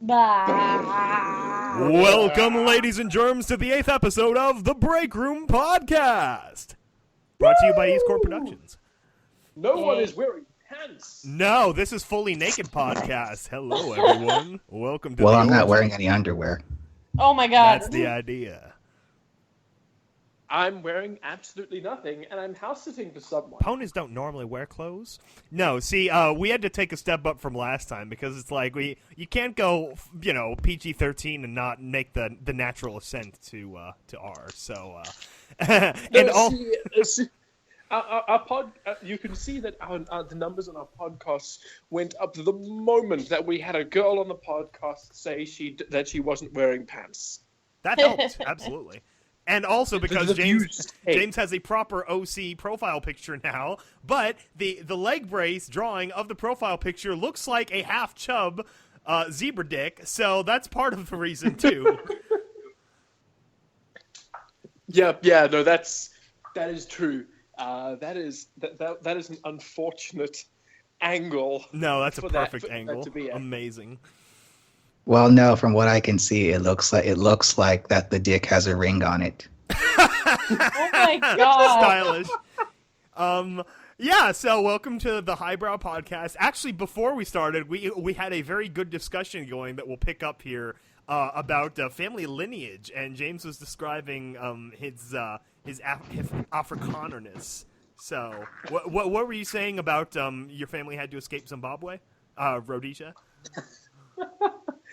Bah. Welcome, ladies and germs, to the 8th episode of the Breakroom podcast. Brought to you by Corp Productions. No one is wearing pants. No, this is Fully Naked Podcast. Hello, everyone. Welcome to Well, the I'm not orgy. wearing any underwear. Oh my god. That's the idea. I'm wearing absolutely nothing, and I'm house-sitting for someone. Ponies don't normally wear clothes. No, see, we had to take a step up from last time because it's like you can't go, PG-13 and not make the natural ascent to R. So, You can see that the numbers on our podcasts went up the moment that we had a girl on the podcast say that she wasn't wearing pants. that helped absolutely. And also because James has a proper OC profile picture now, but the leg brace drawing of the profile picture looks like a half chub zebra dick, so that's part of the reason too. Yeah, no, that is true. That is an unfortunate angle. No, that's a perfect for angle. that to be at. Amazing. Well, no, from what I can see, it looks like that the dick has a ring on it. Oh my god. Stylish. Yeah, so welcome to the Highbrow Podcast. Actually, before we started, we had a very good discussion going that we'll pick up here about family lineage, and James was describing his Afrikanerness. So, what were you saying about your family had to escape Zimbabwe, Rhodesia?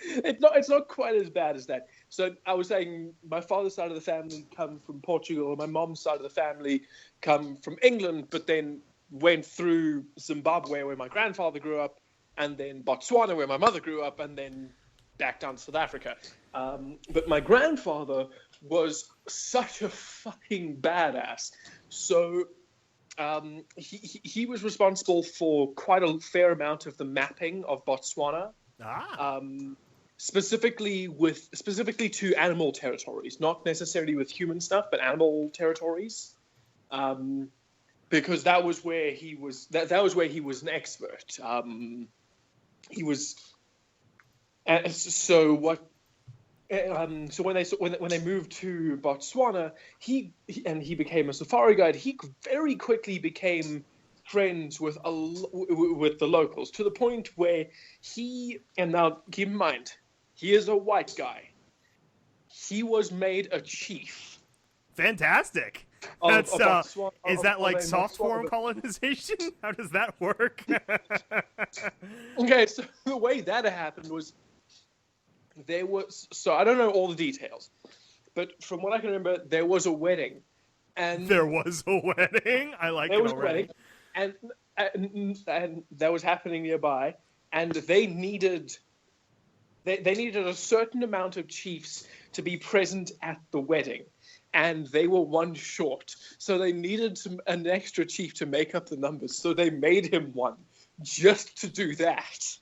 It's not quite as bad as that. So I was saying my father's side of the family come from Portugal, my mom's side of the family come from England, but then went through Zimbabwe where my grandfather grew up, and then Botswana where my mother grew up, and then back down to South Africa. But my grandfather was such a fucking badass. So he was responsible for quite a fair amount of the mapping of Botswana. Specifically to animal territories, not necessarily with human stuff, but animal territories, because that was where he was. That was where he was an expert. He was. So what? So when they moved to Botswana, he became a safari guide. He very quickly became friends with the locals, to the point where and now keep in mind, he is a white guy. He was made a chief. Fantastic. That's is that like soft form colonization? How does that work? Okay, so the way that happened was so I don't know all the details, but from what I can remember, there was a wedding, and there was a wedding. I like it already. And that was happening nearby, and they needed a certain amount of chiefs to be present at the wedding, and they were one short, so they needed an extra chief to make up the numbers. So they made him one just to do that.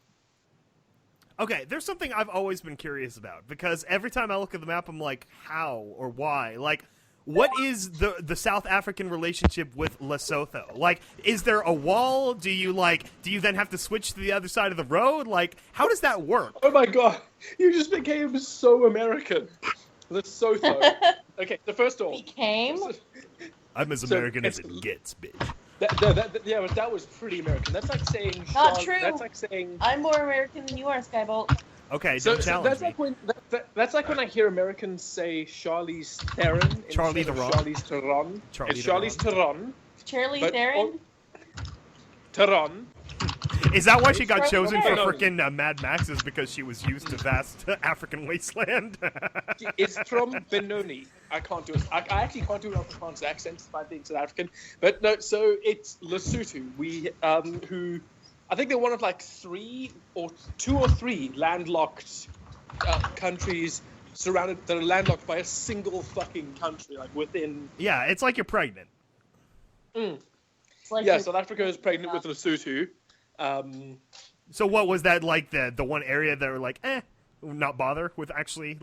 Okay, there's something I've always been curious about, because every time I look at the map, I'm like, how or why? Like, what is the South African relationship with Lesotho? Like, is there a wall? Do you then have to switch to the other side of the road? Like, how does that work? Oh my god, you just became so American. Lesotho. Okay, the first of all. Became? I'm as American as it gets, bitch. That was pretty American. That's like saying... Not true. That's like saying... I'm more American than you are, Skybolt. Okay, don't challenge me. That's like when I hear Americans say Charlize Theron Charlie instead of Theron. Charlize Theron. It's Charlize Theron. Charlize Theron? Theron. Is that why she got chosen for No. frickin' Mad Max? Is because she was used to vast African wasteland? It's from Benoni. I can't do it. I actually can't do an Afrikaans accent despite being South African. But no, so it's Lesotho. Who I think they're one of like two or three landlocked countries that are landlocked by a single fucking country, like within. Yeah, it's like you're pregnant. Yeah, South Africa is pregnant with Lesotho. So what was that like? The one area that were like, not bother with actually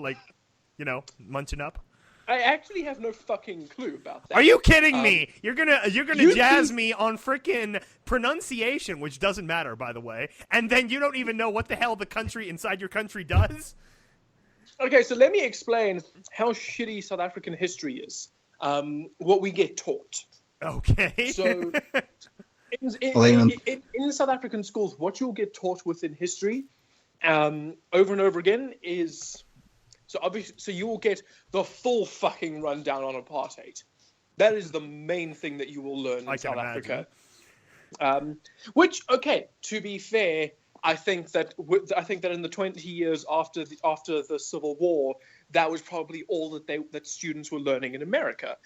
munching up. I actually have no fucking clue about that. Are you kidding me? You're gonna you jazz think- me on frickin' pronunciation, which doesn't matter, by the way, and then you don't even know what the hell the country inside your country does? Okay, so let me explain how shitty South African history is. What we get taught. Okay. So, in South African schools, what you'll get taught within history, over and over again, is so you will get the full fucking rundown on apartheid. That is the main thing that you will learn in South Africa. Which, okay, to be fair, I think that in the 20 years after the Civil War, that was probably all that students were learning in America.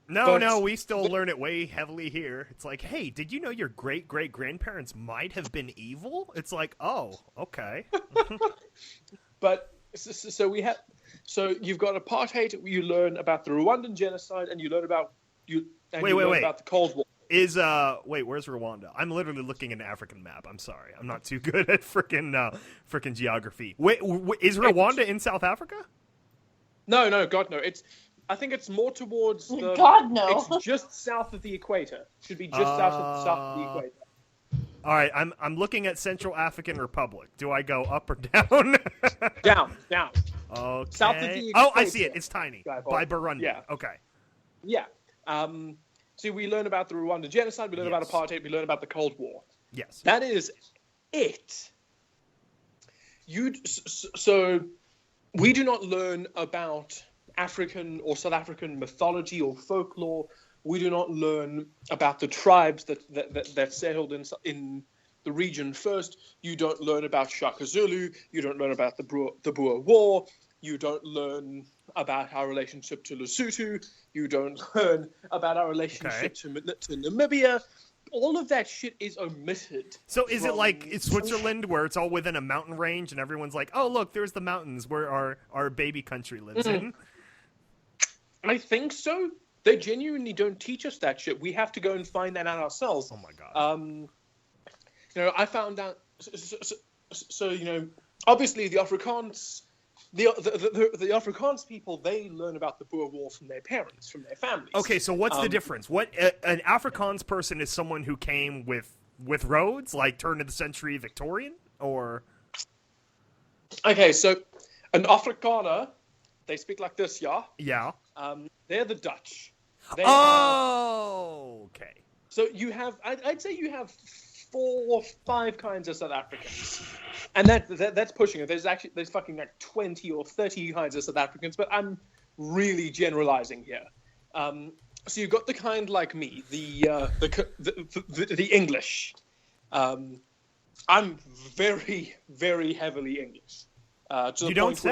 No, we still learn it way heavily here. It's like, hey, did you know your great-great-grandparents might have been evil? It's like, oh, okay. But so you've got apartheid. You learn about the Rwandan genocide, and you learn about about the Cold War. Where's Rwanda? I'm literally looking at an African map. I'm sorry, I'm not too good at frickin' geography. Wait, is Rwanda in South Africa? No, God no. I think it's more towards the. God no. It's just south of the equator. Should be just south of the equator. All right, I'm looking at Central African Republic. Do I go up or down? Down. Okay. South of the Oh, I equator. see it. It's tiny. By Burundi. Yeah. Okay. Yeah. So we learn about the Rwandan genocide. We learn about apartheid. We learn about the Cold War. Yes. That is it. So we do not learn about African or South African mythology or folklore. We do not learn about the tribes that settled in the region first. You don't learn about Shaka Zulu. You don't learn about the Boer War. You don't learn about our relationship to Lesotho. You don't learn about our relationship to Namibia. All of that shit is omitted. So is it like Switzerland, where it's all within a mountain range and everyone's like, oh, look, there's the mountains where our baby country lives in? I think so. They genuinely don't teach us that shit. We have to go and find that out ourselves. Oh my god. I found out. So obviously the Afrikaans, the Afrikaans people, they learn about the Boer War from their parents, from their families. Okay, so what's the difference? What an Afrikaans person is someone who came with roads, like turn of the century Victorian, or? Okay, so an Afrikaner, they speak like this, yeah. Yeah. They're the Dutch. Okay. So you have, I'd say you have 4 or 5 kinds of South Africans, and that's pushing it. There's fucking like 20 or 30 kinds of South Africans, but I'm really generalizing here. So you've got the kind like me, the English. I'm very, very heavily English. To the point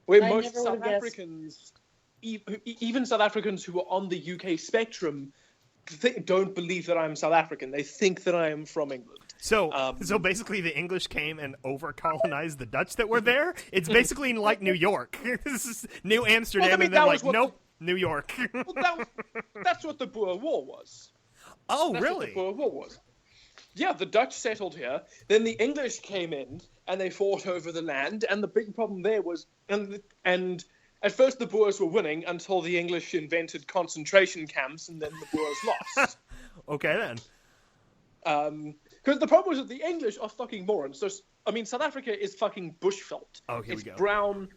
where most South Africans, even South Africans who are on the UK spectrum, don't believe that I'm South African. They think that I am from England. So basically the English came and over-colonized the Dutch that were there? It's basically like New York. This is New Amsterdam, well, I mean, and then like, nope, New York. Well, that's what the Boer War was. Oh, That's really? what the Boer War was. Yeah, the Dutch settled here. Then the English came in, and they fought over the land. And the big problem there was... And at first the Boers were winning until the English invented concentration camps, and then the Boers lost. Okay, then. Because the problem was that the English are fucking morons. So, I mean, South Africa is fucking bushveld. Oh, here we go. It's brown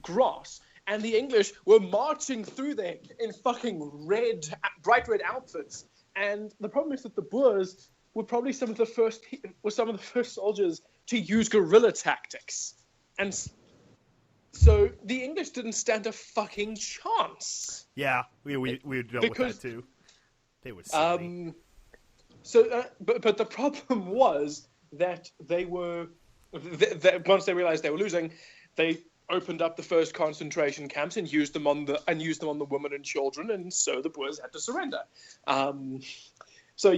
grass. And the English were marching through there in fucking bright red outfits. And the problem is that the Boers were probably some of the first soldiers to use guerrilla tactics. And so the English didn't stand a fucking chance. Yeah, we dealt with that too. They were silly. But the problem was that they were once they realized they were losing, they opened up the first concentration camps and used them on the women and children, and so the Boers had to surrender. So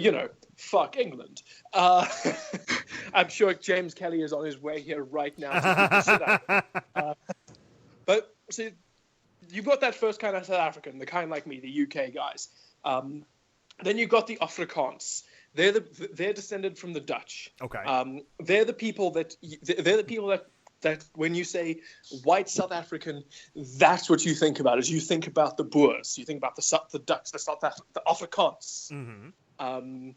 fuck England. I'm sure James Kelly is on his way here right now to sit down. But see, you've got that first kind of South African, the kind like me, the UK guys. Then you've got the Afrikaans. They're descended from the Dutch. Okay. They're the people that that when you say white South African, that's what you think about. Is you think about the Boers, you think about the Dutch, the Afrikaans. Mm-hmm.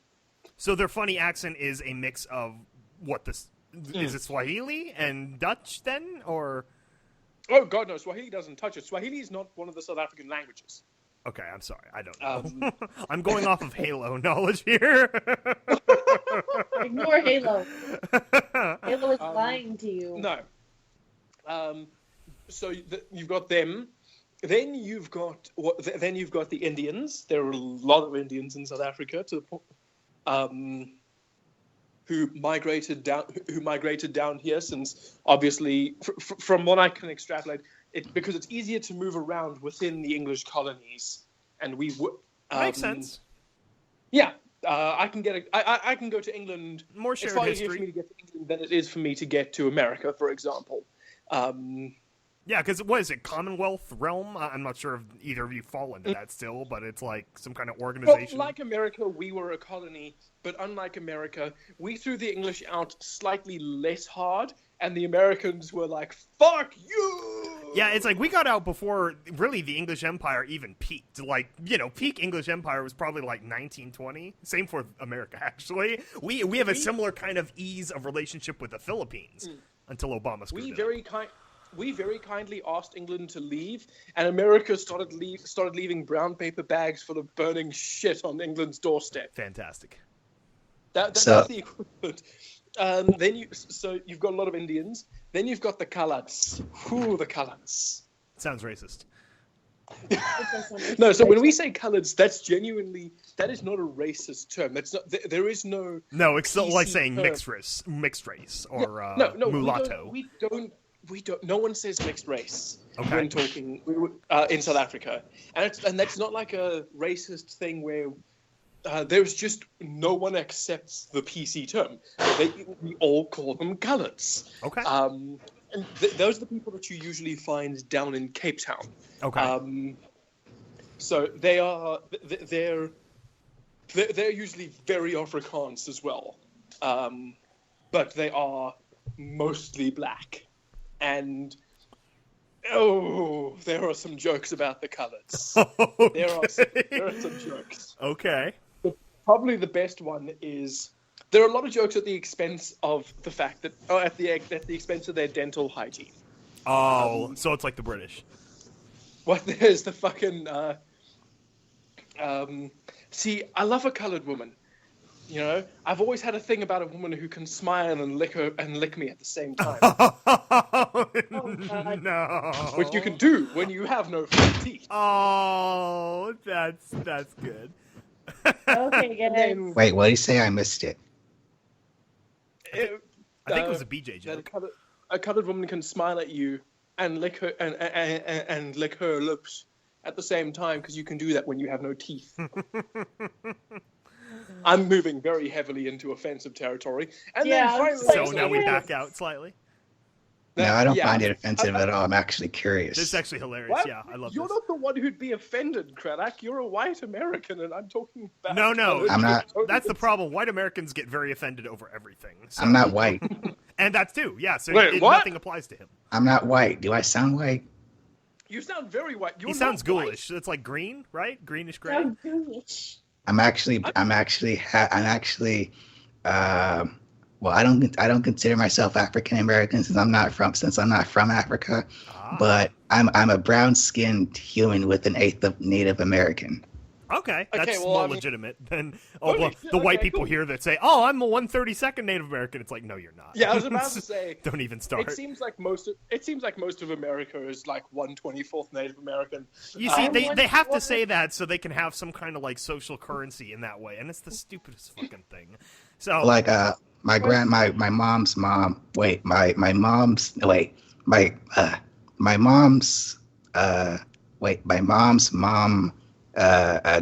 So their funny accent is a mix of what this is it Swahili and Dutch then, or? Oh God, no! Swahili doesn't touch it. Swahili is not one of the South African languages. Okay, I'm sorry, I don't know. I'm going off of Halo knowledge here. Ignore Halo. Halo is lying to you. No. So you've got them. Then you've got the Indians. There are a lot of Indians in South Africa who migrated down here since, obviously, from what I can extrapolate, because it's easier to move around within the English colonies, and makes sense. Yeah, I can go to England. More shared it's far history. easier for me to get to England than it is for me to get to America, for example. Yeah, because what is it, Commonwealth realm? I'm not sure if either of you fall into that still, but it's like some kind of organization. Well, like America, we were a colony, but unlike America, we threw the English out slightly less hard, and the Americans were like, fuck you! Yeah, it's like we got out before, really, the English Empire even peaked. Like, peak English Empire was probably like 1920. Same for America, actually. We have a similar kind of ease of relationship with the Philippines until Obama screwed it up. We very kindly asked England to leave, and America started leaving brown paper bags full of burning shit on England's doorstep. Fantastic. That's the equivalent. So you've got a lot of Indians. Then you've got the colours. Who the colours? Sounds racist. No, so when we say colours, that is not a racist term. That's not. There is no. No, it's PC like saying term. mixed race, or no, mulatto. We don't. No one says mixed race when talking in South Africa, and that's not like a racist thing where there's just no one accepts the PC term. We all call them colours. Okay. And those are the people that you usually find down in Cape Town. Okay. So they're usually very Afrikaans as well, but they are mostly black. And there are some jokes about the colours. Okay. There are some jokes. Okay. But probably the best one is there are a lot of jokes at the expense of the fact that at the expense of their dental hygiene. Oh, so it's like the British. What there's the fucking see, I love a coloured woman. I've always had a thing about a woman who can smile and lick me at the same time. No. Which you can do when you have no front teeth. Oh, that's good. Okay, guys. Wait, what did you say? I missed it. I think it was a BJ joke. A coloured woman can smile at you and lick her and lick her lips at the same time because you can do that when you have no teeth. I'm moving very heavily into offensive territory. And then finally, so now we back out slightly. No, I don't find it offensive at all. I'm actually curious. This is actually hilarious. What? Yeah, I love You're this. not the one who'd be offended, Craddock. You're a white American, and I'm talking about... No, I'm not. That's the problem. White Americans get very offended over everything. So. I'm not white. And that's too. Yeah, so Wait, what? nothing applies to him. I'm not white. Do I sound white? You sound very white. He sounds ghoulish. It's like green, right? Greenish gray. So ghoulish. I'm actually, well, I don't consider myself African American since I'm not from Africa, but I'm a brown-skinned human with an eighth of Native American. Okay, that's well, more I mean- legitimate than the white people here that say, "Oh, I'm a 132nd Native American." It's like, no, you're not. Yeah, I was about to say. Don't even start. It seems like most of America is like 1/24th Native American. You see, they have to say that so they can have some kind of like social currency in that way, and it's the stupidest fucking thing. So Like my mom's mom. Wait, my mom's mom.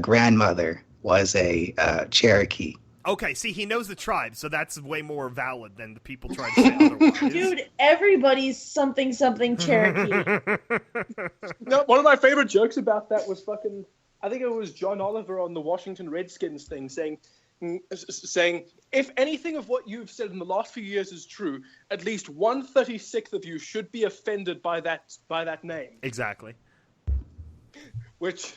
Grandmother was a Cherokee. okay, see, he knows the tribe, so that's way more valid than the people trying to say otherwise. Dude, everybody's something Cherokee. No, one of my favorite jokes about that was I think it was John Oliver on the Washington Redskins thing saying, saying, if anything of what you've said in the last few years is true, at least 1/36 of you should be offended by that name. Exactly. Which,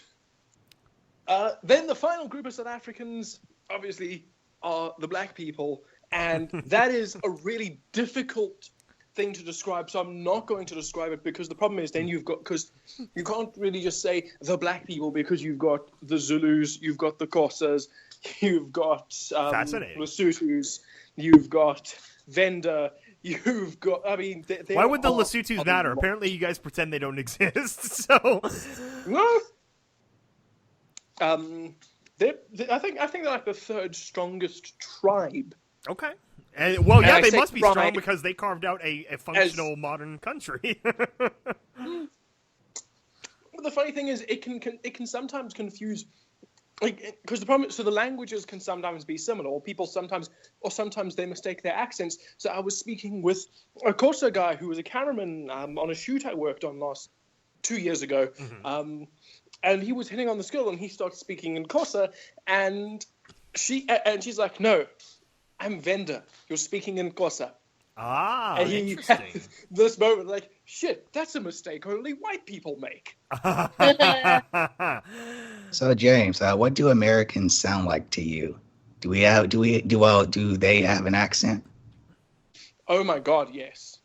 then the final group of South Africans, obviously, are the black people, and that is a really difficult thing to describe, so I'm not going to describe it, because the problem is then because you can't really just say the black people, because you've got the Zulus, you've got the Xhosas, you've got Lesotho's, you've got Venda, you've got, I mean... Why would the Lesotho's matter? Apparently you guys pretend they don't exist, so... No. I think they're like the third strongest tribe. Okay. And, well, yeah, they must be strong tribe because they carved out a functional modern country. But the funny thing is, it can sometimes confuse, like, because the problem, so the languages can sometimes be similar, or sometimes they mistake their accents. So I was speaking with a Xhosa guy who was a cameraman on a shoot I worked on 2 years ago, and he was hitting on the skill, and he started speaking in Xhosa, and she's like, "No, I'm Venda. You're speaking in Xhosa." Ah, and he interesting. had this moment like, shit, that's a mistake only white people make. So James, what do Americans sound like to you? Do they have an accent? Oh my God, yes.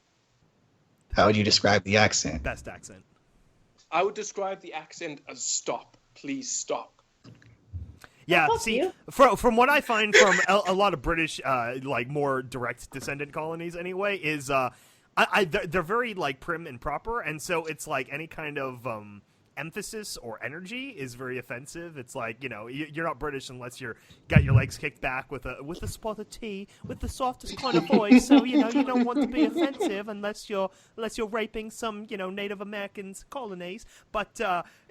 How would you describe the accent? Best accent. I would describe the accent as stop. Please stop. Yeah, I'll see, help from what I find from a lot of British, like, more direct descendant colonies anyway, is they're very, like, prim and proper, and so it's like any kind of emphasis or energy is very offensive. It's like, you know, you're not British unless you're got your legs kicked back with a spot of tea with the softest kind of voice. So, you know, you don't want to be offensive unless you're raping some, you know, Native Americans colonies. But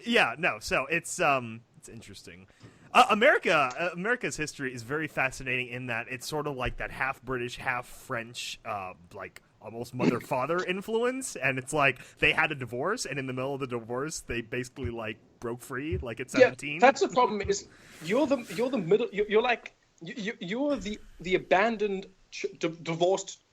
yeah, no. So it's interesting. America's history is very fascinating in that it's sort of like that half British, half French, like almost mother-father influence, and it's like they had a divorce, and in the middle of the divorce, they basically like broke free, like at 17. Yeah, that's the problem. Is you're the middle. You're the abandoned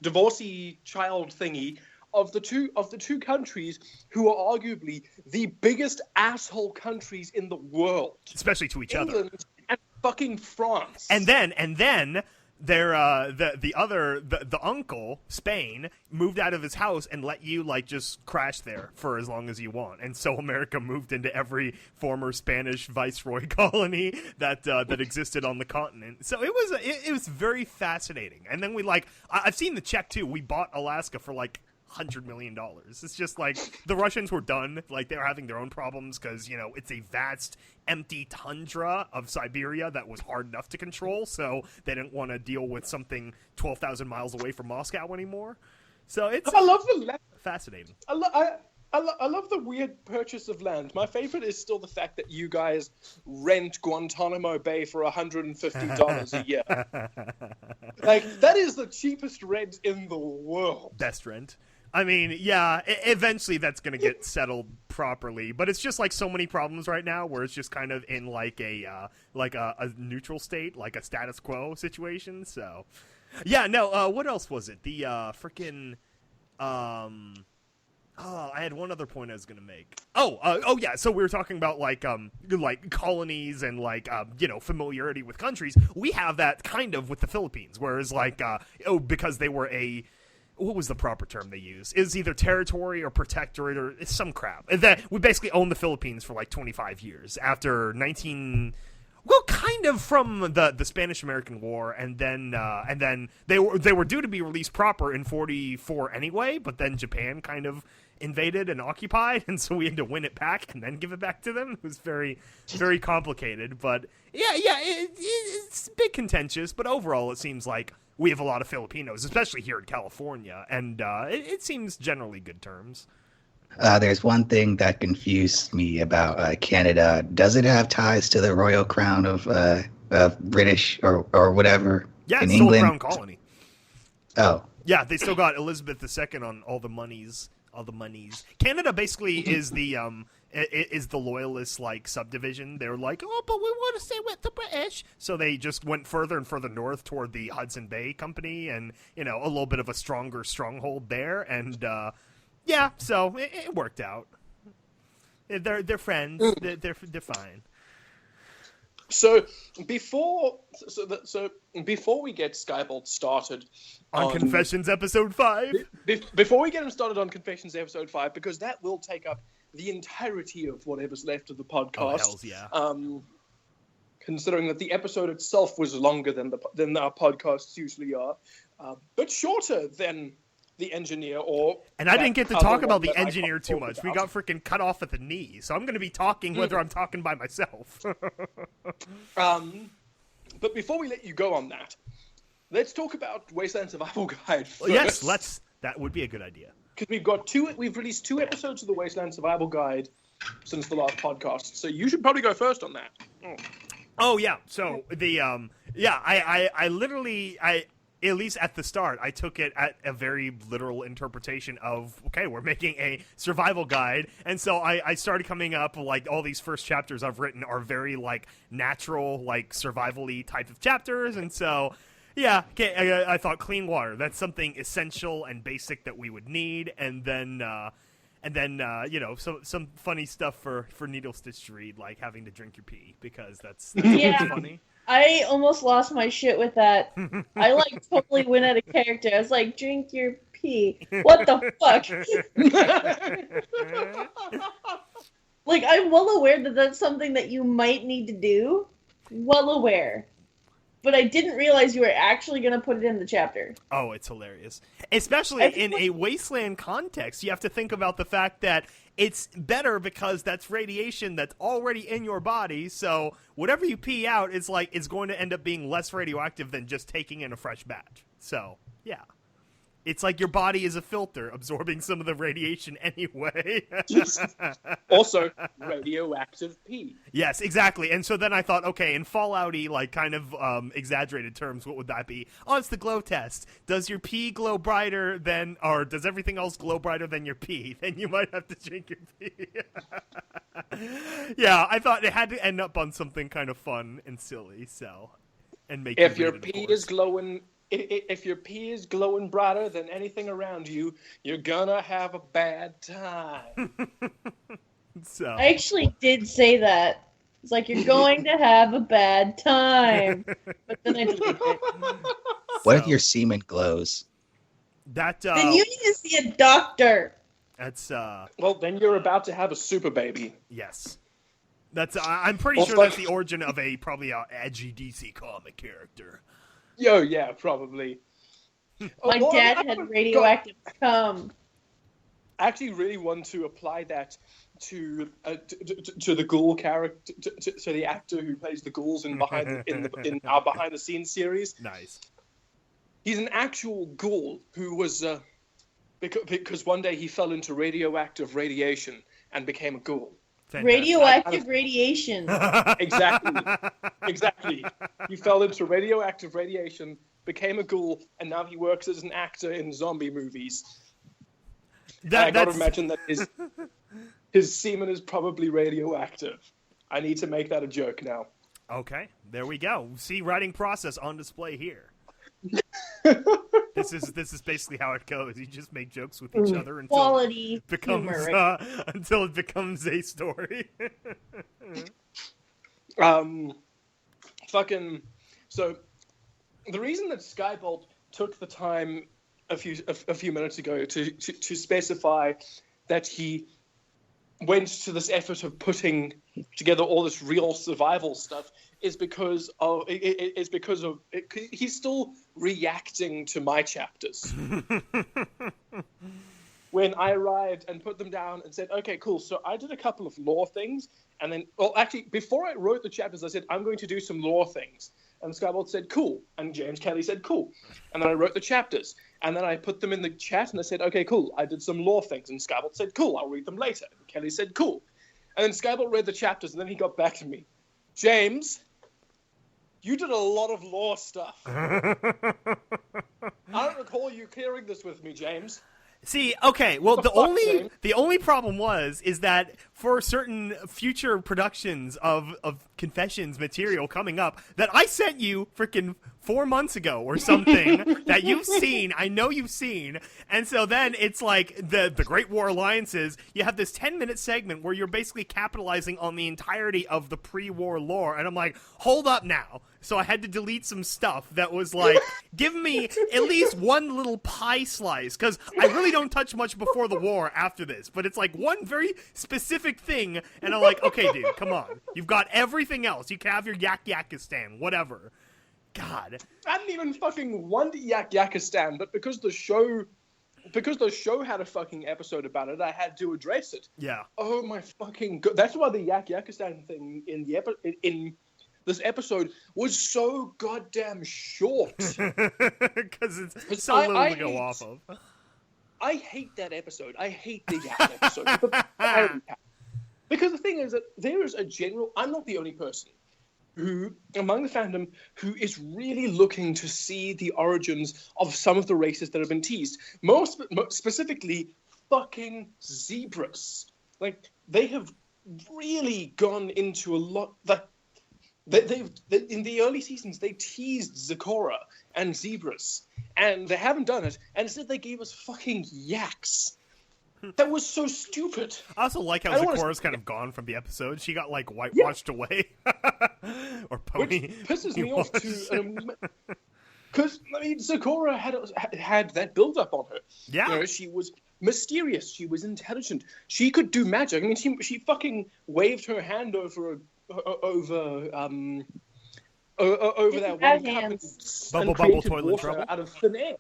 divorcee child thingy of the two countries who are arguably the biggest asshole countries in the world, especially to each other. England and fucking France. And then their the uncle, Spain, moved out of his house and let you like just crash there for as long as you want. And so America moved into every former Spanish viceroy colony that existed on the continent. So it was very fascinating. And then I've seen the check too. We bought Alaska for like $100 million. It's just like the Russians were done. Like they were having their own problems because, you know, it's a vast empty tundra of Siberia that was hard enough to control. So they didn't want to deal with something 12,000 miles away from Moscow anymore. So I love the land. Fascinating. I love the weird purchase of land. My favorite is still the fact that you guys rent Guantanamo Bay for $150 a year. Like, that is the cheapest rent in the world. Best rent. I mean, yeah, eventually that's going to get settled properly, but it's just like so many problems right now where it's just kind of in like a neutral state, like a status quo situation. So, yeah, no, what else was it? The freaking I had one other point I was gonna make. Oh, yeah. So we were talking about like colonies and like you know, familiarity with countries. We have that kind of with the Philippines, whereas like because they were what was the proper term they use? It was either territory or protectorate or some crap. That we basically owned the Philippines for like 25 years after kind of from the Spanish-American War, and then they were due to be released proper in 44 anyway, but then Japan kind of invaded and occupied, and so we had to win it back and then give it back to them. It was very, very complicated, but yeah, it's a bit contentious, but overall it seems like we have a lot of Filipinos, especially here in California, and it seems generally good terms. There's one thing that confused me about Canada. Does it have ties to the royal crown of British or whatever Yeah, in it's still England? a crown colony. Oh. Yeah, they still got Elizabeth II on all the monies. Canada basically is the is the Loyalist like subdivision. They were like, oh, but we want to stay with the British, so they just went further and further north toward the Hudson Bay Company, and a little bit of a stronger stronghold there, and so it worked out. They're friends. They're fine. So before we get Skybolt started on Confessions episode 5, before we get him started on Confessions episode 5, because that will take up the entirety of whatever's left of the podcast. Oh, hells yeah. Considering that the episode itself was longer than our podcasts usually are, but shorter than the engineer And I didn't get to talk about the engineer too much. We got freaking cut off at the knee, so I'm going to be talking whether I'm talking by myself. But before we let you go on that, let's talk about Wasteland Survival Guide first. Yes, that would be a good idea. Because we've released 2 episodes of the Wasteland Survival Guide since the last podcast, so you should probably go first on that. Oh yeah, so the I literally at least at the start, I took it at a very literal interpretation of, okay, we're making a survival guide. And so I started coming up, like, all these first chapters I've written are very, like, natural, like, survival-y type of chapters. And so, yeah, okay, I thought clean water, that's something essential and basic that we would need. And then some funny stuff for Needle Stitch to read, like having to drink your pee, because that's funny. I almost lost my shit with that. I, like, totally went out of character. I was like, drink your pee. What the fuck? Like, I'm well aware that that's something that you might need to do. Well aware. But I didn't realize you were actually going to put it in the chapter. Oh, it's hilarious. Especially in a wasteland context. You have to think about the fact that it's better because that's radiation that's already in your body. So whatever you pee out is like it's going to end up being less radioactive than just taking in a fresh batch. So, yeah. It's like your body is a filter absorbing some of the radiation anyway. Also, radioactive pee. Yes, exactly. And so then I thought, okay, in Fallout-y, like, kind of exaggerated terms, what would that be? Oh, it's the glow test. Does your pee glow brighter than, or does everything else glow brighter than your pee? Then you might have to drink your pee. Yeah, I thought it had to end up on something kind of fun and silly, so. And make if your pee is glowing... If your pee is glowing brighter than anything around you, you're gonna have a bad time. So. I actually did say that. It's like, you're going to have a bad time. But then I deleted it. What if your semen glows? That, then you need to see a doctor. That's, Well, then you're about to have a super baby. Yes. That's, I'm pretty sure that's the origin of probably a edgy DC comic character. Yo, yeah, probably. My dad had radioactive cum. I actually really want to apply that to the ghoul character, to the actor who plays the ghouls in our behind the scenes series. Nice. He's an actual ghoul who was because one day he fell into radioactive radiation and became a ghoul. Fantastic. Radioactive radiation. Exactly. He fell into radioactive radiation, became a ghoul, and now he works as an actor in zombie movies. I gotta imagine that his semen is probably radioactive. I need to make that a joke now. Okay, there we go. See, writing process on display here. This is basically how it goes. You just make jokes with each other until it becomes until it becomes a story. So the reason that Skybolt took the time a few minutes ago to specify that he went to this effort of putting together all this real survival stuff is because he's still reacting to my chapters. When I arrived and put them down and said, okay, cool, so I did a couple of lore things, and then, well, actually, before I wrote the chapters, I said, I'm going to do some lore things. And Skybolt said, cool. And James Kelly said, cool. And then I wrote the chapters. And then I put them in the chat, and I said, okay, cool, I did some lore things. And Skybolt said, cool, I'll read them later. And Kelly said, cool. And then Skybolt read the chapters, and then he got back to me. James, you did a lot of lore stuff. I don't recall you clearing this with me, James. See, okay, well, The fuck, man? the only problem is that for certain future productions of Confessions material coming up that I sent you freaking 4 months ago or something that you've seen, I know you've seen, and so then it's like the Great War Alliances, you have this 10-minute segment where you're basically capitalizing on the entirety of the pre-war lore, and I'm like, hold up now. So I had to delete some stuff that was like, give me at least one little pie slice, because I really don't touch much before the war after this, but it's like one very specific thing, and I'm like, okay, dude, come on. You've got everything else. You can have your Yak-Yakistan, whatever. God. I didn't even fucking want Yak-Yakistan, but because the show had a fucking episode about it, I had to address it. Yeah. Oh my fucking god! That's why the Yak-Yakistan thing in this episode was so goddamn short. Because it's so little to go off of. I hate that episode. I hate the Yak episode. Because the thing is that there is a general... I'm not the only person who, among the fandom, who is really looking to see the origins of some of the races that have been teased. Most specifically, fucking zebras. Like, they have really gone into a lot... in the early seasons, they teased Zecora and zebras, and they haven't done it, and instead they gave us fucking yaks. That was so stupid. I also like how Zecora's kind of gone from the episode. She got, like, whitewashed away. Or pony. Which pisses me off too. Because, I mean, Zecora had that build-up on her. Yeah. You know, she was mysterious. She was intelligent. She could do magic. I mean, she fucking waved her hand over that one cup Bubble created toilet water trouble. out of thin air.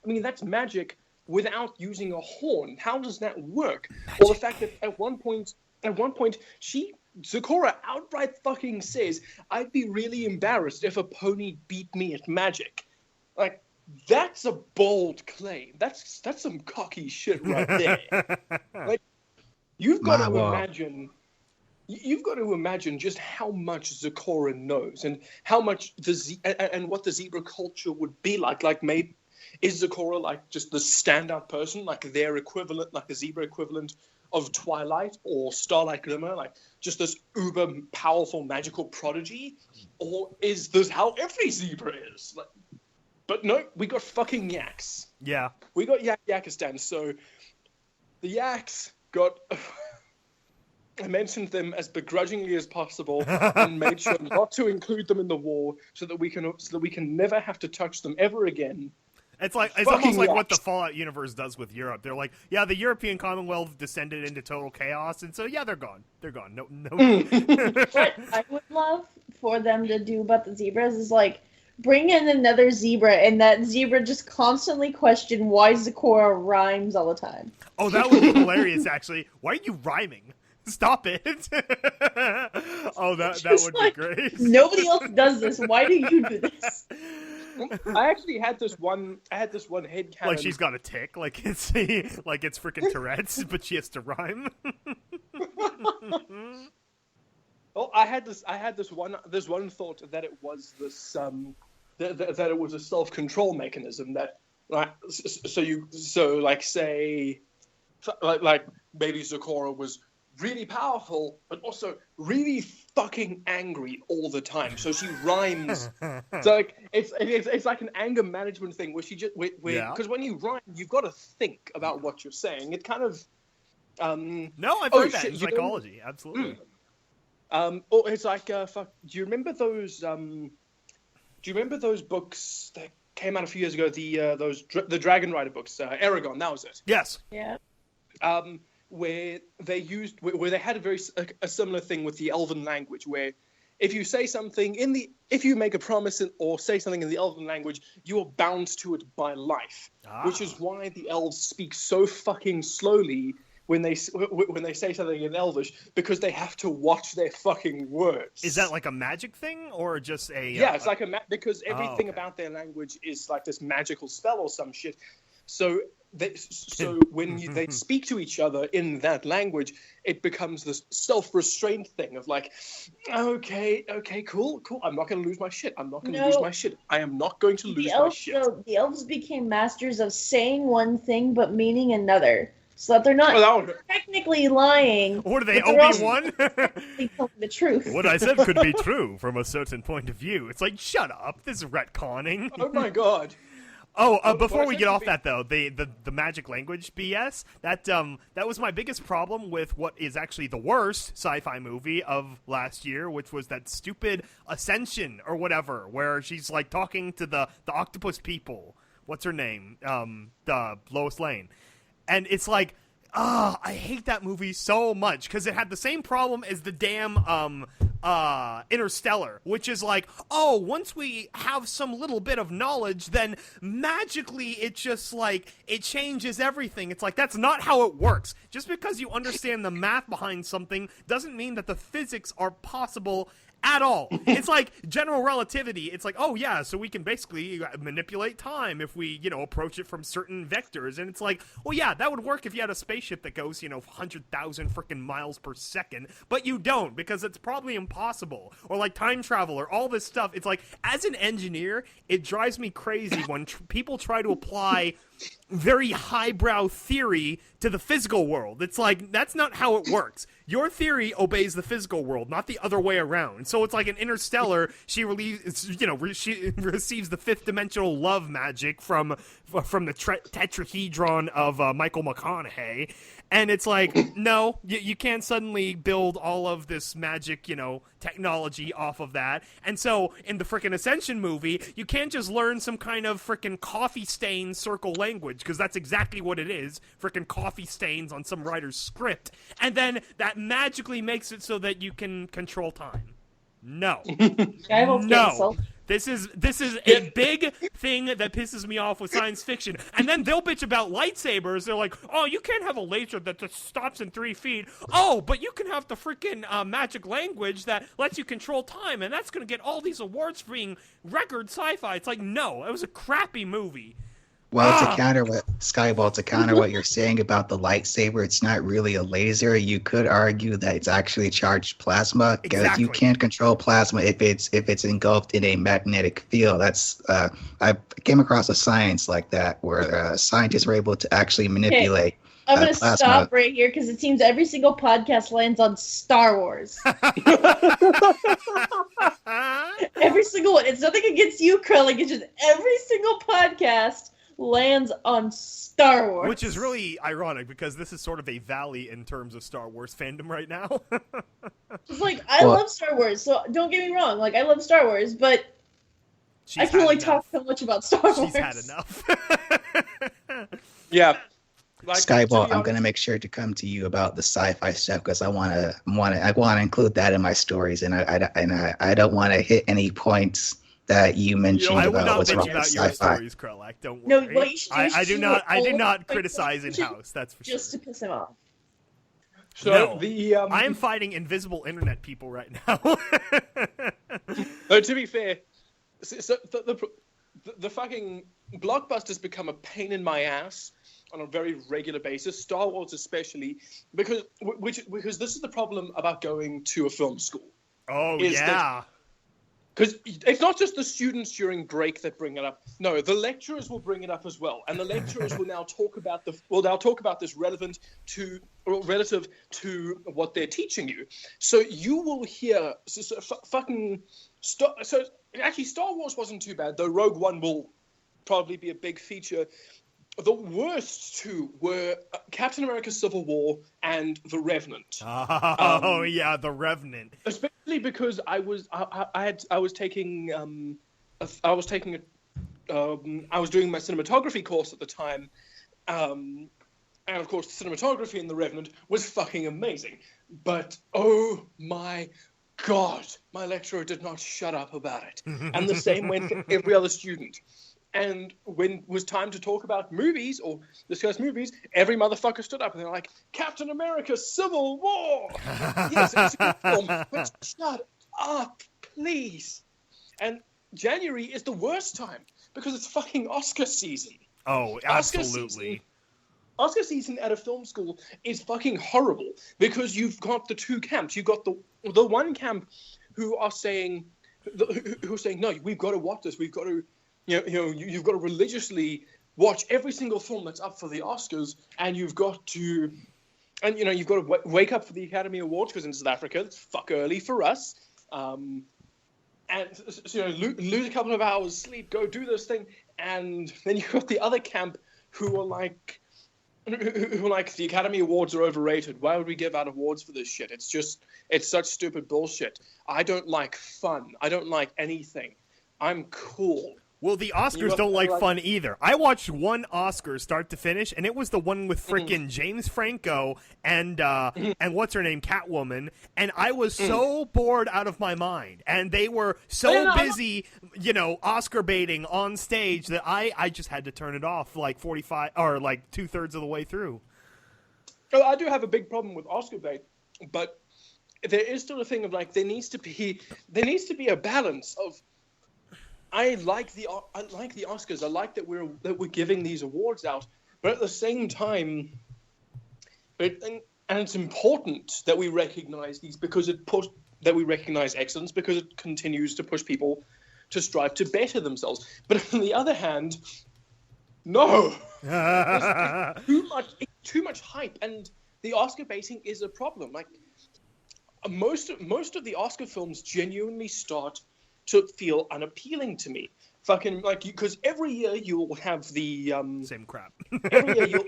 I mean, that's magic without using a horn. How does that work? Magic. Or the fact that at one point, Zecora outright fucking says, "I'd be really embarrassed if a pony beat me at magic." Like, that's a bold claim. That's some cocky shit right there. Like, you've got to imagine. You've got to imagine just how much Zecora knows and how much and what the zebra culture would be like. Like, maybe is Zecora like just the standout person, like their equivalent, like the zebra equivalent of Twilight or Starlight Glimmer, like just this uber powerful magical prodigy, or is this how every zebra is? Like, but no, we got fucking yaks. Yeah, we got Yakistan. So the yaks got. I mentioned them as begrudgingly as possible and made sure not to include them in the war, so that we can never have to touch them ever again. It's almost like what the Fallout universe does with Europe. They're like, yeah, the European Commonwealth descended into total chaos, and so yeah, they're gone. They're gone. No. What I would love for them to do about the zebras is like bring in another zebra, and that zebra just constantly question why Zecora rhymes all the time. Oh, that would be hilarious. Actually, why are you rhyming? Stop it! Oh, that would be great. Nobody else does this. Why do you do this? I actually had this one headcanon. Like she's got a tick, like it's freaking Tourette's, but she has to rhyme. Well, I had this one thought that it was this that it was a self-control mechanism that like maybe Zecora was really powerful, but also really fucking angry all the time. So she rhymes. So like it's like an anger management thing where she just because when you rhyme, you've got to think about what you're saying. It kind of no, I've heard that in psychology. Absolutely. It's like fuck. Do you remember those? Do you remember those books that came out a few years ago? The Dragon Rider books, Aragon. That was it. Yes. Yeah. Where they had a similar thing with the Elven language, where if you say something if you make a promise or say something in the Elven language, you are bound to it by life. Which is why the elves speak so fucking slowly when they say something in Elvish, because they have to watch their fucking words. Is that like a magic thing or just a? Yeah, it's like because everything about their language is like this magical spell or some shit. So they speak to each other in that language, it becomes this self-restraint thing of like, okay, cool. I'm not going to lose my shit. I am not going to lose my shit. So the elves became masters of saying one thing but meaning another, so that they're not technically lying. What are they, Obi-Wan? Telling the truth. What I said could be true from a certain point of view. It's like, shut up. This is retconning. Oh my god. Before we get off that though, the magic language BS, that was my biggest problem with what is actually the worst sci-fi movie of last year, which was that stupid Ascension or whatever, where she's like talking to the octopus people. What's her name? The Lois Lane. And it's like, I hate that movie so much because it had the same problem as the damn Interstellar, which is like, once we have some little bit of knowledge, then magically it just like it changes everything. It's like, that's not how it works. Just because you understand the math behind something doesn't mean that the physics are possible at all. It's like general relativity. It's like, so we can basically manipulate time if we, approach it from certain vectors. And it's like, well, yeah, that would work if you had a spaceship that goes, 100,000 freaking miles per second. But you don't, because it's probably impossible. Or like time travel or all this stuff. It's like, as an engineer, it drives me crazy when people try to apply very highbrow theory to the physical world. It's like, that's not how it works. Your theory obeys the physical world, not the other way around. So it's like in Interstellar, she receives the fifth dimensional love magic from the tetrahedron of Michael McConaughey. And it's like, no, you can't suddenly build all of this magic, technology off of that. And so in the frickin' Ascension movie, you can't just learn some kind of frickin' coffee stain circle language, because that's exactly what it is. Frickin' coffee stains on some writer's script. And then that magically makes it so that you can control time. No. No. This is a big thing that pisses me off with science fiction. And then they'll bitch about lightsabers. They're like, you can't have a laser that just stops in 3 feet. But you can have the freaking magic language that lets you control time, and that's going to get all these awards for being record sci-fi. It's like, no, it was a crappy movie. Well, to counter what you're saying about the lightsaber, it's not really a laser. You could argue that it's actually charged plasma, because you can't control plasma if it's engulfed in a magnetic field. That's I came across a science like that where scientists were able to actually manipulate. I'm going to stop right here because it seems every single podcast lands on Star Wars. Every single one. It's nothing against you, Krellick. It's just every single podcast lands on Star Wars. Which is really ironic because this is sort of a valley in terms of Star Wars fandom right now. It's like, I love Star Wars, so don't get me wrong. Like, I love Star Wars, but I can only talk so much about Star Wars. She's had enough. Yeah. Like, Skyball, I'm gonna make sure to come to you about the sci-fi stuff because I wanna include that in my stories, and I don't want to hit any points that you mentioned about what's wrong with sci-fi. Your stories, Krellick. Don't worry. No, what you should do I do not criticize in-house. That's for just sure. to piss him off. So I am fighting invisible internet people right now. No, to be fair, so the fucking blockbusters become a pain in my ass on a very regular basis. Star Wars especially, because this is the problem about going to a film school. Oh yeah. Because it's not just the students during break that bring it up. No, the lecturers will bring it up as well, and the lecturers will now talk about this relative to what they're teaching you. So you will hear actually Star Wars wasn't too bad, though Rogue One will probably be a big feature. The worst two were Captain America: Civil War and The Revenant. Yeah, The Revenant. Especially because I was doing my cinematography course at the time, and of course cinematography in The Revenant was fucking amazing. But oh my God, my lecturer did not shut up about it, and the same went for every other student. And when it was time to talk about movies or discuss movies, every motherfucker stood up and they're like, Captain America: Civil War! Yes, it's a good film, but shut up, please. And January is the worst time because it's fucking Oscar season. Oh, absolutely. Oscar season at a film school is fucking horrible because you've got the two camps. You've got the one camp who are saying no, we've got to watch this. We've got to you've got to religiously watch every single film that's up for the Oscars, and you've got to wake up for the Academy Awards because in South Africa it's fuck early for us. And lose a couple of hours sleep, go do this thing, and then you've got the other camp who are like the Academy Awards are overrated. Why would we give out awards for this shit? It's such stupid bullshit. I don't like fun. I don't like anything. I'm cool. Well, the Oscars don't like fun either. I watched one Oscar start to finish, and it was the one with frickin' James Franco and what's her name, Catwoman, and I was so bored out of my mind. And they were so busy, Oscar baiting on stage that I just had to turn it off like 45 or like 2/3 of the way through. Oh, I do have a big problem with Oscar bait, but there is still a thing of like there needs to be a balance of. I like the Oscars. I like that we're giving these awards out, but at the same time, and it's important that we recognize these because that we recognize excellence because it continues to push people to strive to better themselves. But on the other hand, no, too much hype, and the Oscar baiting is a problem. Like most of the Oscar films genuinely start to feel unappealing to me. Fucking like because every year you'll have the same crap. Every year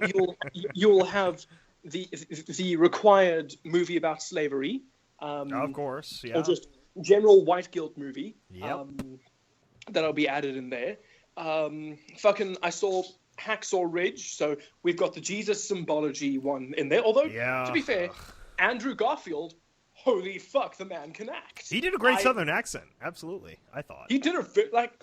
you'll have the required movie about slavery. Of course, yeah. Or just general white guilt movie. Yep. That'll be added in there. I saw Hacksaw Ridge, so we've got the Jesus symbology one in there. Although to be fair, Andrew Garfield. Holy fuck, the man can act. He did a great Southern accent. Absolutely, I thought. He did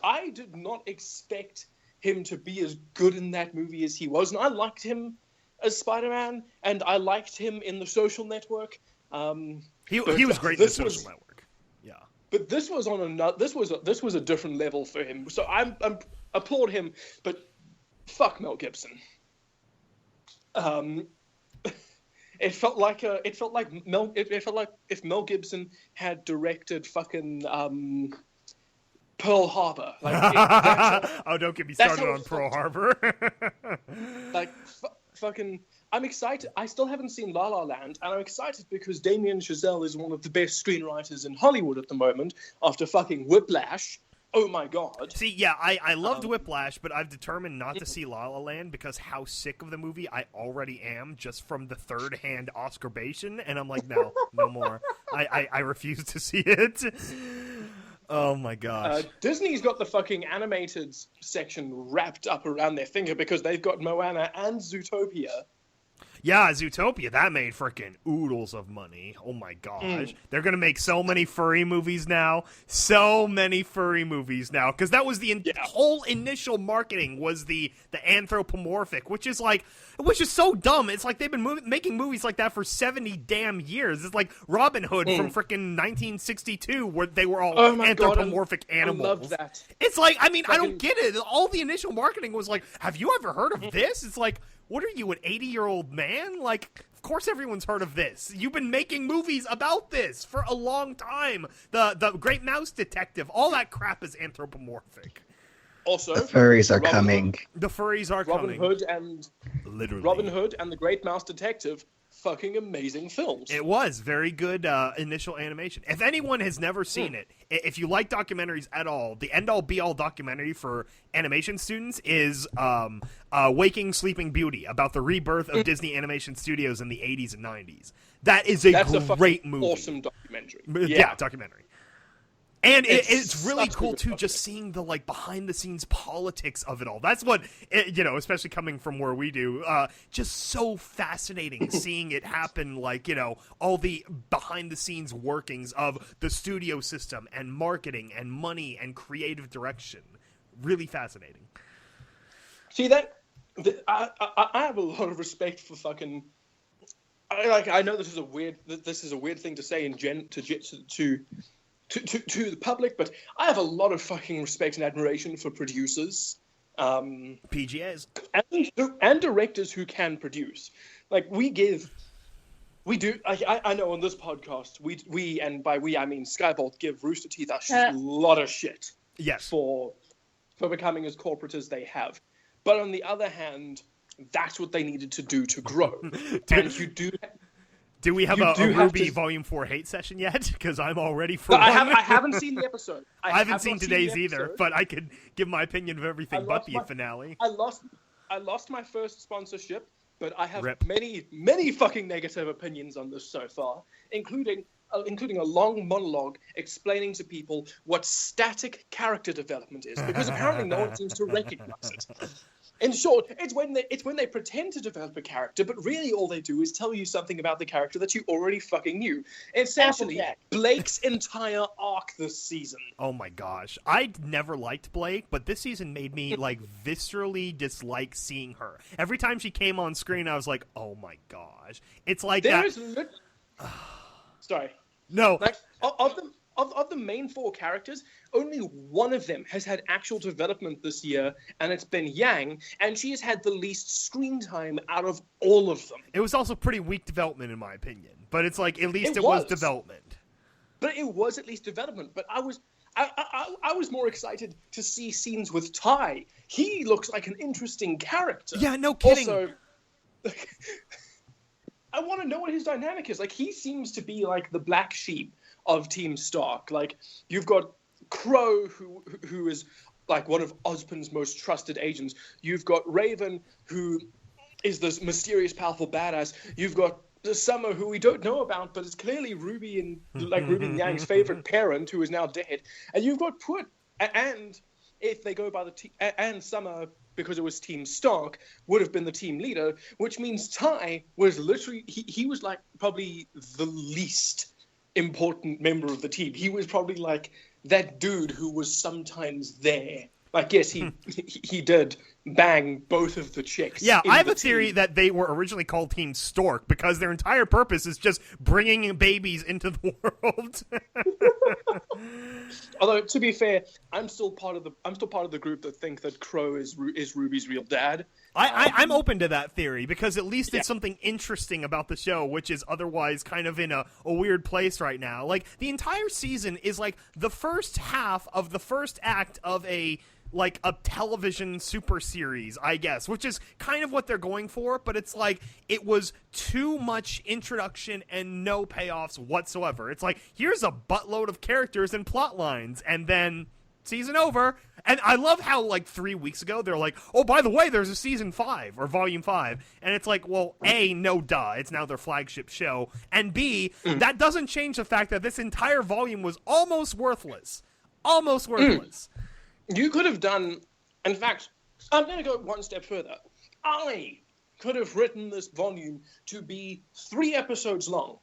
I did not expect him to be as good in that movie as he was. And I liked him as Spider-Man, and I liked him in The Social Network. He was great in The Social Network. Yeah. But this was on another. This was a different level for him. So I applaud him, but fuck Mel Gibson. It felt like if Mel Gibson had directed fucking Pearl Harbor. Oh, don't get me started on Pearl Harbor. Fucking. I'm excited. I still haven't seen La La Land, and I'm excited because Damien Chazelle is one of the best screenwriters in Hollywood at the moment. After fucking Whiplash. Oh my god. See, yeah, I loved Whiplash, but I've determined not to see La La Land because how sick of the movie I already am just from the third-hand Oscar-bation, and I'm like, no more. I refuse to see it. Oh my gosh. Disney's got the fucking animated section wrapped up around their finger because they've got Moana and Zootopia. Yeah, Zootopia, that made freaking oodles of money. Oh my gosh. They're going to make so many furry movies now. Because that was the whole initial marketing was the anthropomorphic, which is so dumb. It's like they've been making movies like that for 70 damn years. It's like Robin Hood from freaking 1962 where they were all anthropomorphic animals. I love that. It's like, I mean, I don't get it. All the initial marketing was like, have you ever heard of this? It's like, what are you, an 80-year-old man? Like, of course everyone's heard of this. You've been making movies about this for a long time. The Great Mouse Detective, all that crap is anthropomorphic. Also, the furries are coming. The furries are coming. Robin Hood and the Great Mouse Detective, fucking amazing films. It was very good initial animation. If anyone has never seen it, if you like documentaries at all, the end-all be-all documentary for animation students is Waking Sleeping Beauty, about the rebirth of Disney Animation Studios in the 80s and 90s. That's a great movie. Awesome documentary. Yeah, documentary. And it's really cool, too, just seeing the, behind-the-scenes politics of it all. That's what, especially coming from where we do, just so fascinating seeing it happen, all the behind-the-scenes workings of the studio system and marketing and money and creative direction. Really fascinating. See, I have a lot of respect for fucking... I know this is a weird thing to say to the public, but I have a lot of fucking respect and admiration for producers. PGAs and directors who can produce. Like we do. I know on this podcast we and by we I mean Skybolt give Rooster Teeth a lot of shit. Yes. For becoming as corporate as they have, but on the other hand, that's what they needed to do to grow. And you do. Do we have a RWBY Volume 4 hate session yet? Because I'm all ready for no, one. I haven't seen the episode. I haven't seen today's either, but I could give my opinion of everything but the finale. I lost my first sponsorship, but I have Rip. many fucking negative opinions on this so far, including a long monologue explaining to people what static character development is, because apparently no one seems to recognize it. In short, it's when they pretend to develop a character, but really all they do is tell you something about the character that you already fucking knew. Essentially, Blake's entire arc this season. Oh my gosh. I never liked Blake, but this season made me, like, viscerally dislike seeing her. Every time she came on screen, I was like, oh my gosh. It's like Sorry. No. Like, of the main 4 characters, only one of them has had actual development this year, and it's been Yang, and she has had the least screen time out of all of them. It was also pretty weak development, in my opinion, but it's like, at least it was development. But it was at least development, but I was more excited to see scenes with Ty. He looks like an interesting character. Yeah, no kidding. Also, I want to know what his dynamic is. Like, he seems to be like the black sheep of Team Stark. Like, you've got Crow, who is like one of Ozpin's most trusted agents. You've got Raven, who is this mysterious, powerful badass. You've got Summer, who we don't know about, but is clearly Ruby and Yang's favorite parent, who is now dead. And you've got and if they go by and Summer, because it was Team Stark, would have been the team leader, which means Ty was literally he was like probably the least important member of the team. He was probably like that dude who was sometimes there. Like, yes, he did bang both of the chicks. Yeah, I have a theory that they were originally called Team Stork because their entire purpose is just bringing babies into the world. Although, to be fair, I'm still part of the group that think that Crow is Ruby's real dad. I'm open to that theory because at least it's something interesting about the show, which is otherwise kind of in a weird place right now. Like, the entire season is like the first half of the first act of a television super series, I guess, which is kind of what they're going for, but it's like it was too much introduction and no payoffs whatsoever. It's like, here's a buttload of characters and plot lines, and then season over. And I love how, like, 3 weeks ago, they're like, oh, by the way, there's a season 5 or volume 5. And it's like, well, A, no duh. It's now their flagship show. And B, that doesn't change the fact that this entire volume was almost worthless. Almost worthless. You could have done, in fact, I'm going to go one step further. I could have written this volume to be 3 episodes long.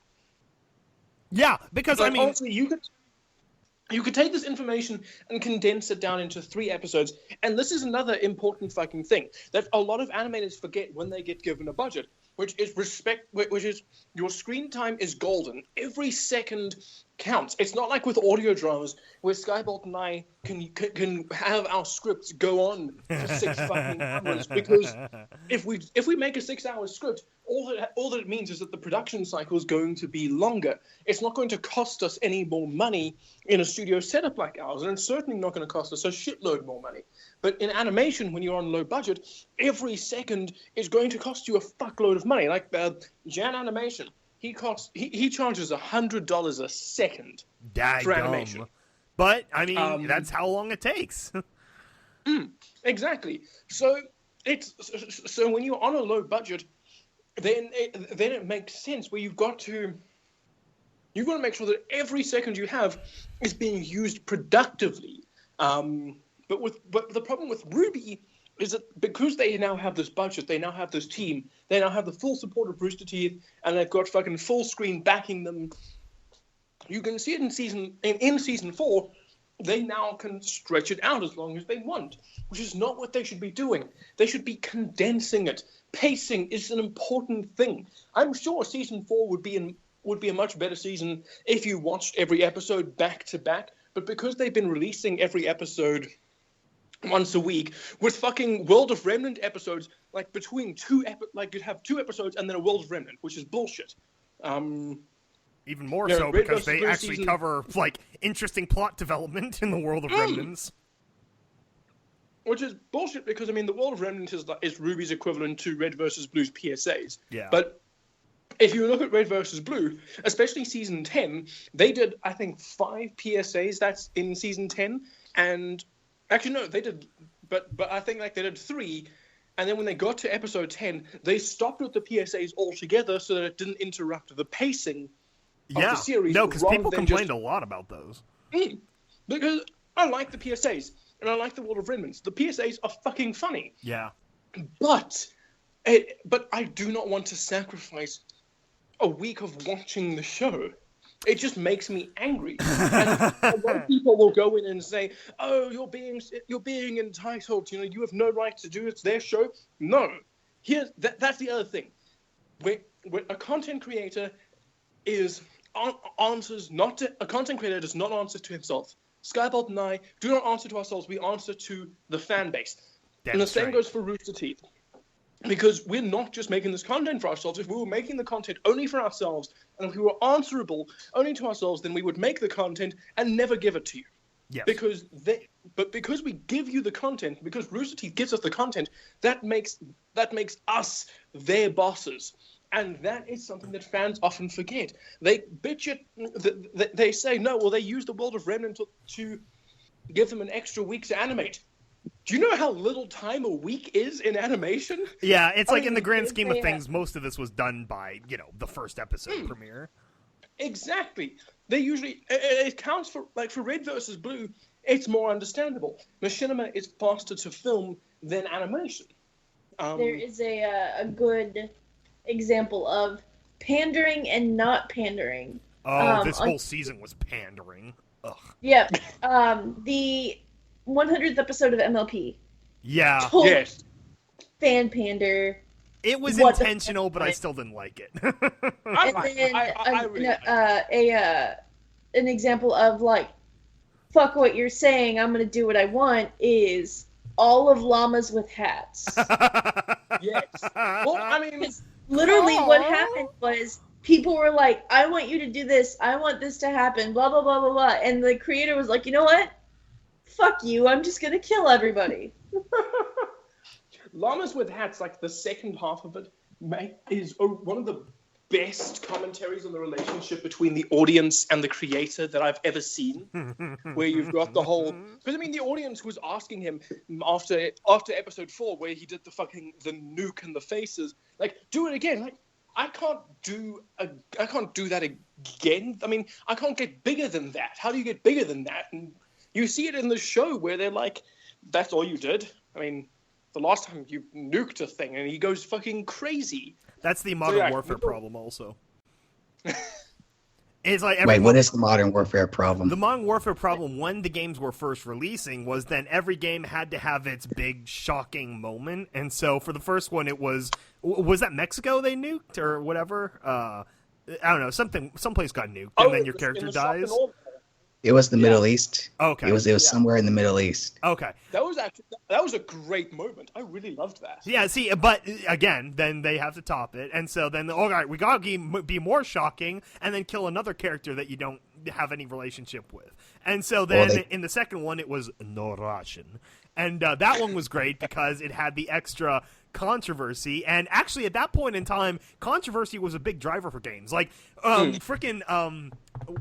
Yeah, because, I mean, honestly, you could take this information and condense it down into 3 episodes. And this is another important fucking thing that a lot of animators forget when they get given a budget, which is your screen time is golden. Every second counts. It's not like with audio dramas where Skybolt and I can have our scripts go on for 6 fucking hours, because if we make a 6-hour script, all that it means is that the production cycle is going to be longer. It's not going to cost us any more money in a studio setup like ours, and it's certainly not going to cost us a shitload more money. But in animation, when you're on low budget, every second is going to cost you a fuckload of money. Like Jan Animation, he charges $100 a second for animation. But I mean, that's how long it takes. Exactly. So when you're on a low budget, then it makes sense where you've got to make sure that every second you have is being used productively. But the problem with RWBY is that because they now have this budget, they now have this team, they now have the full support of Rooster Teeth, and they've got fucking full screen backing them. You can see it in season 4. They now can stretch it out as long as they want, which is not what they should be doing. They should be condensing it. Pacing is an important thing. I'm sure season 4 would be a much better season if you watched every episode back to back. But because they've been releasing every episode once a week with fucking World of Remnant episodes, like between like you'd have 2 episodes and then a World of Remnant, which is bullshit. Even more Yeah, so Red because vs. they Blue actually season- cover like interesting plot development in the World of Remnants. Which is bullshit because, I mean, the World of Remnant is Ruby's equivalent to Red vs. Blue's PSAs. Yeah. But if you look at Red vs. Blue, especially Season 10, they did, I think, 5 PSAs that's in Season 10. And actually, no, they did, but I think like they did 3. And then when they got to Episode 10, they stopped with the PSAs altogether so that it didn't interrupt the pacing of the series. No, because people complained a lot about those. Because I like the PSAs. And I like the World of Remnants. The PSAs are fucking funny. Yeah. But I do not want to sacrifice a week of watching the show. It just makes me angry. And a lot of people will go in and say, "Oh, you're being entitled. You know, you have no right to do it. It's their show." No. That's the other thing. Where a content creator answers not to a content creator does not answer to himself. Skybolt and I do not answer to ourselves. We answer to the fan base. And the same goes for Rooster Teeth. Because we're not just making this content for ourselves. If we were making the content only for ourselves, and if we were answerable only to ourselves, then we would make the content and never give it to you. Yes. Because we give you the content, because Rooster Teeth gives us the content, that makes us their bosses. And that is something that fans often forget. They bitch it. They say, no, well, they use the World of Remnant to give them an extra week to animate. Do you know how little time a week is in animation? Yeah, it's like in the grand scheme of things, most of this was done by, the first episode premiere. Exactly. They usually, it counts for, like for Red vs. Blue, it's more understandable. Machinima is faster to film than animation. There is a good example of pandering and not pandering. Oh, this whole season was pandering. Ugh. Yep. The 100th episode of MLP. Yeah. Total Yes. fan pander. It was intentional, but I still didn't like it. An example of like, fuck what you're saying, I'm gonna do what I want is all of llamas with hats. Yes. Well, I mean, literally what happened was people were like, I want you to do this, I want this to happen, blah, blah, blah, blah, blah. And the creator was like, you know what? Fuck you, I'm just gonna kill everybody. Llamas with Hats, like the second half of it, is one of the best commentaries on the relationship between the audience and the creator that I've ever seen. Where you've got the whole, because I mean, the audience was asking him after episode 4, where he did the nuke and the faces, like, do it again. Like, I can't do that again. I mean, I can't get bigger than that. How do you get bigger than that? And you see it in the show where they're like, that's all you did? I mean, the last time you nuked a thing, and he goes fucking crazy. That's the Modern Warfare problem also. It's like wait, what is the Modern Warfare problem? The Modern Warfare problem, when the games were first releasing, was then every game had to have its big, shocking moment. And so for the first one, it was that Mexico they nuked or whatever? I don't know, someplace got nuked, and then your character dies. It was the Middle East. Okay. It was somewhere in the Middle East. Okay. That was a great moment. I really loved that. Yeah, see, but again, then they have to top it. And so then, all right, we got to be more shocking and then kill another character that you don't have any relationship with. And so then in the second one, it was no Russian. And that one was great because it had the extra controversy, and actually at that point in time, controversy was a big driver for games. Like, I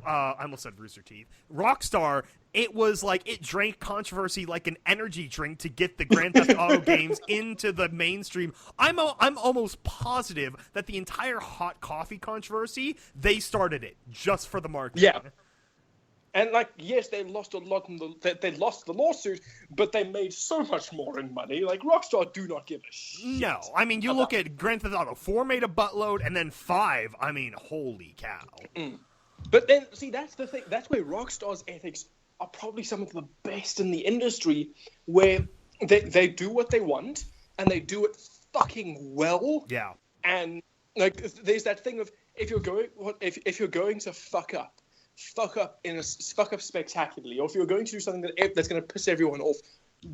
almost said Rooster Teeth. Rockstar, it was like it drank controversy like an energy drink to get the Grand Theft Auto games into the mainstream. I'm almost positive that the entire hot coffee controversy, they started it just for the market. Yeah. And, like, yes, they lost a lot they lost the lawsuit, but they made so much more in money. Like, Rockstar do not give a shit. No. I mean, you look at Grand Theft Auto 4 made a buttload, and then 5, I mean, holy cow. But then, see, that's the thing. That's where Rockstar's ethics are probably some of the best in the industry, where they do what they want, and they do it fucking well. Yeah. And, like, there's that thing of, if you're going to fuck up spectacularly, or if you're going to do something that's going to piss everyone off,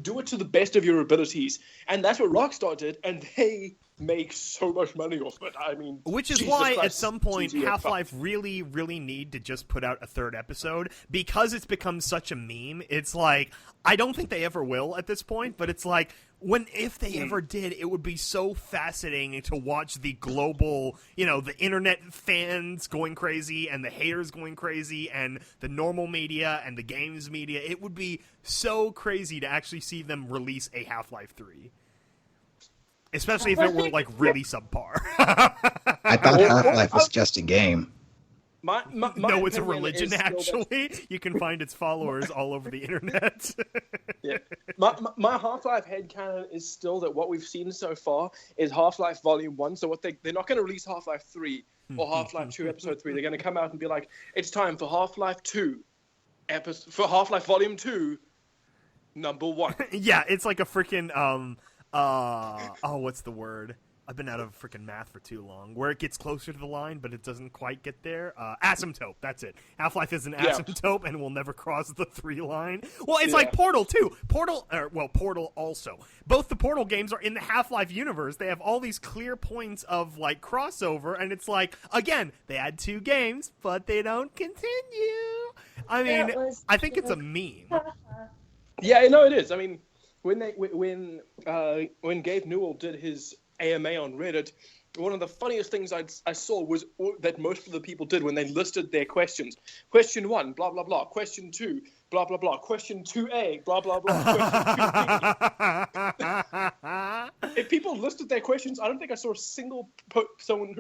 do it to the best of your abilities, and that's what Rockstar did, and they make so much money off it. I mean, which is Jesus why Christ, at some point GTA Half-Life really, really need to just put out a third episode because it's become such a meme. It's like, I don't think they ever will at this point, but it's like, if they ever did, it would be so fascinating to watch the global, the internet fans going crazy and the haters going crazy and the normal media and the games media. It would be so crazy to actually see them release a Half-Life 3. Especially if it were, like, really subpar. I thought Half-Life was just a game. No, it's a opinion religion, is still actually. You can find its followers all over the internet. Yeah. My Half-Life headcanon is still that what we've seen so far is Half-Life Volume 1. So they're not going to release Half-Life 3 or Half-Life 2 Episode 3. They're going to come out and be like, it's time for Half-Life 2, for Half-Life Volume 2, number 1. Yeah, it's like a freaking, what's the word? I've been out of freaking math for too long. Where it gets closer to the line, but it doesn't quite get there. Asymptote, that's it. Half-Life is an asymptote and will never cross the 3 line. Well, it's like Portal, too. Portal also. Both the Portal games are in the Half-Life universe. They have all these clear points of, like, crossover, and it's like, again, they had 2 games, but they don't continue. I mean, I think it's a meme. Yeah, no, it is. I mean, when Gabe Newell did his AMA on Reddit, one of the funniest things I saw was that most of the people did when they listed their questions. Question 1, blah, blah, blah. Question 2, blah, blah, blah. Question 2A, blah, blah, blah. Question 2B. If people listed their questions, I don't think I saw a single someone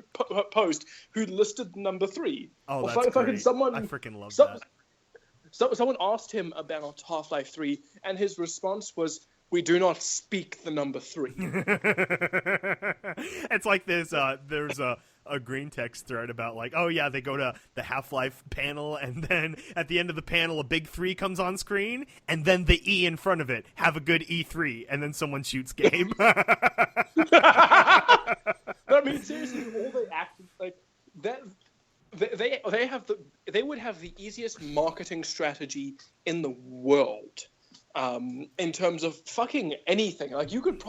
post who listed number 3. Oh, that's great. I freaking love that. Someone asked him about Half-Life 3, and his response was, "We do not speak the number 3." It's like there's a green text thread about, like, oh yeah, they go to the Half-Life panel, and then at the end of the panel, a big 3 comes on screen, and then the E in front of it. Have a good E3, and then someone shoots Gabe. I mean, seriously, all they act like that. They would have the easiest marketing strategy in the world. In terms of fucking anything. Like, you could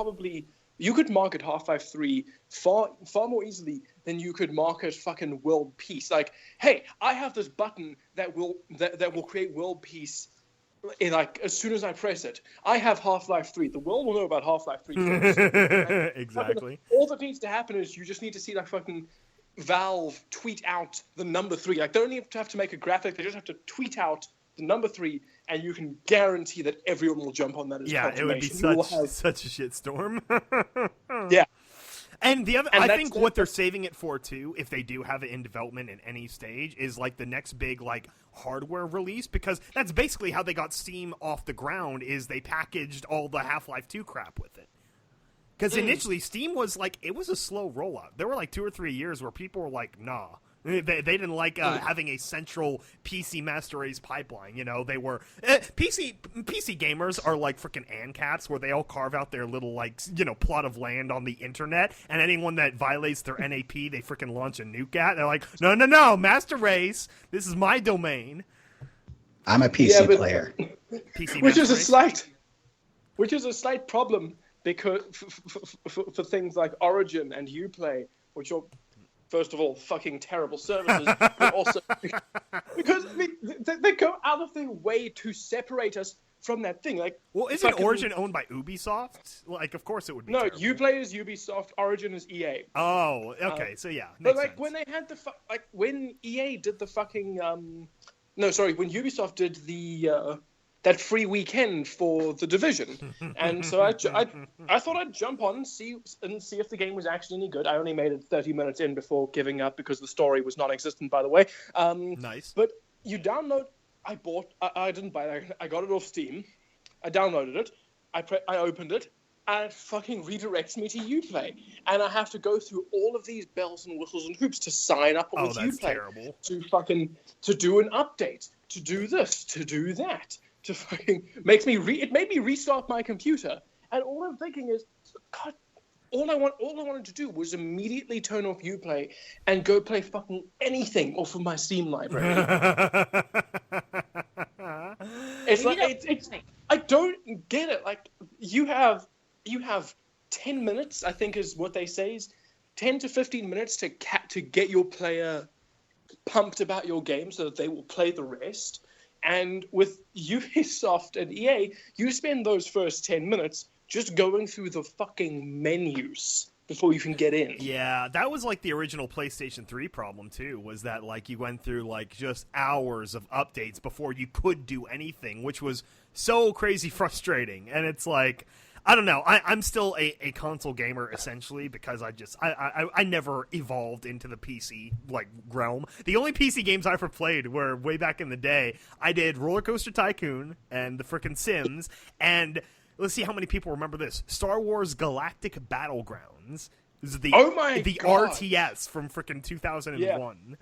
market Half-Life 3 far more easily than you could market fucking world peace. Like, hey, I have this button that will create world peace in, like, as soon as I press it. I have Half-Life 3. The world will know about Half-Life 3 first. Exactly. All that needs to happen is you just need to see, like, fucking Valve tweet out the number 3. Like, they don't even have to make a graphic. They just have to tweet out the number 3, and you can guarantee that everyone will jump on that as confirmation. It would be such a shitstorm. Yeah. And I think what they're saving it for, too, if they do have it in development in any stage, is, like, the next big, like, hardware release, because that's basically how they got Steam off the ground, is they packaged all the Half-Life 2 crap with it. Because initially, Steam was, like, it was a slow rollout. There were, like, 2 or 3 years where people were like, nah. They didn't like having a central PC master race pipeline. They were PC gamers are like freaking ANCAPs, where they all carve out their little, like, plot of land on the internet, and anyone that violates their NAP, they freaking launch a nuke at. They're like, no, master race. This is my domain. I'm a PC player. PC which is a slight problem, because for things like Origin and Uplay, which are, first of all, fucking terrible services, but also because I mean, they go out of their way to separate us from that thing. Like, well, isn't Origin owned by Ubisoft? Like, of course it would be. No, terrible. Uplay is Ubisoft. Origin is EA. Oh, okay, so yeah. But like sense. when they had when EA did the fucking when Ubisoft did the that free weekend for The Division, and so I thought I'd jump on and see if the game was actually any good. I only made it 30 minutes in before giving up because the story was non-existent, by the way. Nice. But you download. I didn't buy that. I got it off Steam. I downloaded it. I opened it, and it fucking redirects me to Uplay, and I have to go through all of these bells and whistles and hoops to sign up with Uplay. Terrible. To do an update, to do this, to do that. To fucking it made me restart my computer, and all I'm thinking is, God, all I wanted to do was immediately turn off Uplay and go play fucking anything off of my Steam library. It's like I don't get it. Like, you have 10 minutes, I think is what they say, is 10 to 15 minutes to get your player pumped about your game so that they will play the rest. And with Ubisoft and EA, you spend those first 10 minutes just going through the fucking menus before you can get in. Yeah, that was like the original PlayStation 3 problem too, was that like you went through like just hours of updates before you could do anything, which was so crazy frustrating. And it's like, I don't know, I'm still a console gamer essentially because I never evolved into the PC like realm. The only PC games I ever played were way back in the day. I did Roller Coaster Tycoon and the frickin' Sims, and let's see how many people remember this. Star Wars Galactic Battlegrounds. This is the RTS from frickin' 2001. Yeah.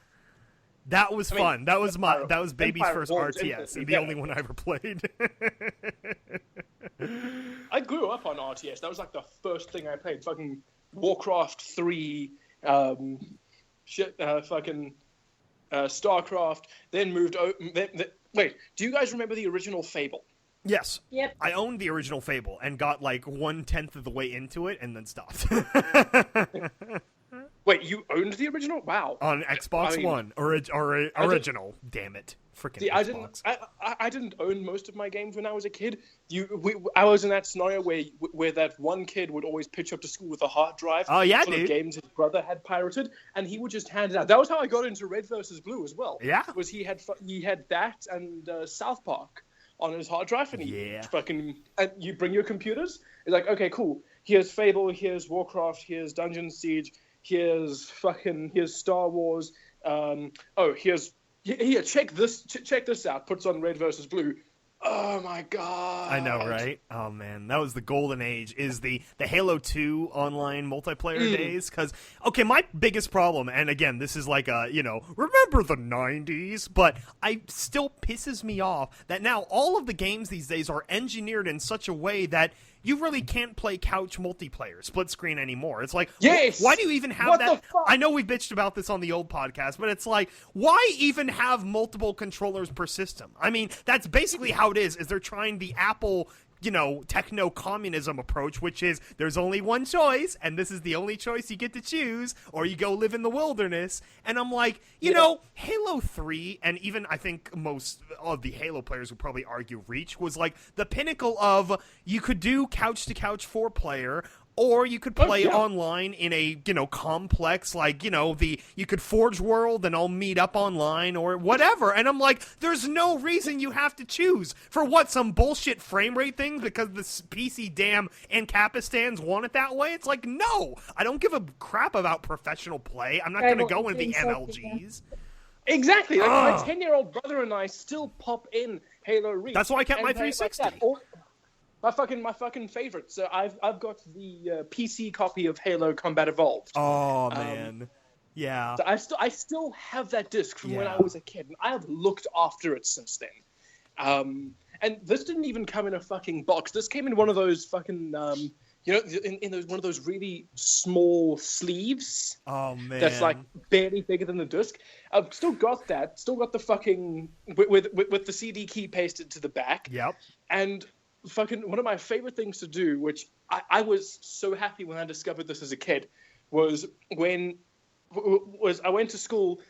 That was fun. That was baby's first RTS, and the only one I ever played. I grew up on RTS. That was like the first thing I played. Fucking Warcraft 3, fucking StarCraft. Then moved. Wait, do you guys remember the original Fable? Yes. Yep. I owned the original Fable and got like 1/10 of the way into it and then stopped. Wait, you owned the original? Wow. On Xbox One. Original. Damn it. Freaking Xbox. I didn't own most of my games when I was a kid. I was in that scenario where that one kid would always pitch up to school with a hard drive full of games his brother had pirated, and he would just hand it out. That was how I got into Red vs. Blue as well. Yeah. Was he had that and South Park on his hard drive, and and you bring your computers. It's like, okay, cool. Here's Fable, here's Warcraft, here's Dungeon Siege, here's Star Wars. Here, check this out. Puts on Red versus Blue. Oh my god! I know, right? Oh man, that was the golden age. Is the Halo 2 online multiplayer days? Because my biggest problem, and again, this is like remember the '90s, but I still pisses me off that now all of the games these days are engineered in such a way that you really can't play couch multiplayer, split screen anymore. It's like, yes! Why do you even have that? The fuck? I know we bitched about this on the old podcast, but it's like, why even have multiple controllers per system? I mean, that's basically how it is they're trying the Apple, techno-communism approach, which is there's only one choice, and this is the only choice you get to choose, or you go live in the wilderness. And I'm like, Halo 3, and even I think most of the Halo players would probably argue Reach, was like the pinnacle of you could do couch-to-couch 4-player, or you could play online in a, complex, like, you could Forge World and I'll meet up online or whatever. And I'm like, there's no reason you have to choose. For what, some bullshit frame rate thing because the PC damn Ancapistans want it that way? It's like, no, I don't give a crap about professional play. I'm not going to go into the MLGs. Exactly. Like, my 10-year-old brother and I still pop in Halo Reach. That's why I kept my 360. My fucking favorite. So I've got the PC copy of Halo Combat Evolved. Oh man, yeah. So I still have that disc from when I was a kid, and I have looked after it since then. And this didn't even come in a fucking box. This came in one of those fucking in one of those really small sleeves. Oh man, that's like barely bigger than the disc. I've still got that. Still got the fucking with the CD key pasted to the back. Yep. And fucking one of my favorite things to do, which I was so happy when I discovered this as a kid, was when I went to school.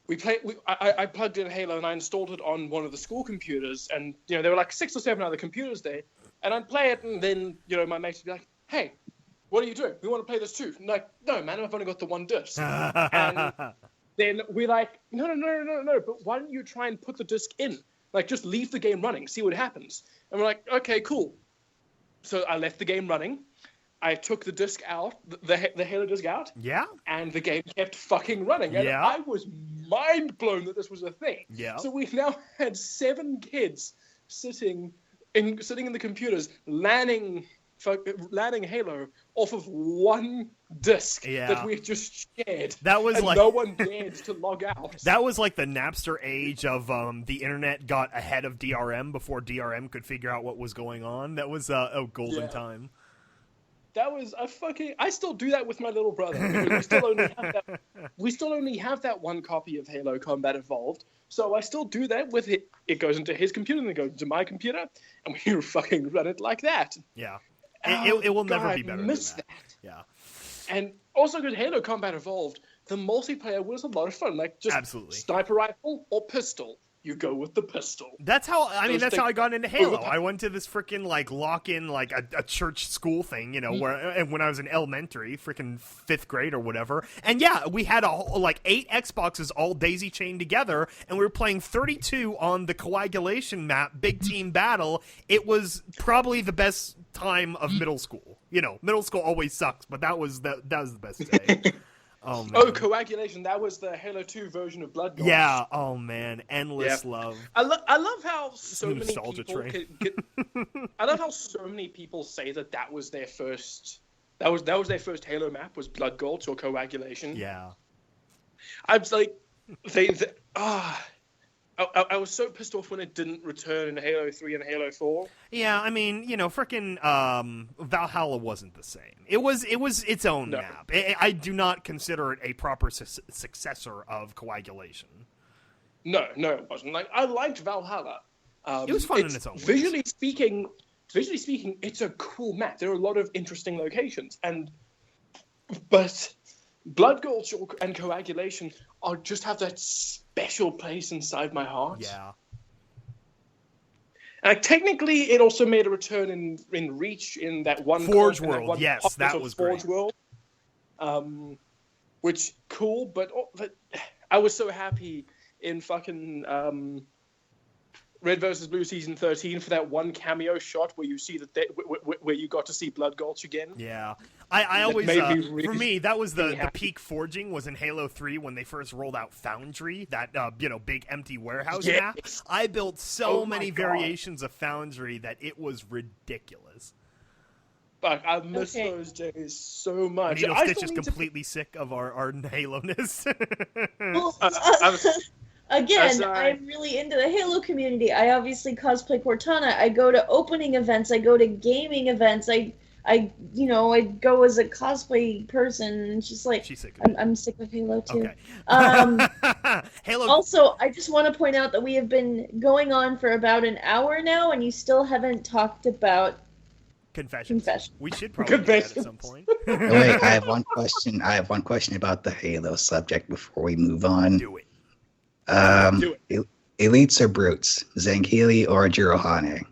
I plugged in Halo and I installed it on one of the school computers, and there were like 6 or 7 other computers there, and I'd play it, and then my mates would be like, "Hey, what are you doing? We want to play this too." I'm like, "No, man, I've only got the one disc." And then we're like, "No, but why don't you try and put the disc in? Like, just leave the game running, see what happens." And we're like, "Okay, cool." So I left the game running. I took the disc out, the Halo disc out. Yeah. And the game kept fucking running. And I was mind blown that this was a thing. Yeah. So we've now had 7 kids sitting in the computers, landing Halo off of one disc that we just shared. That was and like no one dared to log out. That was like the Napster age of the internet got ahead of DRM before DRM could figure out what was going on. That was a golden time. That was a fucking. I still do that with my little brother. Because we still only have that one copy of Halo Combat Evolved. So I still do that with it. It goes into his computer and it goes into my computer, and we fucking run it like that. Yeah. Oh, It will God, never be better than miss that. Yeah. And also, because Halo Combat Evolved, the multiplayer was a lot of fun. Like just Absolutely. sniper rifle or pistol. You go with the pistol. That's how that's how I got into Halo. Oh. I went to this freaking like lock-in like a church school thing, you know, where when I was in elementary, freaking 5th grade or whatever. And yeah, we had like 8 Xboxes all daisy chained together, and we were playing 32 on the coagulation map, big team battle. It was probably the best time of middle school. You know, middle school always sucks, but that was the best day. Oh, man. Oh, coagulation! That was the Halo 2 version of Blood Gulch. Yeah. Oh man, endless love. I love how so many Nostalgia people. train. I love how so many people say that was their first. That was their first Halo map was Blood Gulch or coagulation. Yeah. I was like, I was so pissed off when it didn't return in Halo 3 and Halo 4. Yeah, I mean, you know, frickin' Valhalla wasn't the same. It was its own map. I do not consider it a proper successor of Coagulation. No, it wasn't. Like, I liked Valhalla. It was fun in its own way. Visually speaking, it's a cool map. There are a lot of interesting locations, but Blood Gulch and Coagulation just have that special place inside my heart. Yeah. Technically, it also made a return in Reach in that one Forge World. Yes, that was Forge great. World. Which cool, but I was so happy in fucking Red vs. Blue Season 13 for that one cameo shot where you see where you got to see Blood Gulch again. Yeah. I always, really for me, that was the peak forging was in Halo 3 when they first rolled out Foundry, that, big empty warehouse map. I built so many variations of Foundry that it was ridiculous. Fuck, I miss those days so much. Stitch is completely sick of our Halo-ness. Again, I'm really into the Halo community. I obviously cosplay Cortana. I go to opening events. I go to gaming events. I go as a cosplay person, and she's like, I'm sick of Halo too. Okay. Halo. Also, I just want to point out that we have been going on for about an hour now, and you still haven't talked about Confessions. We should probably do that at some point. Wait, I have one question. About the Halo subject before we move on. Do it. Elites or brutes, Zanghili or Jirohane?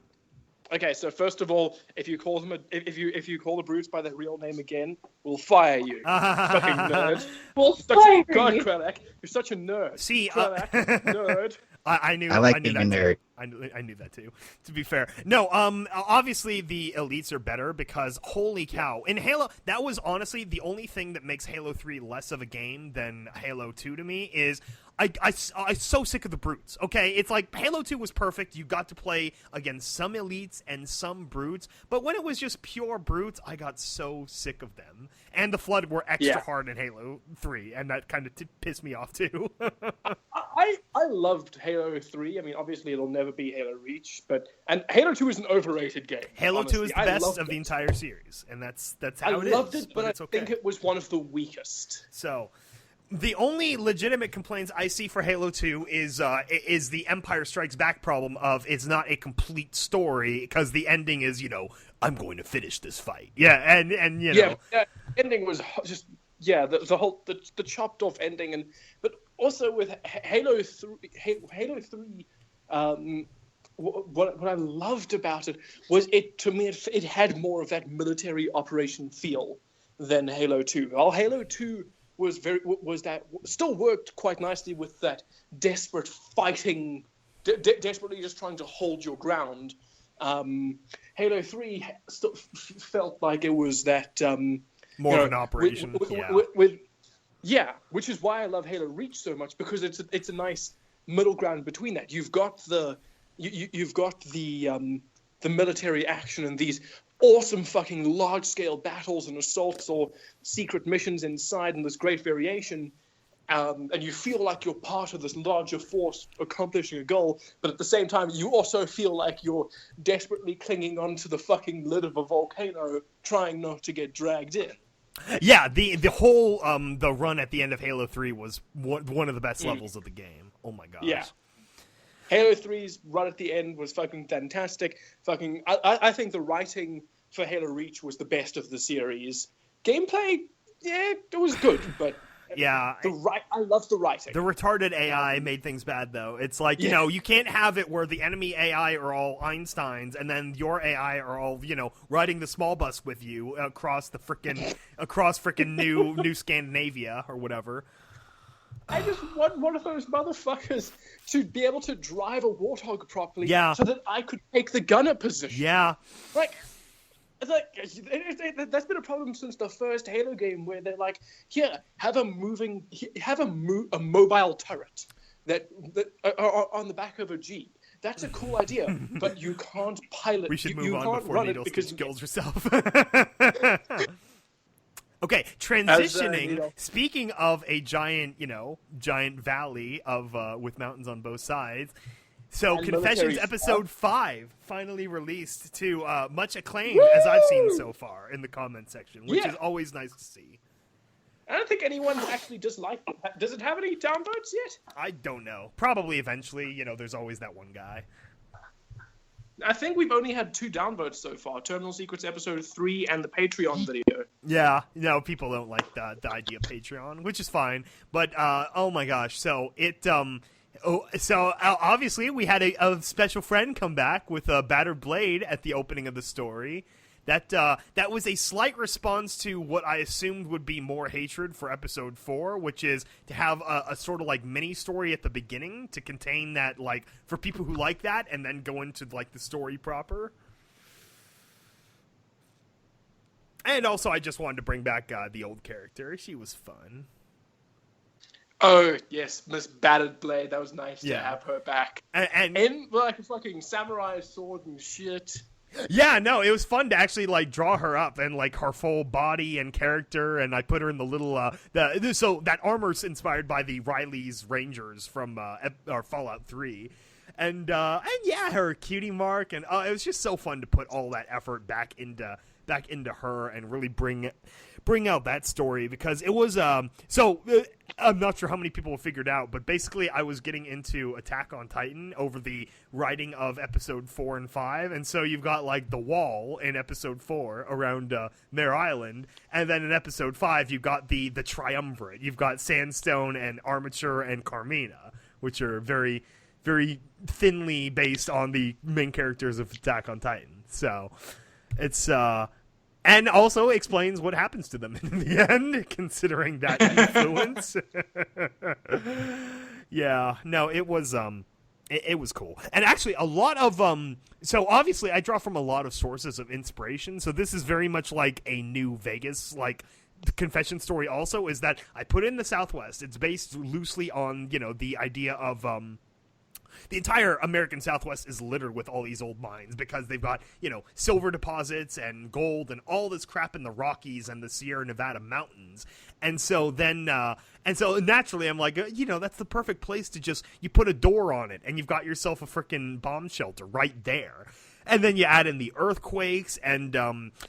Okay, so first of all, if you call the brutes by their real name again, we'll fire you. Fucking nerd. We'll fire you. God, Krelak, you're such a nerd. See, Krelak, nerd. I knew. I like I knew being a nerd. I knew that too. To be fair, no. Obviously the elites are better because holy cow, in Halo, that was honestly the only thing that makes Halo 3 less of a game than Halo 2 to me is. I'm so sick of the brutes, okay? It's like Halo 2 was perfect. You got to play against some elites and some brutes. But when it was just pure brutes, I got so sick of them. And the Flood were extra hard in Halo 3, and that kind of pissed me off too. I loved Halo 3. I mean, obviously it'll never be Halo Reach, and Halo 2 is an overrated game. Halo honestly. 2 is the best of the entire series, and that's how it is. I loved it, but it's I think it was one of the weakest. So... The only legitimate complaints I see for Halo 2 is the Empire Strikes Back problem of it's not a complete story because the ending is, I'm going to finish this fight. Yeah, and you know. Yeah, ending was just, the whole, the chopped off ending. But also with Halo 3, what I loved about it was it had more of that military operation feel than Halo 2. While Halo 2 still worked quite nicely with that desperate fighting, desperately just trying to hold your ground. Halo 3 still felt like it was that more of an operation. Which is why I love Halo Reach so much, because it's a nice middle ground between that. You've got the military action and these awesome fucking large-scale battles and assaults or secret missions inside, and this great variation. and you feel like you're part of this larger force accomplishing a goal, but at the same time, you also feel like you're desperately clinging onto the fucking lid of a volcano, trying not to get dragged in. Yeah, the whole the run at the end of Halo 3 was one of the best levels of the game. Oh my gosh. Yeah. Halo 3's run at the end was fucking fantastic. I think the writing for Halo Reach was the best of the series. Gameplay, yeah, it was good, but yeah, I love the writing. The retarded AI made things bad, though. It's like, you know, you can't have it where the enemy AI are all Einsteins, and then your AI are all, you know, riding the small bus with you across New Scandinavia or whatever. I just want one of those motherfuckers to be able to drive a Warthog properly, so that I could take the gunner position. Yeah, that's been a problem since the first Halo game, where they're like, here, have a mobile turret that on the back of a Jeep. That's a cool idea, but you can't pilot. We should you move on before Needle Stitch kills herself. Okay, transitioning. Speaking of a giant valley of with mountains on both sides. So, Confessions Episode 5 finally released to much acclaim, as I've seen so far in the comment section, which is always nice to see. I don't think anyone actually disliked it. Does it have any downvotes yet? I don't know. Probably eventually. You know, there's always that one guy. I think we've only had 2 downvotes so far, Terminal Secrets Episode 3 and the Patreon video. Yeah, people don't like the idea of Patreon, which is fine. But, oh my gosh, so it... obviously we had a special friend come back with a battered blade at the opening of the story. That was a slight response to what I assumed would be more hatred for episode 4, which is to have a sort of like mini story at the beginning to contain that, like, for people who like that, and then go into like the story proper. And also, I just wanted to bring back the old character. She was fun. Oh, yes, Miss Battered Blade. That was nice to have her back. And like a fucking samurai sword and shit. Yeah, no, it was fun to actually, like, draw her up and, like, her full body and character, and I put her in the little, so that armor's inspired by the Riley's Rangers from Fallout 3. And yeah, her cutie mark, and it was just so fun to put all that effort back into her and really bring out that story, because it was I'm not sure how many people figured out, but basically I was getting into Attack on Titan over the writing of episode 4 and 5, and so you've got like the wall in episode 4 around Mare Island, and then in episode 5 you've got the triumvirate. You've got Sandstone and Armature and Carmina, which are very, very thinly based on the main characters of Attack on Titan. So it's and also explains what happens to them in the end, considering that influence. Yeah, no, it was it was cool. And actually a lot of so obviously I draw from a lot of sources of inspiration, so this is very much like a New Vegas, like, the Confession story also, is that I put in the Southwest. It's based loosely on, you know, the idea of the entire American Southwest is littered with all these old mines, because they've got, you know, silver deposits and gold and all this crap in the Rockies and the Sierra Nevada mountains. And so then, naturally I'm like, you know, that's the perfect place to just, you put a door on it and you've got yourself a freaking bomb shelter right there. And then you add in the earthquakes, and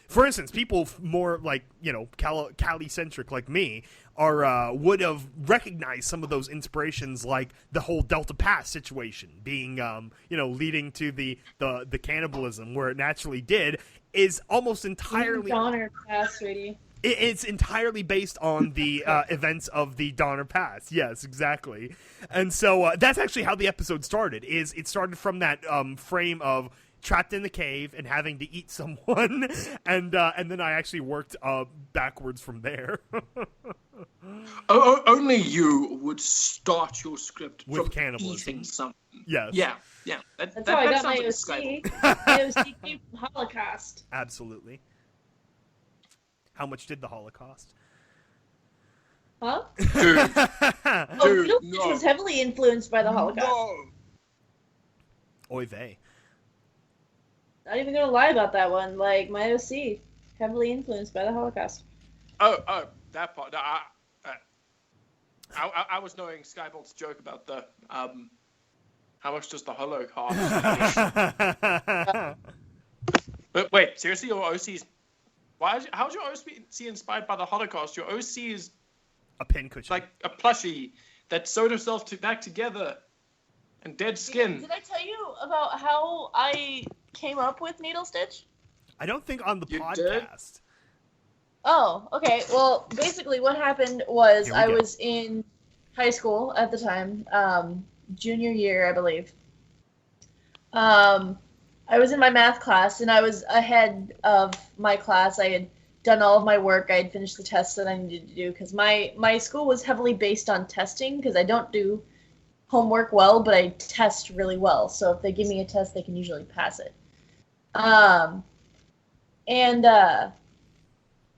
for instance, people more like, you know, Cali-centric like me would have recognized some of those inspirations, like the whole Delta Pass situation being, you know, leading to the cannibalism where it naturally did, is almost entirely Donner Pass, sweetie. It's entirely based on the events of the Donner Pass. Yes, exactly. And so that's actually how the episode started. It started from that frame of trapped in the cave and having to eat someone, and then I actually worked backwards from there. Only you would start your script with from cannibalism. Eating something. Yes. Yeah. That's how I got my OC. My OC came from Holocaust. Absolutely. How much did the Holocaust? Huh? Dude, It was heavily influenced by the Holocaust. No. Oy vey. Not even gonna lie about that one. Like, my OC, heavily influenced by the Holocaust. Oh, that part. I was knowing Skybolt's joke about the how much does the holo cost? But wait, seriously, your OC's how's your OC inspired by the Holocaust? Your OC is a pin cushion, like a plushie that sewed herself back together and dead skin. Did I tell you about how I came up with needle stitch? I don't think on the podcast. Did? Oh, okay. Well, basically what happened was I was in high school at the time, junior year, I believe. I was in my math class, and I was ahead of my class. I had done all of my work. I had finished the tests that I needed to do, because my school was heavily based on testing, because I don't do homework well, but I test really well. So if they give me a test, they can usually pass it.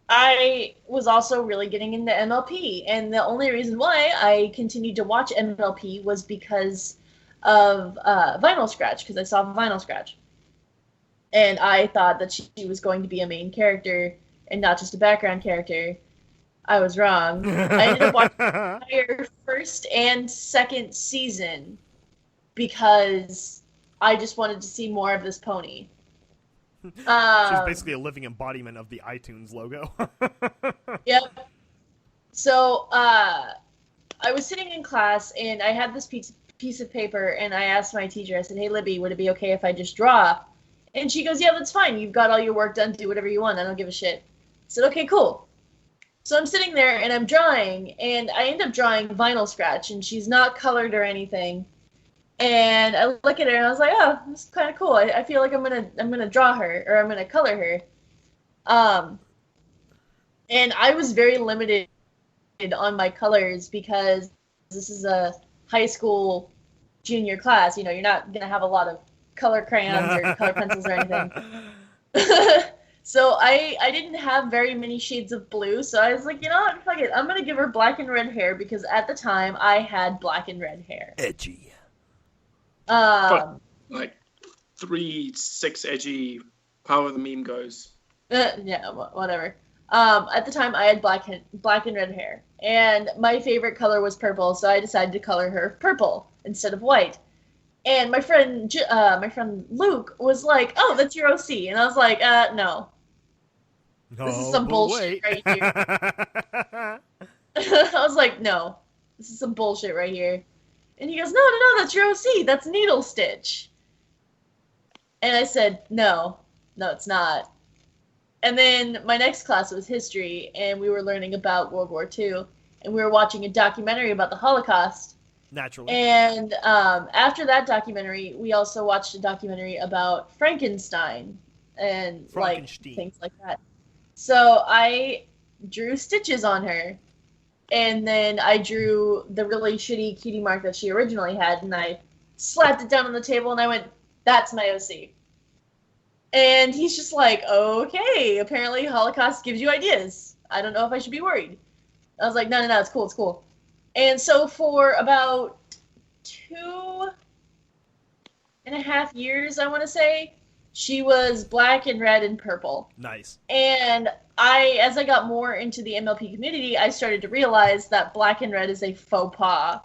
I was also really getting into MLP, and the only reason why I continued to watch MLP was because of Vinyl Scratch, because I saw Vinyl Scratch. And I thought that she was going to be a main character and not just a background character. I was wrong. I ended up watching the entire first and second season because I just wanted to see more of this pony. She's basically a living embodiment of the iTunes logo. Yep. So I was sitting in class, and I had this piece of paper, and I asked my teacher, I said, "Hey, Libby, would it be okay if I just draw?" And she goes, "Yeah, that's fine. You've got all your work done. Do whatever you want. I don't give a shit." I said, "Okay, cool." So I'm sitting there, and I'm drawing, and I end up drawing Vinyl Scratch, and she's not colored or anything. And I look at her, and I was like, "Oh, this is kind of cool. I feel like I'm gonna draw her, or I'm gonna color her." And I was very limited on my colors because this is a high school junior class. You know, you're not gonna have a lot of color crayons or color pencils or anything. So I didn't have very many shades of blue, so I was like, you know what, fuck it. I'm gonna give her black and red hair because at the time I had black and red hair. Edgy. Like 3-6 edgy, however the meme goes. Yeah, whatever. At the time I had black and red hair, and my favorite color was purple, so I decided to color her purple instead of white. And my friend Luke was like, "Oh, that's your OC," and I was like, "No, this is some bullshit right here." I was like, "No, this is some bullshit right here," and he goes, "No, that's your OC. That's Needle Stitch." And I said, "No, it's not." And then my next class was history, and we were learning about World War II, and we were watching a documentary about the Holocaust. Naturally. And after that documentary, we also watched a documentary about Frankenstein and like things like that. So I drew stitches on her, and then I drew the really shitty cutie mark that she originally had, and I slapped it down on the table, and I went, "That's my OC." And he's just like, "Okay, apparently Holocaust gives you ideas. I don't know if I should be worried." I was like, no, it's cool. And so for about 2.5 years, I want to say, she was black and red and purple. Nice. And as I got more into the MLP community, I started to realize that black and red is a faux pas.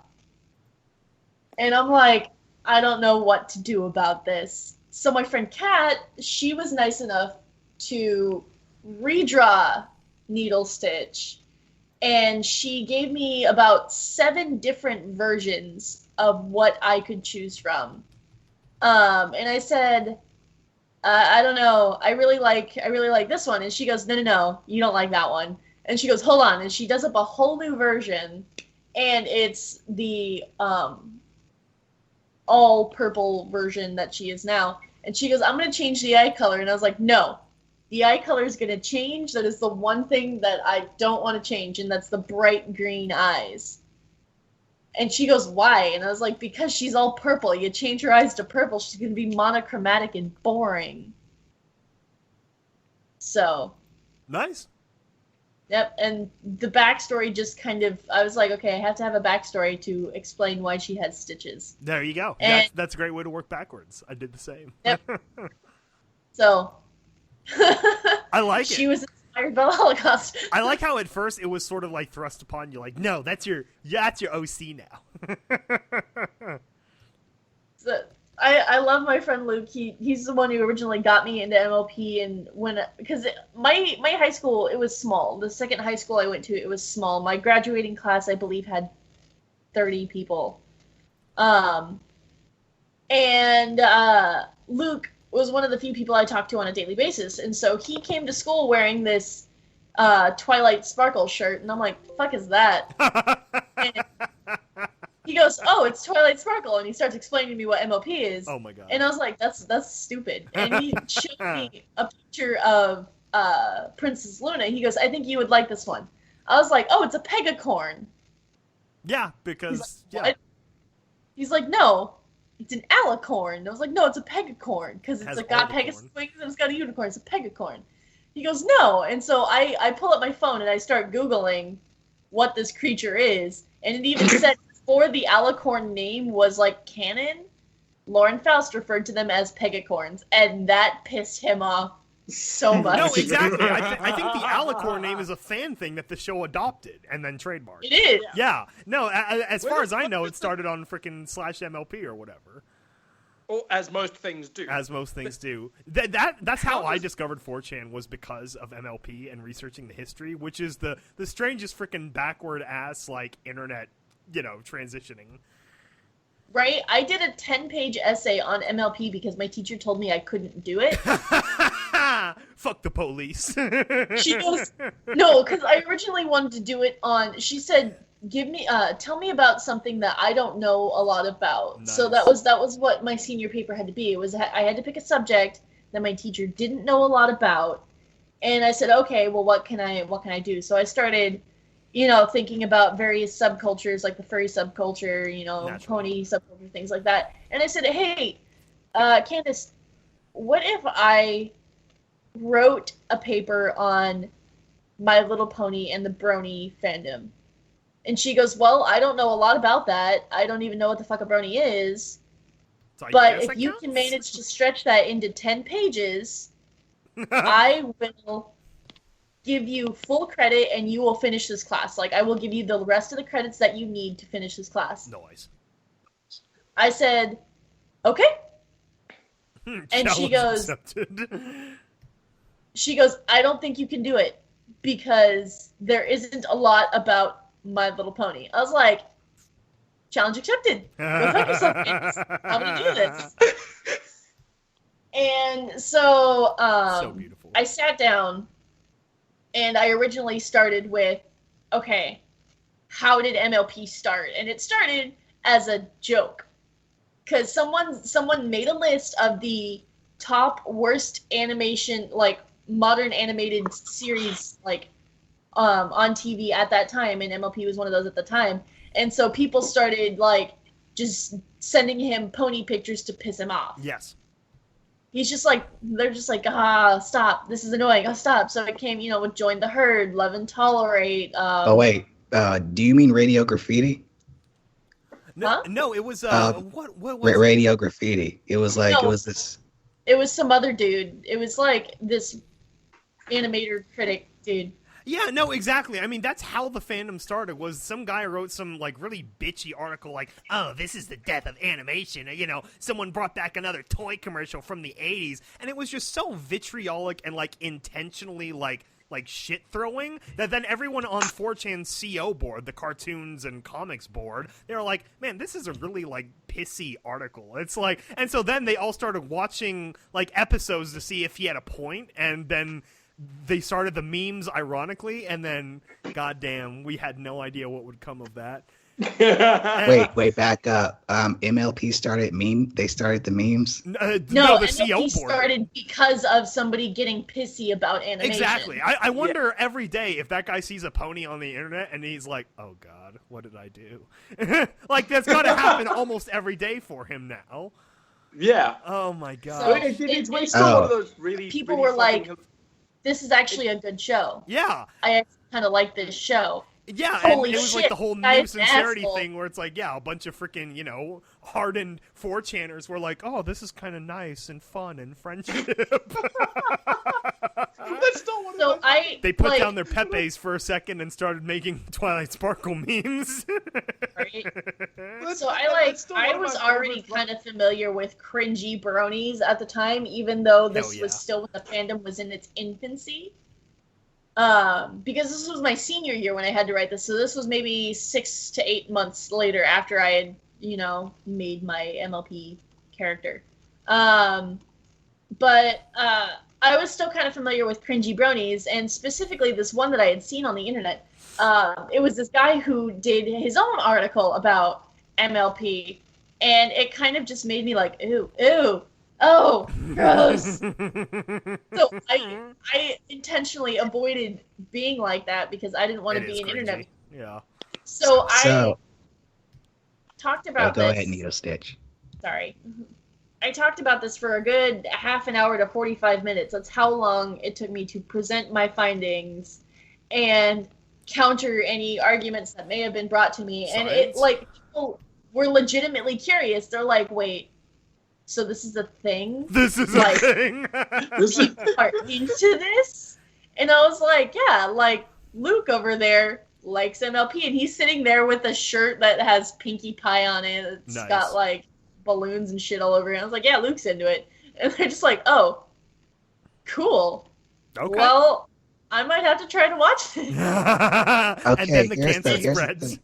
And I'm like, I don't know what to do about this. So my friend Kat, she was nice enough to redraw Needle Stitch. And she gave me about 7 different versions of what I could choose from. And I said, I don't know, I really like this one. And she goes, no, you don't like that one. And she goes, hold on. And she does up a whole new version. And it's the all purple version that she is now. And she goes, I'm going to change the eye color. And I was like, no. The eye color is going to change. That is the one thing that I don't want to change, and that's the bright green eyes. And she goes, why? And I was like, because she's all purple. You change her eyes to purple, she's going to be monochromatic and boring. So. Nice. Yep, and the backstory just kind of, I was like, okay, I have to have a backstory to explain why she has stitches. There you go. And, that's a great way to work backwards. I did the same. Yep. So. I like it. She was inspired by the Holocaust. I like how at first it was sort of like thrust upon you, like, no, that's your OC now. So, I love my friend Luke. He's the one who originally got me into MLP, and because my high school, it was small. The second high school I went to, it was small. My graduating class, I believe, had 30 people. Luke was one of the few people I talked to on a daily basis, and so he came to school wearing this Twilight Sparkle shirt, and I'm like, "Fuck is that?" And he goes, "Oh, it's Twilight Sparkle," and he starts explaining to me what MLP is. Oh my god! And I was like, "That's stupid." And he showed me a picture of Princess Luna. He goes, "I think you would like this one." I was like, "Oh, it's a pegacorn." Yeah, because He's like, "No, it's an alicorn." I was like, "No, it's a pegacorn because it's got Pegasus wings and it's got a unicorn. It's a pegacorn." He goes, "No," and so I pull up my phone and I start Googling what this creature is, and it even said before the alicorn name was like canon, Lauren Faust referred to them as pegacorns, and that pissed him off so much. No, exactly. I think the alicorn name is a fan thing that the show adopted and then trademarked. It is. Yeah. No, as far as I know, it started on frickin' /MLP or whatever. Or as most things do. As most things do. That's how I discovered 4chan, was because of MLP and researching the history, which is the strangest frickin' backward ass like internet, transitioning. Right? I did a 10-page essay on MLP because my teacher told me I couldn't do it. Fuck the police. She goes, no, because I originally wanted to do it on, she said, tell me about something that I don't know a lot about. Nice. So that was what my senior paper had to be. It was, I had to pick a subject that my teacher didn't know a lot about. And I said, okay, well, what can I do? So I started, thinking about various subcultures, like the furry subculture, pony subculture, things like that. And I said, hey, Candace, what if I wrote a paper on My Little Pony and the Brony fandom? And she goes, well, I don't know a lot about that. I don't even know what the fuck a Brony is. So but if you can manage to stretch that into 10 pages, I will give you full credit and you will finish this class. Like, I will give you the rest of the credits that you need to finish this class. Nice. I said, okay. And she goes, I don't think you can do it because there isn't a lot about My Little Pony. I was like, challenge accepted. Go fuck yourself, kids. I'm going to do this. And so, so beautiful. I sat down and I originally started with, okay, how did MLP start? And it started as a joke. Because someone made a list of the top worst animation, like modern animated series, like on TV at that time, and MLP was one of those at the time. And so people started like just sending him pony pictures to piss him off. Yes. He's just like, they're just like, stop, this is annoying, stop. So it came, with Join the Herd, Love and Tolerate. Oh wait, do you mean Radio Graffiti? No, it was what was Radio Graffiti. It was like, it was some other dude. It was like this animator critic dude. Yeah, no, exactly. I mean, that's how the fandom started, was some guy wrote some, like, really bitchy article, like, oh, this is the death of animation. Someone brought back another toy commercial from the 80s, and it was just so vitriolic and, like, intentionally, like shit-throwing, that then everyone on 4chan's CO board, the cartoons and comics board, they were like, man, this is a really, like, pissy article. It's like, and so then they all started watching, like, episodes to see if he had a point, and then they started the memes, ironically, and then, goddamn, we had no idea what would come of that. Wait, back up. MLP started They started the memes? No, the MLP CO board started because of somebody getting pissy about animation. Exactly. I wonder every day if that guy sees a pony on the internet and he's like, oh god, what did I do? Like, that's gotta happen almost every day for him now. Yeah. Oh my god. So it's still one of those really people really were like, this is actually a good show. Yeah. I actually kind of like this show. Yeah, Holy and it was shit, like the whole new sincerity asshole. thing where it's like, yeah, a bunch of freaking, hardened 4chaners were like, oh, this is kind of nice and fun and friendship. That's not what So They put down their Pepes for a second and started making Twilight Sparkle memes. Right? So I was already kind of familiar with cringy bronies at the time, even though this was still when the fandom was in its infancy. Because this was my senior year when I had to write this, so this was maybe 6 to 8 months later after I had, made my MLP character. But I was still kind of familiar with cringy bronies, and specifically this one that I had seen on the internet. It was this guy who did his own article about MLP, and it kind of just made me like, ew, oh, gross. So I intentionally avoided being like that because I didn't want to be an internet. Yeah. So I talked about go this. ahead, Needle Stitch. Sorry. I talked about this for a good half an hour to 45 minutes. That's how long it took me to present my findings and counter any arguments that may have been brought to me. Science. And people were legitimately curious. They're like, wait, so this is a thing? This is a thing? People are into this? And I was like, yeah, like Luke over there likes MLP, and he's sitting there with a shirt that has Pinkie Pie on it. It's got like balloons and shit all over it. I was like, yeah, Luke's into it. And they're just like, oh, cool. Okay. Well, I might have to try to watch it. And then the cancer spreads.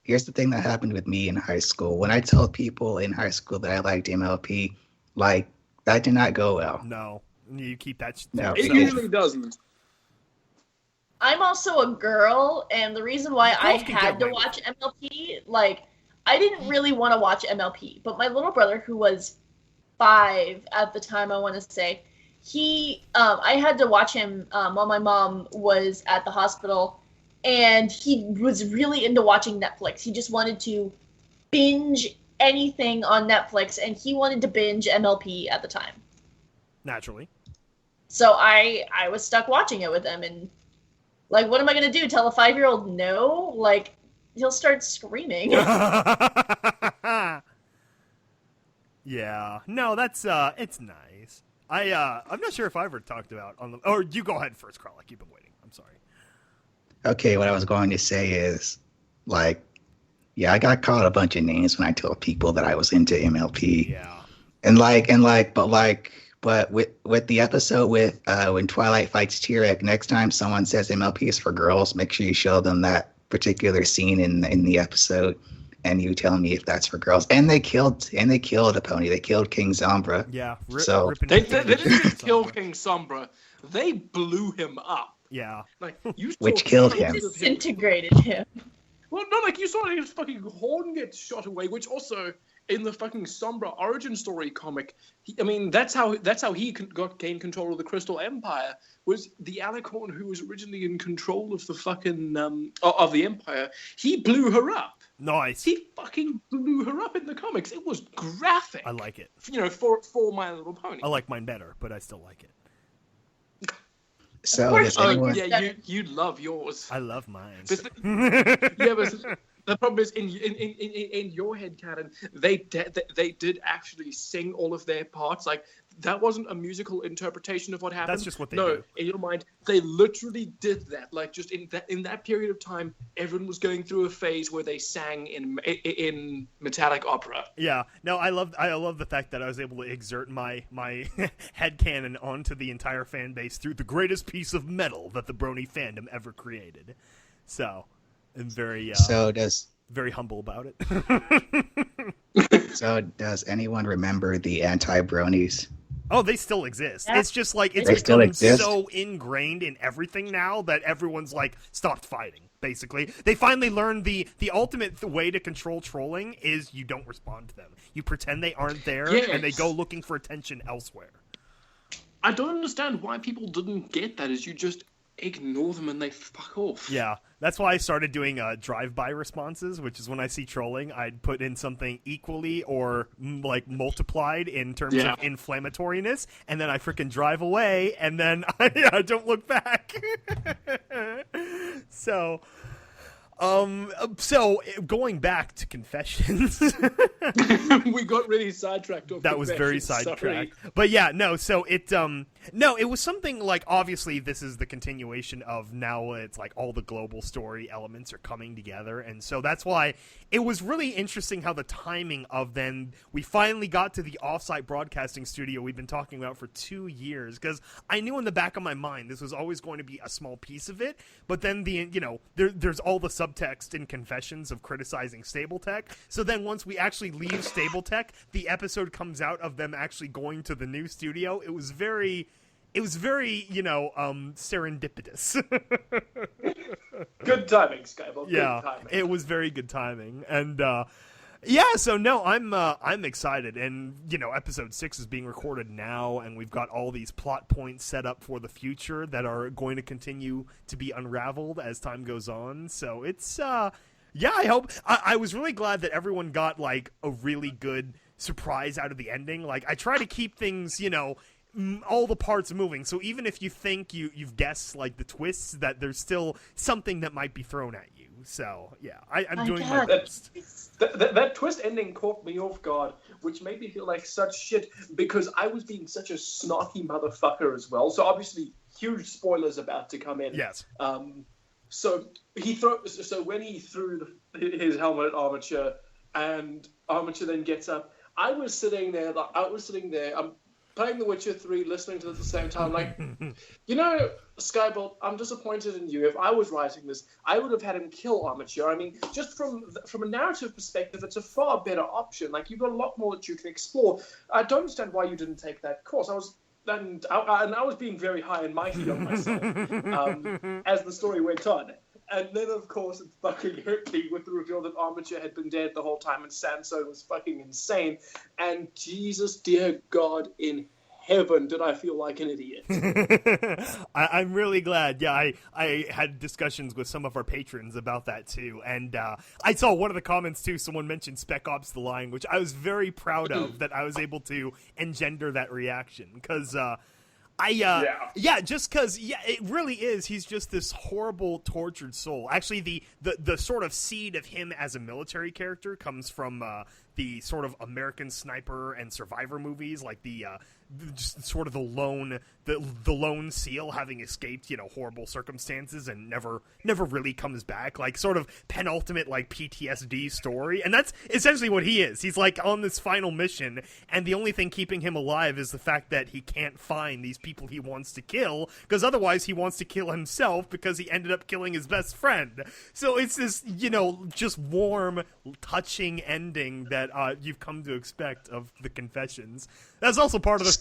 Here's the thing that happened with me in high school. When I told people in high school that I liked MLP, like, that did not go well. No. You keep that. No, it usually doesn't. I'm also a girl, and the reason why I had to watch MLP, like, I didn't really want to watch MLP, but my little brother, who was 5 at the time, I want to say, I had to watch him while my mom was at the hospital, and he was really into watching Netflix. He just wanted to binge anything on Netflix, and he wanted to binge MLP at the time. Naturally. So I was stuck watching it with him, and, like, what am I going to do? Tell a 5-year-old no? Like, he'll start screaming. Yeah. No, that's it's nice. I'm not sure if I ever talked about on the. Or you go ahead first, Carl. I keep him waiting. I'm sorry. Okay, what I was going to say is, like, yeah, I got called a bunch of names when I told people that I was into MLP. Yeah. But with the episode with when Twilight fights T-Rex, next time someone says MLP is for girls, make sure you show them that particular scene in the episode, and you tell me if that's for girls. And they killed a pony. They killed King Sombra. Yeah. They didn't kill King Sombra. They blew him up. Yeah. Like, you which killed him. Disintegrated him. Well, no, like, you saw his fucking horn get shot away, which also, in the fucking Sombra origin story comic, that's how he gained control of the Crystal Empire, was the Alicorn who was originally in control of the fucking, of the Empire. He blew her up. Nice. He fucking blew her up in the comics. It was graphic. I like it. For My Little Pony. I like mine better, but I still like it. So does anyone... yeah, you love yours. I love mine. But the problem is in your head, Karen, they did actually sing all of their parts. Like, that wasn't a musical interpretation of what happened. That's just what they do. In your mind, they literally did that. Like, just in that period of time, everyone was going through a phase where they sang in metallic opera. Yeah. No, I love the fact that I was able to exert my headcanon onto the entire fan base through the greatest piece of metal that the Brony fandom ever created. So, I'm very very humble about it. So does anyone remember the anti-bronies? Oh, they still exist. Yeah. It's just like it's become so ingrained in everything now that everyone's like stopped fighting. Basically, they finally learned the ultimate way to control trolling is you don't respond to them. You pretend they aren't there, and they go looking for attention elsewhere. I don't understand why people didn't get that. Is you just ignore them and they fuck off. Yeah, that's why I started doing drive-by responses, which is when I see trolling, I'd put in something equally or like multiplied in terms of inflammatoriness, and then I freaking drive away, and then I don't look back. So going back to confessions. We got really sidetracked. That was very sidetracked. But yeah, no, so it No, it was something like, obviously this is the continuation of now it's like all the global story elements are coming together, and so that's why it was really interesting how the timing of then we finally got to the offsite broadcasting studio we've been talking about for 2 years, because I knew in the back of my mind this was always going to be a small piece of it, but then there's all the subtext in Confessions of criticizing Stapletech, so then once we actually leave Stapletech, the episode comes out of them actually going to the new studio. It was very serendipitous. Good timing, Skyball. Yeah, good timing. it was very good timing, and so no, I'm excited, and episode 6 is being recorded now, and we've got all these plot points set up for the future that are going to continue to be unraveled as time goes on. So it's I hope I was really glad that everyone got like a really good surprise out of the ending. Like I try to keep things, all the parts moving. So even if you think you've guessed like the twists, that there's still something that might be thrown at you. So yeah, I'm doing my best. That twist ending caught me off guard, which made me feel like such shit because I was being such a snarky motherfucker as well. So obviously, huge spoilers about to come in. Yes. So when he threw his helmet at Armature, and Armature then gets up, I was sitting there. I'm playing The Witcher 3, listening to it at the same time, like, Skybolt, I'm disappointed in you. If I was writing this, I would have had him kill Armature. I mean, just from a narrative perspective, it's a far better option. Like, you've got a lot more that you can explore. I don't understand why you didn't take that course. I was being very high and mighty on myself as the story went on. And then, of course, it fucking hurt me with the reveal that Armature had been dead the whole time and Sansa was fucking insane. And Jesus, dear God in heaven, did I feel like an idiot. I'm really glad. Yeah, I had discussions with some of our patrons about that, too. And I saw one of the comments, too. Someone mentioned Spec Ops The Line, which I was very proud of that I was able to engender that reaction. Because... just because, it really is. He's just this horrible, tortured soul. Actually, the sort of seed of him as a military character comes from the sort of American Sniper and Survivor movies, like just sort of the lone SEAL having escaped, horrible circumstances and never really comes back, like sort of penultimate like PTSD story. And that's essentially what he is. He's like on this final mission, and the only thing keeping him alive is the fact that he can't find these people he wants to kill, because otherwise he wants to kill himself because he ended up killing his best friend. So it's this, just warm, touching ending that you've come to expect of the Confessions. That's also part of the...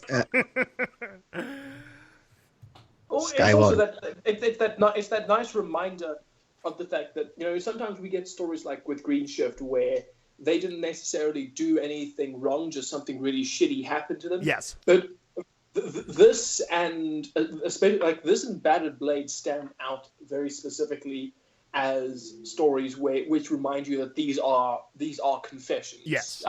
It's that nice reminder of the fact that, sometimes we get stories like with Green Shift where they didn't necessarily do anything wrong, just something really shitty happened to them. Yes. But this and especially like this and Battered Blade stand out very specifically as stories which remind you that these are confessions. Yes.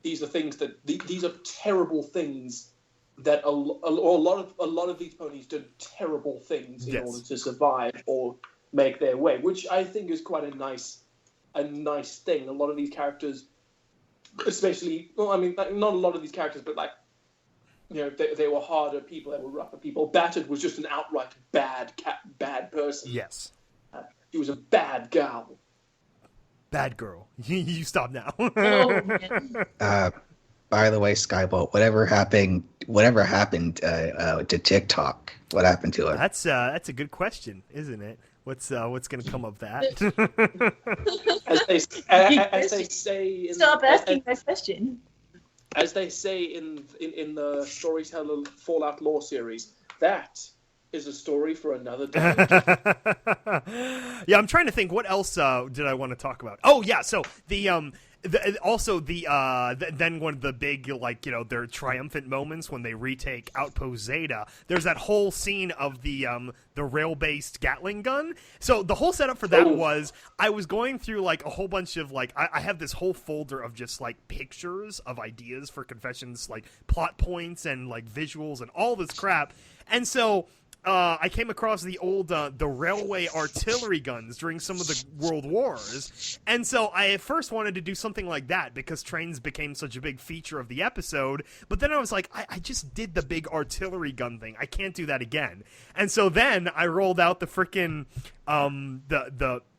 These are things these are terrible things that a lot of these ponies did terrible things in order to survive or make their way, which I think is quite a nice thing. A lot of these characters, especially, well, I mean, not a lot of these characters, but like, they were harder people, they were rougher people. Battered was just an outright bad person. Yes. She was a bad gal. Bad girl. You stop now. Oh, man. By the way, Skybolt, whatever happened to TikTok? What happened to it? That's a good question, isn't it? What's going to come of that? as they say. Stop asking that question. As they say in the Storyteller Fallout lore series, that is a story for another day. Yeah, I'm trying to think. What else did I want to talk about? Oh yeah, so then one of the big, like, their triumphant moments when they retake Outpost Zeta. There's that whole scene of the rail-based Gatling gun. So the whole setup for that was I was going through like a whole bunch of like I have this whole folder of just like pictures of ideas for Confessions, like plot points and like visuals and all this crap. And so I came across the old the railway artillery guns during some of the World Wars, and so I at first wanted to do something like that because trains became such a big feature of the episode. But then I was like, I just did the big artillery gun thing. I can't do that again. And so then I rolled out the frickin'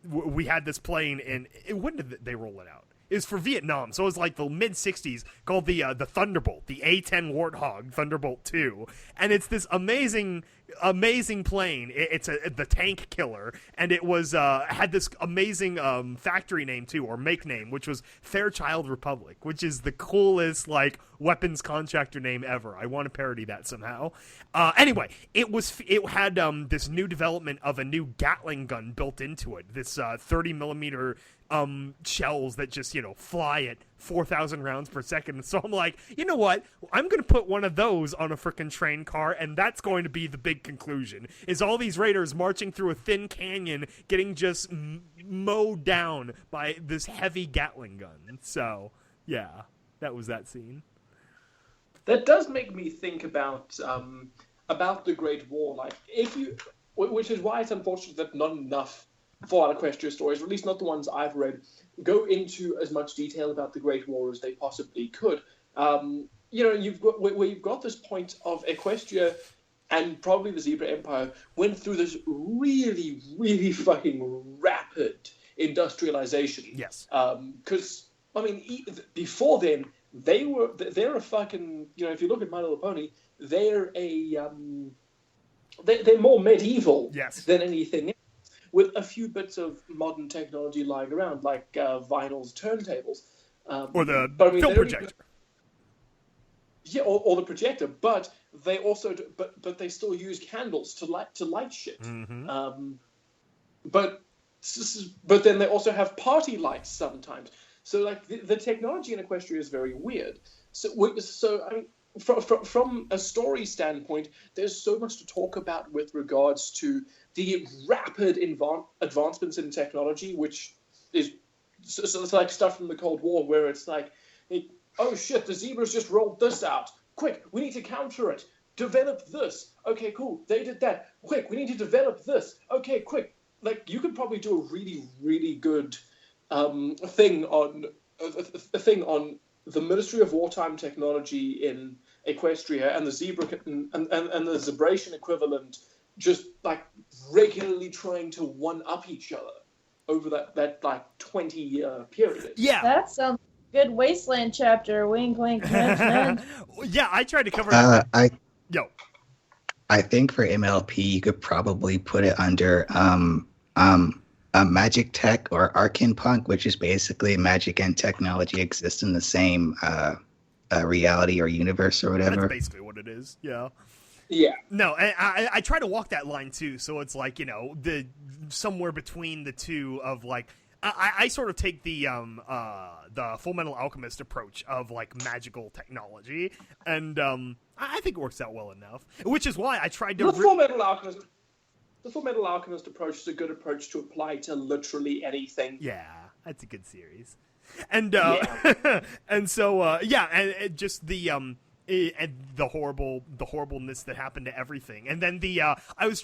we had this plane in. When did they roll it out? It was for Vietnam, so it was like the mid-'60s, called the Thunderbolt, the A-10 Warthog Thunderbolt 2, and it's this amazing plane. It's the tank killer, and it was had this amazing factory name too, or make name, which was Fairchild Republic, which is the coolest like weapons contractor name ever. I want to parody that somehow. Anyway, it had this new development of a new Gatling gun built into it. This 30 millimeter shells that just, fly at 4,000 rounds per second. So I'm like, you know what? I'm going to put one of those on a frickin' train car, and that's going to be the big conclusion, is all these raiders marching through a thin canyon getting just mowed down by this heavy Gatling gun. So, yeah, that was that scene. That does make me think about the Great War. Like, which is why it's unfortunate that not enough Fallout Equestria stories, or at least not the ones I've read, go into as much detail about the Great War as they possibly could. You've got this point of Equestria and probably the Zebra Empire went through this really, really fucking rapid industrialization. Yes. Because before then they're a fucking, if you look at My Little Pony, they're more medieval than anything else, with a few bits of modern technology lying around, like vinyls, turntables, or the film projector. Yeah, or the projector. But they also, but they still use candles to light shit. Mm-hmm. But then they also have party lights sometimes. So like the technology in Equestria is very weird. So I mean, from a story standpoint, there's so much to talk about with regards to the rapid advancements in technology, which is so it's like stuff from the Cold War, where it's like, oh shit, the Zebras just rolled this out. Quick, we need to counter it. Develop this. Okay, cool. They did that. Quick, we need to develop this. Okay, quick. Like, you could probably do a really, really good thing on the Ministry of Wartime Technology in Equestria and the Zebra and the Zebration equivalent, just like regularly trying to one up each other over that like 20-year period. Yeah, that sounds good. Wasteland chapter. Wink, wink. Yeah, I tried to cover. I think for MLP you could probably put it under magic tech or arcane punk, which is basically magic and technology exist in the same reality or universe or whatever. That's basically what it is. Yeah. Yeah. No, I try to walk that line too. So it's like, the somewhere between the two of like, I sort of take the Full Metal Alchemist approach of like magical technology, and I think it works out well enough. Which is why I tried to. The Full Metal Alchemist approach is a good approach to apply to literally anything. Yeah, that's a good series, and and so and just the horribleness that happened to everything, and then I was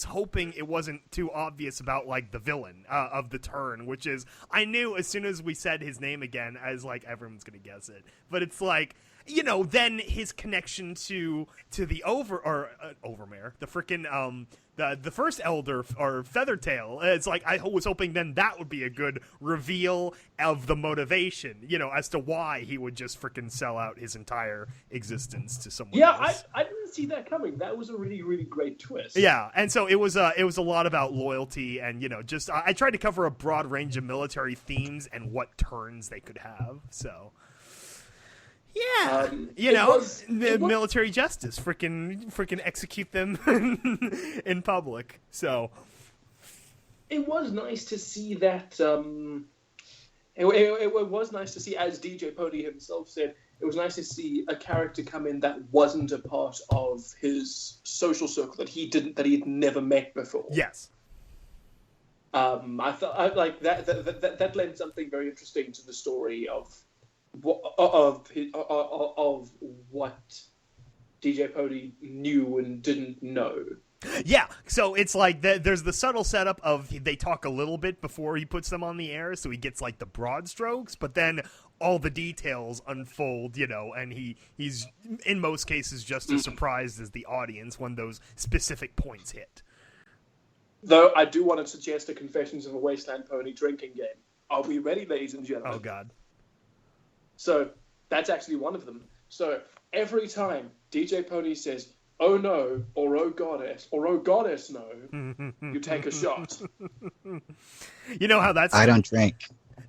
hoping it wasn't too obvious about like the villain of the turn, which is, I knew as soon as we said his name again, I was like, everyone's gonna guess it, but it's like, then his connection to the Overmare, the frickin' the first Elder or Feathertail. It's like I was hoping then that would be a good reveal of the motivation, as to why he would just frickin' sell out his entire existence to someone else. I didn't see that coming. That was a really, really great twist. Yeah, and so it was a lot about loyalty and just I tried to cover a broad range of military themes and what turns they could have. So. Yeah, military justice, freaking execute them in public. So it was nice to see that. It was nice to see, as DJ Pody himself said, it was nice to see a character come in that wasn't a part of his social circle, that he'd never met before. Yes. I thought like that lent something very interesting to the story of what DJ Pody knew and didn't know. Yeah, so it's like there's the subtle setup of they talk a little bit before he puts them on the air, so he gets like the broad strokes, but then all the details unfold, and he's in most cases just as surprised as the audience when those specific points hit. Though I do want to suggest a Confessions of a Wasteland Pony drinking game. Are we ready, ladies and gentlemen? Oh, God. So that's actually one of them. So every time DJ Pony says, "Oh no," or "Oh goddess," or "Oh goddess no," you take a shot. You know how that's... I don't drink.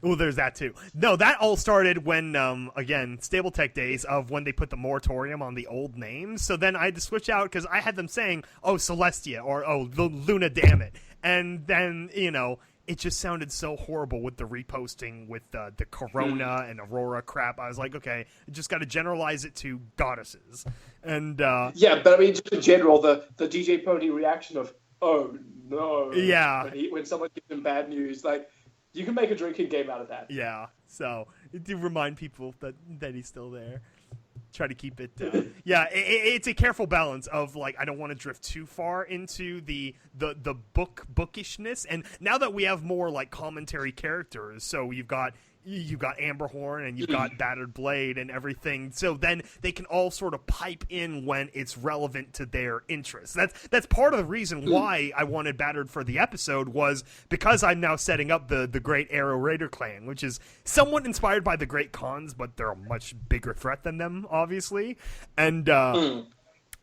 Well, there's that too. No, that all started when, again, Stable Tech days of when they put the moratorium on the old names. So then I had to switch out because I had them saying, "Oh, Celestia," or "Oh, Luna, damn it." And then, it just sounded so horrible with the reposting with the Corona and Aurora crap. I was like, okay, I just got to generalize it to goddesses. And yeah, but I mean, just in general, the DJ Pony reaction of, "Oh no," yeah, when someone gives him bad news, like, you can make a drinking game out of that. Yeah, so to remind people that he's still there. Try to keep it. It's a careful balance of like I don't want to drift too far into the bookishness, and now that we have more like commentary characters, so you've got Amberhorn and you've got Battered Blade and everything, so then they can all sort of pipe in when it's relevant to their interests. That's part of the reason why I wanted Battered for the episode, was because I'm now setting up the Great Arrow Raider clan, which is somewhat inspired by the Great Khans, but they're a much bigger threat than them, obviously.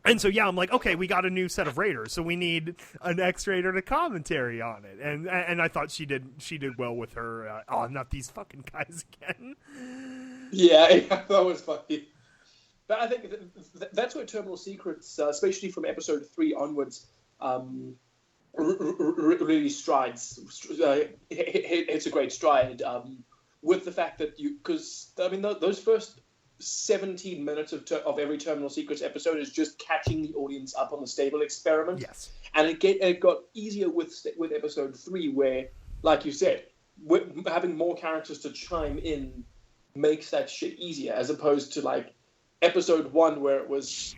And so, yeah, I'm like, okay, we got a new set of raiders, so we need an X-Raider to commentary on it. And I thought she did well with her, not these fucking guys again. Yeah, that was funny. But I think that's where Terminal Secrets, especially from episode 3 onwards, really strides. It's a great stride with the fact that because, I mean, those first 17 minutes of every Terminal Secrets episode is just catching the audience up on the stable experiment. Yes. And it got easier with episode 3, where, like you said, having more characters to chime in makes that shit easier, as opposed to like episode 1 where it was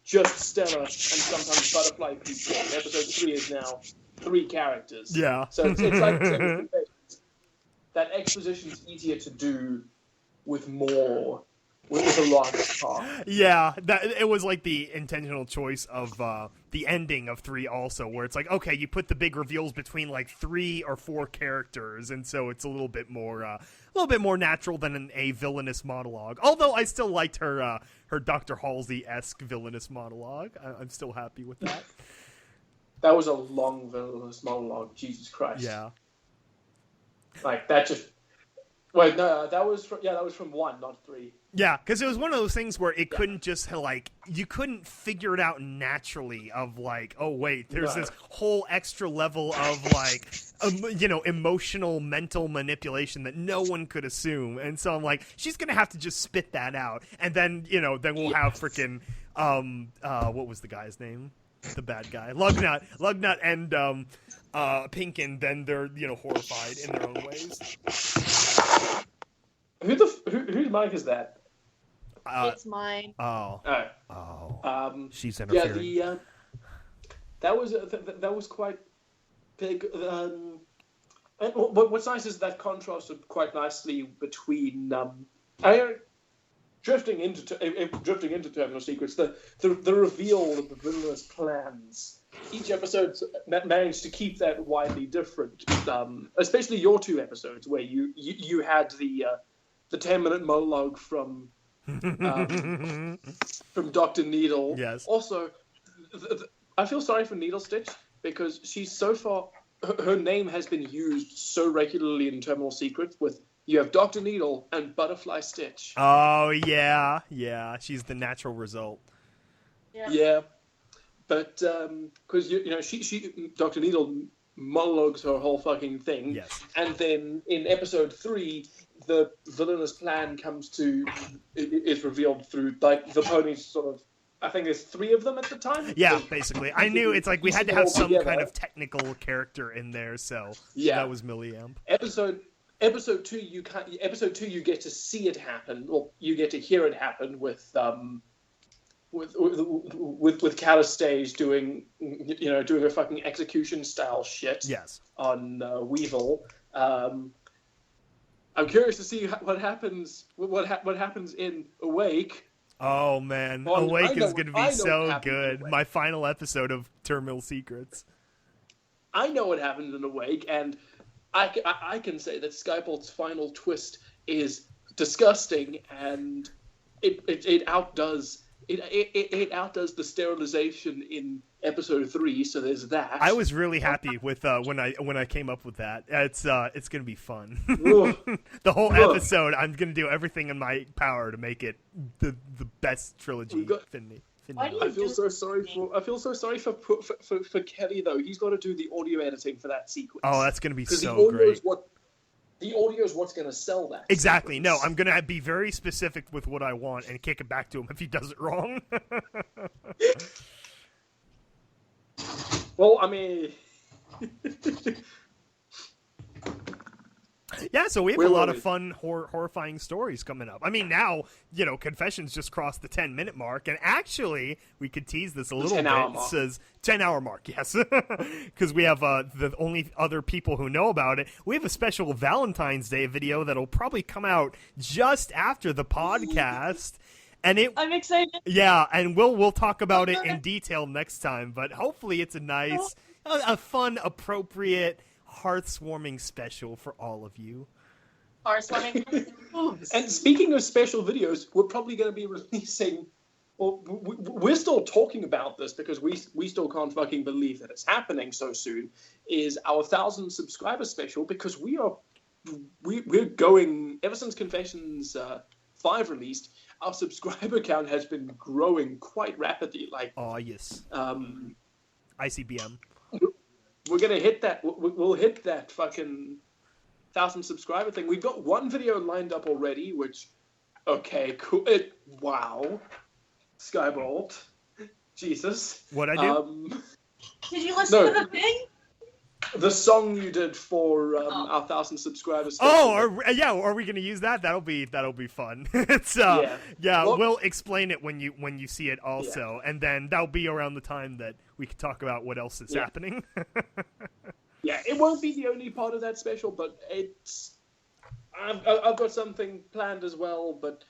just Stella and sometimes Butterfly people. And episode 3 is now 3 characters. Yeah. So it's like that exposition is easier to do with a lot of talk. Yeah, it was like the intentional choice of the ending of 3 also, where it's like, okay, you put the big reveals between like 3 or 4 characters, and so it's a little bit more natural than a villainous monologue. Although I still liked her Dr. Halsey-esque villainous monologue. I'm still happy with that. That was a long villainous monologue. Jesus Christ. Yeah. Like that just. Wait, no, that was from 1, not 3. Yeah, because it was one of those things where it couldn't just, like, you couldn't figure it out naturally of, like, oh, wait, there's this whole extra level of, like, emotional, mental manipulation that no one could assume. And so I'm like, she's going to have to just spit that out. And then, then we'll have freaking, what was the guy's name? The bad guy. Lugnut and Pinkin, then they're, horrified in their own ways. Whose mic is that? It's mine. Oh. She's interfering. Yeah, that was quite big. And what's nice is that contrasted quite nicely between drifting into Terminal Secrets. The reveal of the villainous plans. Each episode managed to keep that widely different, especially your 2 episodes where you had the 10-minute monologue from Dr. Needle. Yes. Also, I feel sorry for Needle Stitch because she's so far her name has been used so regularly in Terminal Secrets with you have Dr. Needle and Butterfly Stitch. Oh yeah, she's the natural result. Yeah. But because she Dr. Needle monologues her whole fucking thing. Yes. And then in episode 3, the villainous plan is revealed through like the ponies sort of. I think there's 3 of them at the time. Yeah, basically. I knew it's like we had to have some kind of technical character in there, so that was Milliamp. Episode 2, you get to see it happen, or you get to hear it happen with with Calistage doing a fucking execution style shit. Yes. On Weevil. I'm curious to see what happens. What happens in Awake. Oh man, Awake is going to be so good. My final episode of Terminal Secrets. I know what happens in Awake, and I can say that Skybolt's final twist is disgusting, and it outdoes the sterilization in episode 3. So there's that. I was really happy with when I came up with that. It's gonna be fun. The whole episode, I'm gonna do everything in my power to make it the best trilogy. I feel so sorry for Kelly though. He's got to do the audio editing for that sequence. Oh, that's gonna be so great. The audio is what's going to sell that. Exactly. Sequence. No, I'm going to be very specific with what I want and kick it back to him if he does it wrong. Well, I mean... Yeah, so we have a lot of fun, horrifying stories coming up. I mean, now, Confessions just crossed the 10-minute mark, and actually, we could tease this a little bit. It says 10-hour mark, yes. Because we have the only other people who know about it. We have a special Valentine's Day video that'll probably come out just after the podcast. And I'm excited. Yeah, and we'll talk about it in detail next time, but hopefully it's a nice, a fun, appropriate, hearth-warming special for all of you. Hearth-warming. And speaking of special videos, we're probably going to be releasing... Well, we're still talking about this because we still can't fucking believe that it's happening so soon, is our 1,000 subscriber special, because we're going... Ever since Confessions 5 released, our subscriber count has been growing quite rapidly. Oh, yes. ICBM. We're going to hit that. We'll hit that fucking 1,000 subscriber thing. We've got one video lined up already, which, okay, cool. Wow. Skybolt. Jesus. What'd I do? Did you listen to the thing? The song you did for our 1,000 subscribers. Are we going to use that? That'll be fun. It's we'll explain it when you see it also, and then that'll be around the time that we can talk about what else is happening. Yeah, it won't be the only part of that special, but I've got something planned as well. But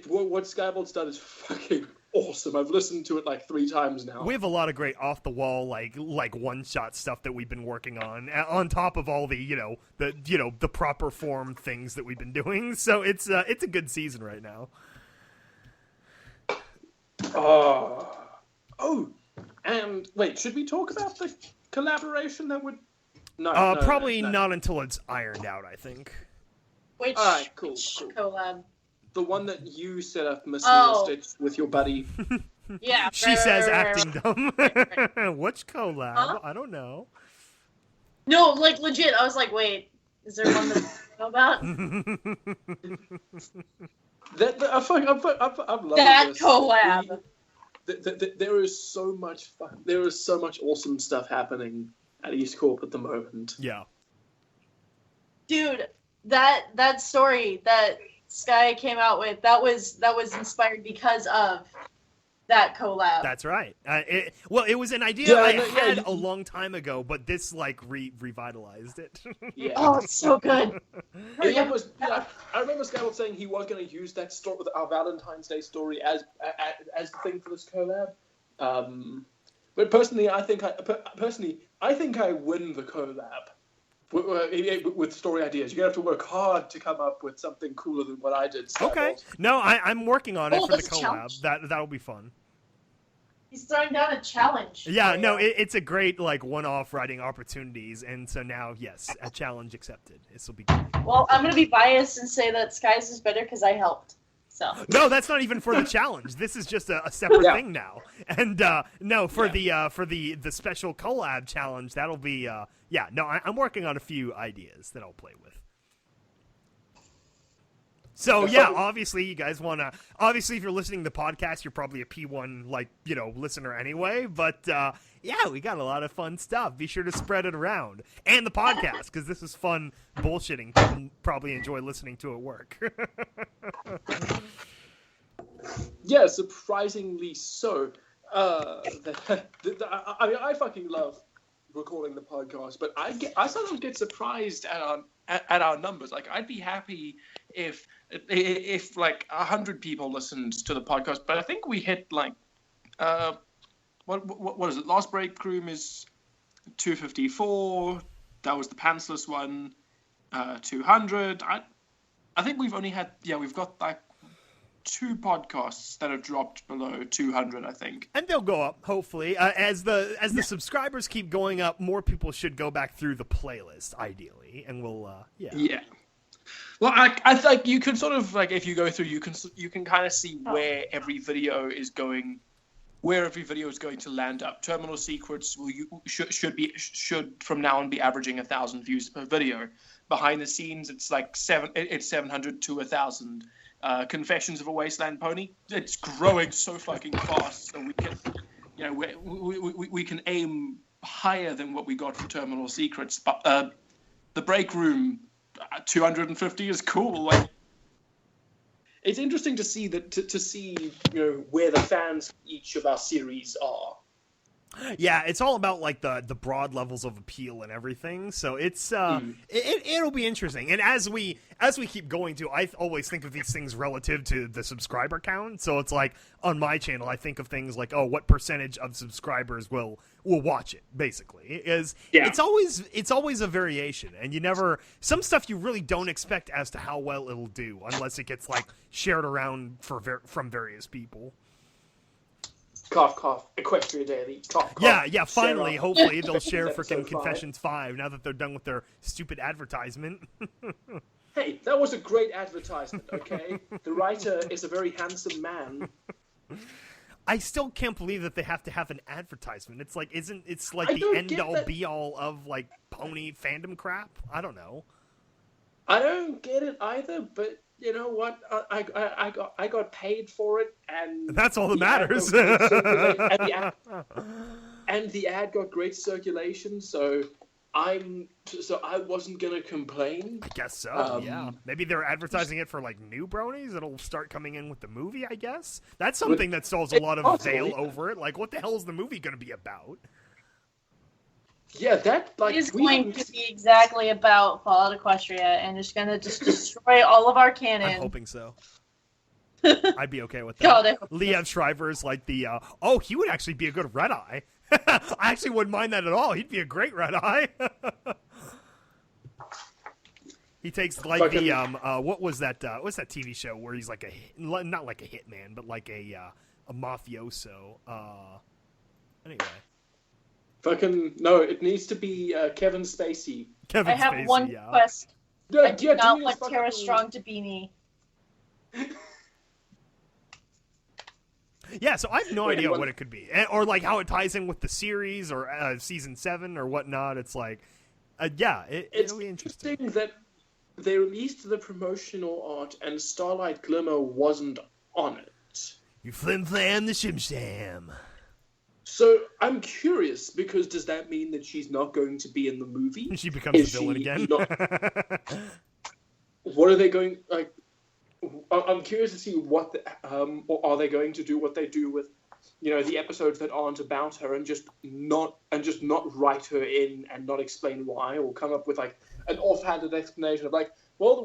what Skybolt's done is fucking awesome. I've listened to it like 3 times now. We have a lot of great off the wall like one-shot stuff that we've been working on top of all the the proper form things that we've been doing. So it's a good season right now. And wait, should we talk about the collaboration that would? No, probably not until it's ironed out, I think. Which cool. collab? The one that you set up, Miss Stitch, with your buddy. Yeah. She says acting dumb. Which collab? Huh? I don't know. No, like legit. I was like, wait, is there one that I know about? I've loved that this. collab. There is so much fun. There is so much awesome stuff happening at East Corp at the moment. Yeah. Dude, that story that Sky came out with, that was inspired because of that collab. That's right. It was an idea I had a long time ago, but this revitalized it. Yeah. Oh, it's so good. I remember Skybolt saying he was going to use that story, our Valentine's Day story, as the thing for this collab. But personally, I think I win the collab. With story ideas, you're gonna have to work hard to come up with something cooler than what I did. Skybolt. Okay, no, I'm working on it for the collab. That'll be fun. He's throwing down a challenge. Yeah, no, it's a great one-off writing opportunities, and so now, yes, a challenge accepted. This will be good. Well, I'm gonna be biased and say that Sky's is better because I helped. So. No, that's not even for the challenge. This is just a separate thing now. And for the special collab challenge, that'll be I'm working on a few ideas that I'll play with. So obviously you guys want to. Obviously, if you're listening to the podcast, you're probably a P1 listener anyway. But we got a lot of fun stuff. Be sure to spread it around, and the podcast, because this is fun bullshitting. People probably enjoy listening to at work. Yeah, surprisingly so. I mean, I fucking love recording the podcast, but I sometimes get surprised at our numbers. Like, I'd be happy if like 100 people listened to the podcast, but I think we hit like what is it? Last Breakroom is 254. That was the pantsless one. 200. I think we've only had we've got like 2 podcasts that have dropped below 200, I think. And they'll go up, hopefully. As the subscribers keep going up, more people should go back through the playlist, ideally. And we'll, Yeah. Well, I think you can sort of, like, if you go through, you can kind of see where every video is going, to land up. Terminal Secrets should from now on be averaging 1,000 views per video. Behind the scenes, it's like 700 to 1,000. Confessions of a Wasteland Pony, it's growing so fucking fast, so we can, we can aim higher than what we got for Terminal Secrets. But the Breakroom 250 is cool. Like, it's interesting to see to see where the fans of each of our series are. Yeah, it's all about like the broad levels of appeal and everything. So it's it'll be interesting. And as we keep going to, I always think of these things relative to the subscriber count. So it's like on my channel, I think of things like, what percentage of subscribers will watch it. Basically, it's always a variation, and some stuff you really don't expect as to how well it'll do unless it gets like shared around from various people. Cough, cough. Equestria Daily. Cough, cough. Yeah. Finally, hopefully they'll share freaking Confessions 5 now that they're done with their stupid advertisement. Hey, that was a great advertisement. Okay, the writer is a very handsome man. I still can't believe that they have to have an advertisement. It's like, it's like the end all be all of like pony fandom crap? I don't know. I don't get it either, but you know what? I got paid for it, and that's all that matters. And the ad got great circulation, so I wasn't gonna complain. I guess so. Yeah, maybe they're advertising it for like new bronies. It'll start coming in with the movie. I guess that's something that still has a lot of veil over it. Like, what the hell is the movie going to be about? Yeah, that like it is going to be exactly about Fallout Equestria, and it's going to just destroy all of our canon. I'm hoping so. I'd be okay with that. God, Liev Shriver is like the he would actually be a good Red Eye. I actually wouldn't mind that at all. He'd be a great Red Eye. He takes like the what was that TV show where he's like not like a hitman, but like a mafioso. Anyway. Fucking no! It needs to be Kevin Spacey. I have one request. I do not want Tara Strong to be me. Yeah, so I have no idea what it could be, or like how it ties in with the series or season 7 or whatnot. It's like, it'll be interesting that they released the promotional art and Starlight Glimmer wasn't on it. You flim flam the shim sham. So I'm curious, because does that mean that she's not going to be in the movie? She becomes a villain again. What are they going like? I'm curious to see what or are they going to do what they do with, the episodes that aren't about her and just not write her in and not explain why, or come up with like an offhanded explanation of like, well,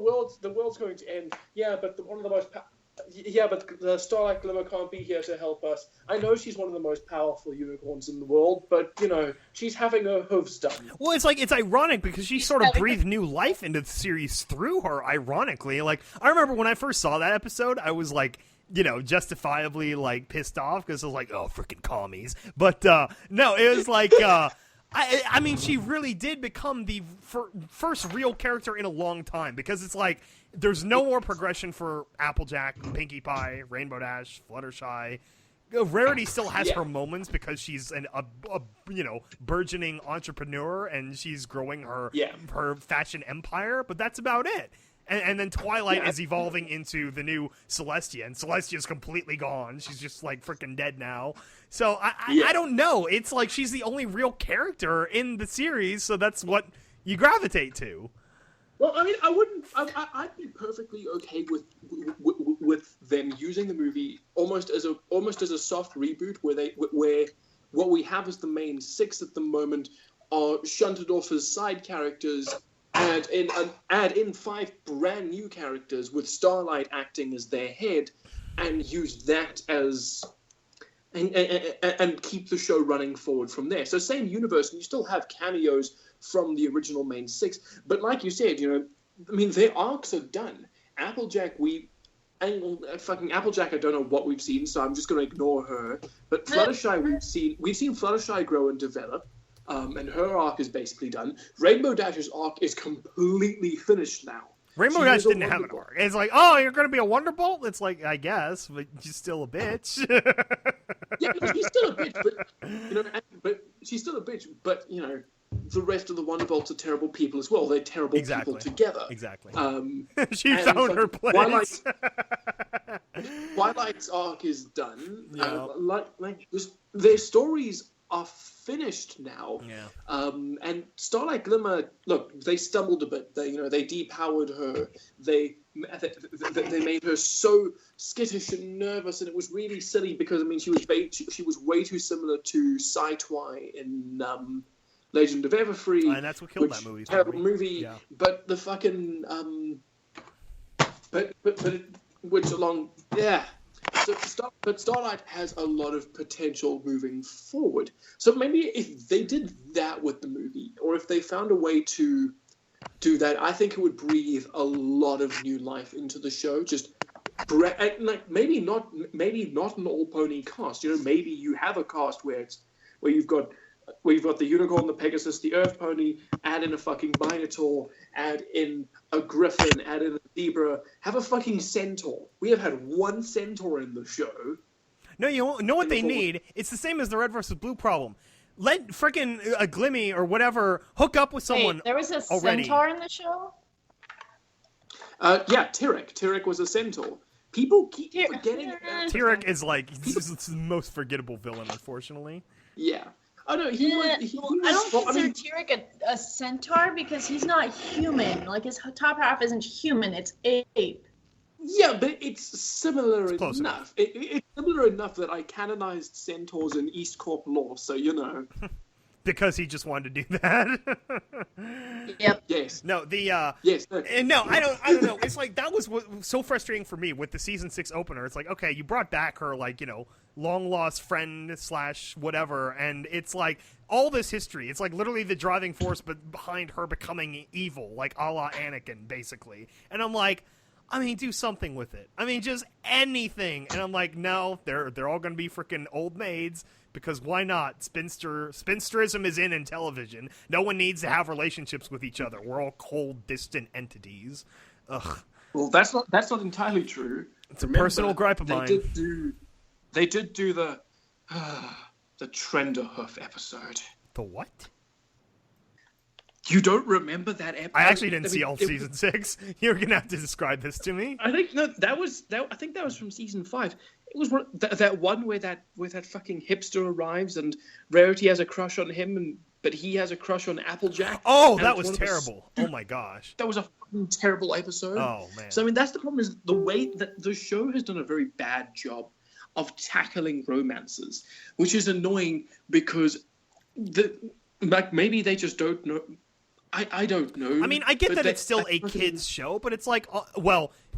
the world's going to end. Yeah, but but the Starlight Glimmer can't be here to help us. I know she's one of the most powerful unicorns in the world, but, she's having her hooves done. Well, it's ironic because she sort of breathed new life into the series through her, ironically. Like, I remember when I first saw that episode, I was like, justifiably, like, pissed off because I was like, oh, freaking commies. But, no, it was like, I mean, she really did become the first real character in a long time, because it's like, there's no more progression for Applejack, Pinkie Pie, Rainbow Dash, Fluttershy. Rarity still has her moments because she's a burgeoning entrepreneur and she's growing her fashion empire, but that's about it. And then Twilight is evolving into the new Celestia, and Celestia's completely gone. She's just like freaking dead now. So I don't know. It's like she's the only real character in the series, so that's what you gravitate to. Well, I mean, I wouldn't. I'd be perfectly okay with them using the movie almost as a soft reboot, where what we have as the main six at the moment are shunted off as side characters, add in 5 brand new characters with Starlight acting as their head, and use that as. And keep the show running forward from there. So same universe, and you still have cameos from the original main 6. But like you said, I mean, their arcs are done. Applejack, fucking Applejack, I don't know what we've seen, so I'm just going to ignore her. But Fluttershy, we've seen Fluttershy grow and develop, and her arc is basically done. Rainbow Dash's arc is completely finished now. Rainbow Dash didn't have an arc. It's like, oh, you're going to be a Wonderbolt? It's like, I guess, but she's still a bitch. Yeah, no, she's still a bitch, but she's still a bitch. But the rest of the Wonderbolts are terrible people as well. They're terrible people together. Exactly. She found her place. Twilight's arc is done. Yeah. Their stories are finished now. Yeah. And Starlight Glimmer, look, they stumbled a bit. They depowered her. They made her so skittish and nervous, and it was really silly because she was way too similar to Sai-Twy in Legend of Everfree. And that's what killed that movie. Terrible movie. Yeah. But the fucking but which along but Starlight has a lot of potential moving forward. So maybe if they did that with the movie, or if they found a way to do that, I think it would breathe a lot of new life into the show. Just maybe not an all pony cast. Maybe you have a cast where you've got the unicorn, the Pegasus, the Earth Pony, add in a fucking Minotaur, add in a Griffin, add in a Zebra, have a fucking Centaur. We have had one Centaur in the show. No, you know what they need? It's the same as the Red versus Blue problem. Let frickin' a Glimmy or whatever hook up with someone. Wait, there was a already. Centaur in the show? Yeah, Tyrek. Tyrek was a Centaur. People keep forgetting that. Tyrek is he's the most forgettable villain, unfortunately. Yeah. Oh no, I don't consider Tyrek a centaur because he's not human. Like, his top half isn't human, it's ape. Yeah, but it's similar enough. It's similar enough that I canonized centaurs in East Corp lore, so Because he just wanted to do that. Yep. Yes. No, yes. No, I don't know. It's like that was what was so frustrating for me with the season 6 opener. It's like, okay, you brought back her long lost friend / whatever, and it's like all this history. It's like literally the driving force, but behind her becoming evil, like a la Anakin, basically. And I'm like, do something with it. Just anything. And I'm like, no, they're all going to be freaking old maids. Because why not? Spinsterism is in television. No one needs to have relationships with each other. We're all cold, distant entities. Ugh. Well, that's not entirely true. It's a personal gripe of mine. They did do the Trenderhoof episode. The what? You don't remember that episode? I actually didn't see all season 6. You're gonna have to describe this to me. I think that was from season 5. It was that one where that fucking hipster arrives and Rarity has a crush on him, but he has a crush on Applejack. Oh, that was terrible. Oh my gosh. That was a fucking terrible episode. Oh man. So that's the problem, is the way that the show has done a very bad job of tackling romances, which is annoying because maybe they just don't know. I don't know. I get that it's still a kids show, but it's like,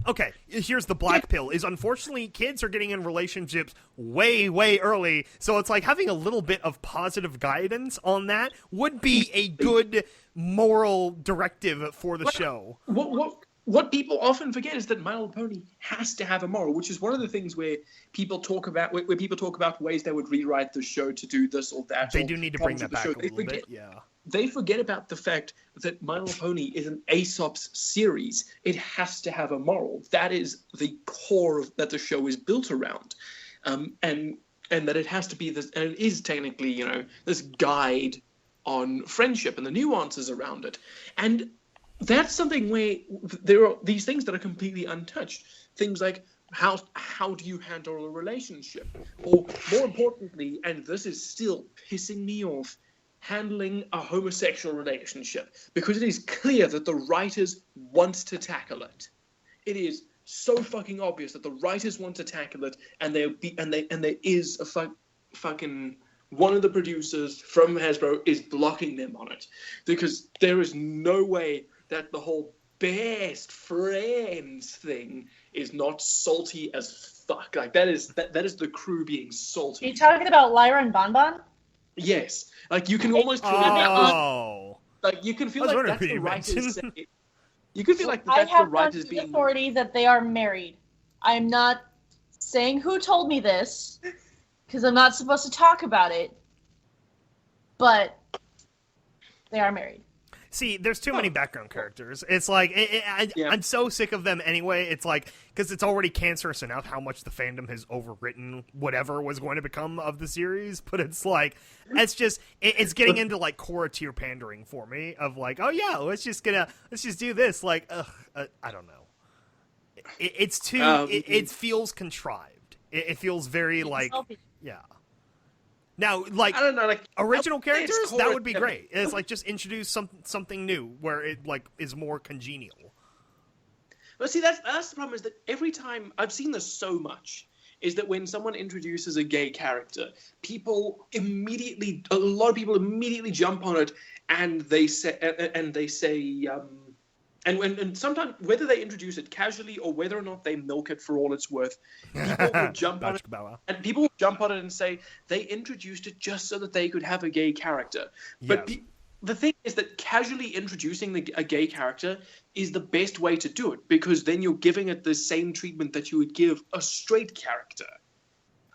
okay, here's the black pill, is unfortunately kids are getting in relationships way, way early, so it's like having a little bit of positive guidance on that would be a good moral directive for the show. What people often forget is that My Little Pony has to have a moral, which is one of the things where people talk about ways they would rewrite the show to do this or that. They do need to bring that back a little bit, yeah. They forget about the fact that My Little Pony is an Aesop's series. It has to have a moral. That is the core that the show is built around, and that it has to be this. And it is technically, this guide on friendship and the nuances around it. And that's something where there are these things that are completely untouched. Things like how do you handle a relationship, or more importantly, and this is still pissing me off, handling a homosexual relationship, because it is clear that the writers want to tackle it. It is so fucking obvious that the writers want to tackle it, and there is a fucking one of the producers from Hasbro is blocking them on it, because there is no way that the whole best friends thing is not salty as fuck. Like that is the crew being salty. Are you talking about Lyra and Bonbon? Yes, like you can almost feel like you can feel like that's the writers saying. You can feel like that's the writers being authority that they are married. I'm not saying who told me this, because I'm not supposed to talk about it, but they are married. See, there's too many background characters. It's like, I'm so sick of them anyway. It's like, because it's already cancerous enough how much the fandom has overwritten whatever was going to become of the series. But it's like, it's just, it's getting into like core tier pandering for me of like, oh yeah, let's just do this. Like, I don't know. It's too, it feels contrived. It feels very like, yeah. Now, like, I don't know, like original characters, that would be great. It's like just introduce something new where it like is more congenial. But see, that's the problem, is that every time I've seen this so much, is that when someone introduces a gay character, a lot of people immediately jump on it, and they say, and sometimes, whether they introduce it casually or whether or not they milk it for all it's worth, people will jump on it, and people will jump on it and say they introduced it just so that they could have a gay character. But the thing is that casually introducing a gay character is the best way to do it, because then you're giving it the same treatment that you would give a straight character.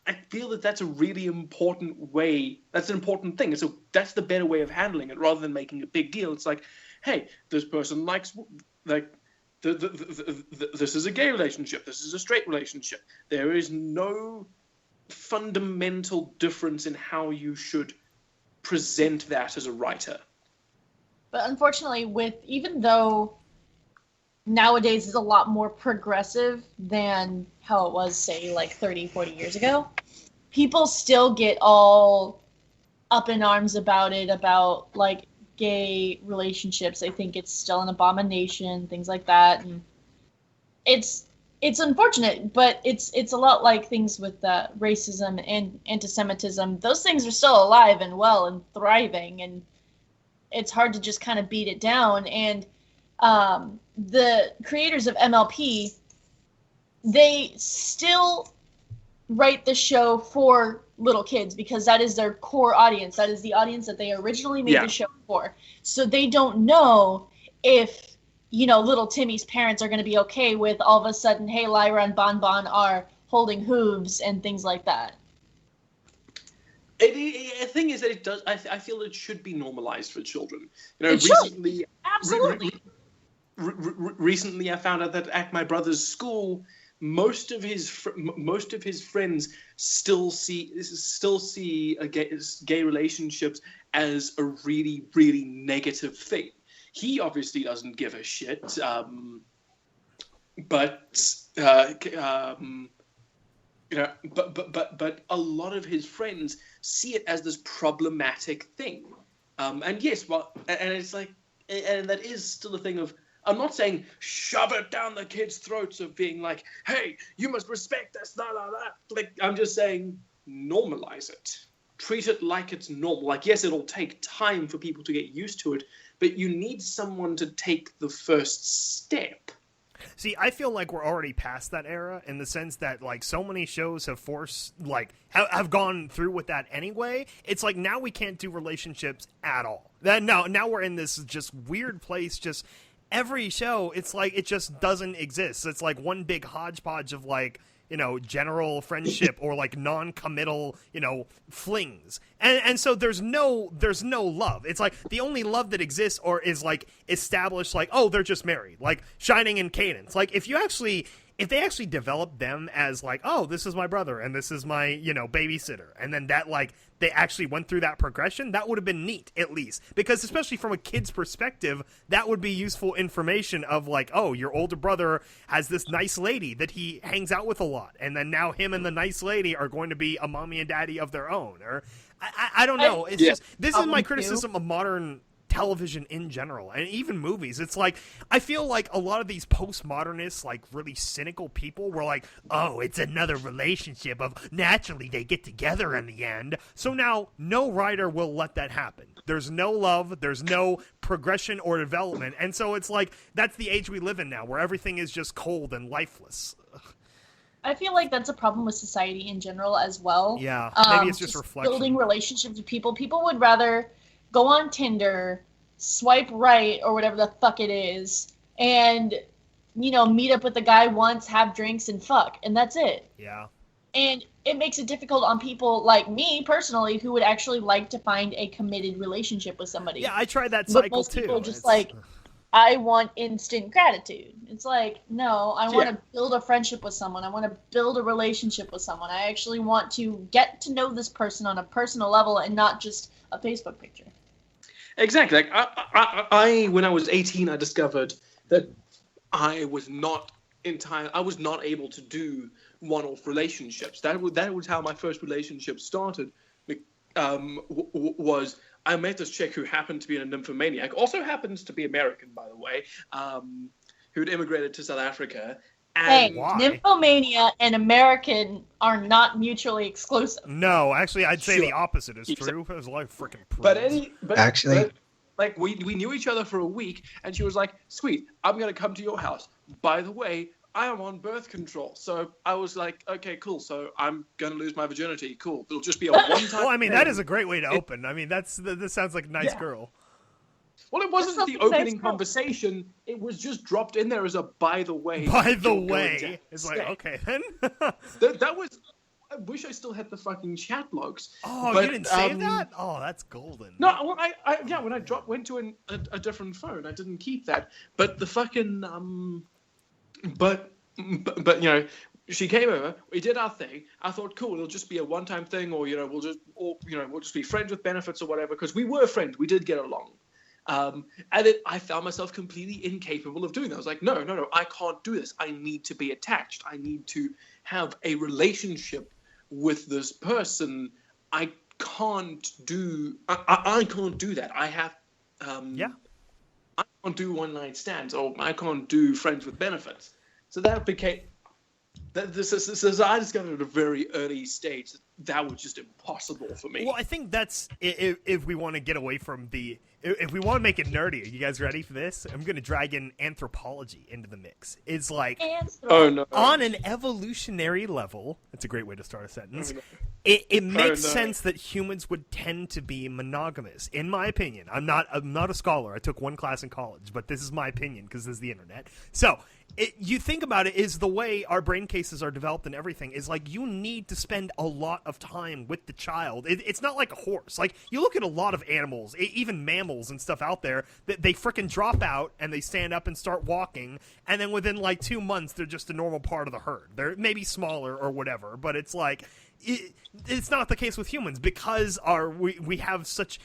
I feel that that's a really important way. That's an important thing. So that's the better way of handling it, rather than making a big deal. It's like, hey, this person likes, like, this is a gay relationship. This is a straight relationship. There is no fundamental difference in how you should present that as a writer. But unfortunately, even though nowadays is a lot more progressive than how it was, say, like 30, 40 years ago, people still get all up in arms about it, about, like, gay relationships. I think it's still an abomination, things like that. And it's unfortunate, but it's a lot like things with racism and anti-Semitism. Those things are still alive and well and thriving, and it's hard to just kind of beat it down. And the creators of MLP, they still write the show for little kids, because that is their core audience. That is the audience that they originally made the show for. So they don't know if, little Timmy's parents are going to be okay with all of a sudden, hey, Lyra and Bonbon are holding hooves and things like that. The thing is that it does. I feel it should be normalized for children. Recently, absolutely. Recently, I found out that at my brother's school, most of his friends still see gay relationships as a really, really negative thing. He obviously doesn't give a shit, but a lot of his friends see it as this problematic thing. And yes, and it's like, and that is still a thing of. I'm not saying shove it down the kids' throats of being like, hey, you must respect this, da, da, da. Like, I'm just saying normalize it. Treat it like it's normal. Like, yes, it'll take time for people to get used to it, but you need someone to take the first step. See, I feel like we're already past that era, in the sense that, like, so many shows have have gone through with that anyway. It's like, now we can't do relationships at all. Now we're in this just weird place, just... Every show, it's like it just doesn't exist. It's like one big hodgepodge of, like, general friendship or like non-committal, flings. And so there's no love. It's like the only love that exists or is like established, like, oh, they're just married, like Shining and Cadence. Like if they actually develop them as like, oh, this is my brother and this is my, babysitter, and then that, like, they actually went through that progression, that would have been neat, at least. Because especially from a kid's perspective, that would be useful information of like, oh, your older brother has this nice lady that he hangs out with a lot, and then now him and the nice lady are going to be a mommy and daddy of their own. Or I don't know. It's just this is my too. criticism of modern television in general, and even movies. It's like I feel like a lot of these postmodernists, like really cynical people, were like, "Oh, it's another relationship of naturally they get together in the end." So now no writer will let that happen. There's no love, there's no progression or development, and so it's like that's the age we live in now, where everything is just cold and lifeless. I feel like that's a problem with society in general as well. Yeah, maybe it's just reflection. Building relationships with people. People would rather go on Tinder, swipe right or whatever the fuck it is, and, you know, meet up with the guy once, have drinks, and fuck, and that's it. Yeah. And it makes it difficult on people like me, personally, who would actually like to find a committed relationship with somebody. Yeah, I tried that cycle, but most too. people are just like, I want instant gratitude. It's like, no, I want to build a friendship with someone. I want to build a relationship with someone. I actually want to get to know this person on a personal level and not just a Facebook picture. Exactly. Like I when I was 18, I discovered that I was not able to do one-off relationships. That was how my first relationship started. Was I met this chick who happened to be a nymphomaniac, also happens to be American, by the way, who'd immigrated to South Africa. And nymphomania and American are not mutually exclusive. No, actually, I'd say the opposite is true. There's a lot of freaking prudes. But actually, like we knew each other for a week, and she was like, "Sweet, I'm gonna come to your house. By the way, I am on birth control." So I was like, "Okay, cool. So I'm gonna lose my virginity. Cool. It'll just be a one-time." Well, I mean, that is a great way to open. I mean, this sounds like a nice girl. Well, it wasn't the opening conversation. It was just dropped in there as a by the way. By the way. It's like, okay, then. that was... I wish I still had the fucking chat logs. Oh, but, you didn't save that? Oh, that's golden. No, when I went to a different phone, I didn't keep that. But the fucking... But you know... She came over. We did our thing. I thought, cool. It'll just be a one-time thing, or we'll just be friends with benefits or whatever. Because we were friends. We did get along. And I found myself completely incapable of doing that. I was like, no, I can't do this. I need to be attached. I need to have a relationship with this person. I can't do that. I have, I can't do one-night stands, or I can't do friends with benefits. So that became, so I discovered at a very early stage that was just impossible for me. Well, I think that's, if we want to get away from if we want to make it nerdy, are you guys ready for this? I'm going to drag in anthropology into the mix. It's like, on an evolutionary level, that's a great way to start a sentence, it makes sense that humans would tend to be monogamous, in my opinion. I'm not a scholar. I took one class in college, but this is my opinion because this is the internet. So, you think about it, is the way our brain cases are developed and everything is like you need to spend a lot of time with the child. It's not like a horse. Like, you look at a lot of animals, even mammals and stuff out there, that they frickin' drop out and they stand up and start walking, and then within like 2 months they're just a normal part of the herd. They're maybe smaller or whatever, but it's like it's not the case with humans because we have such,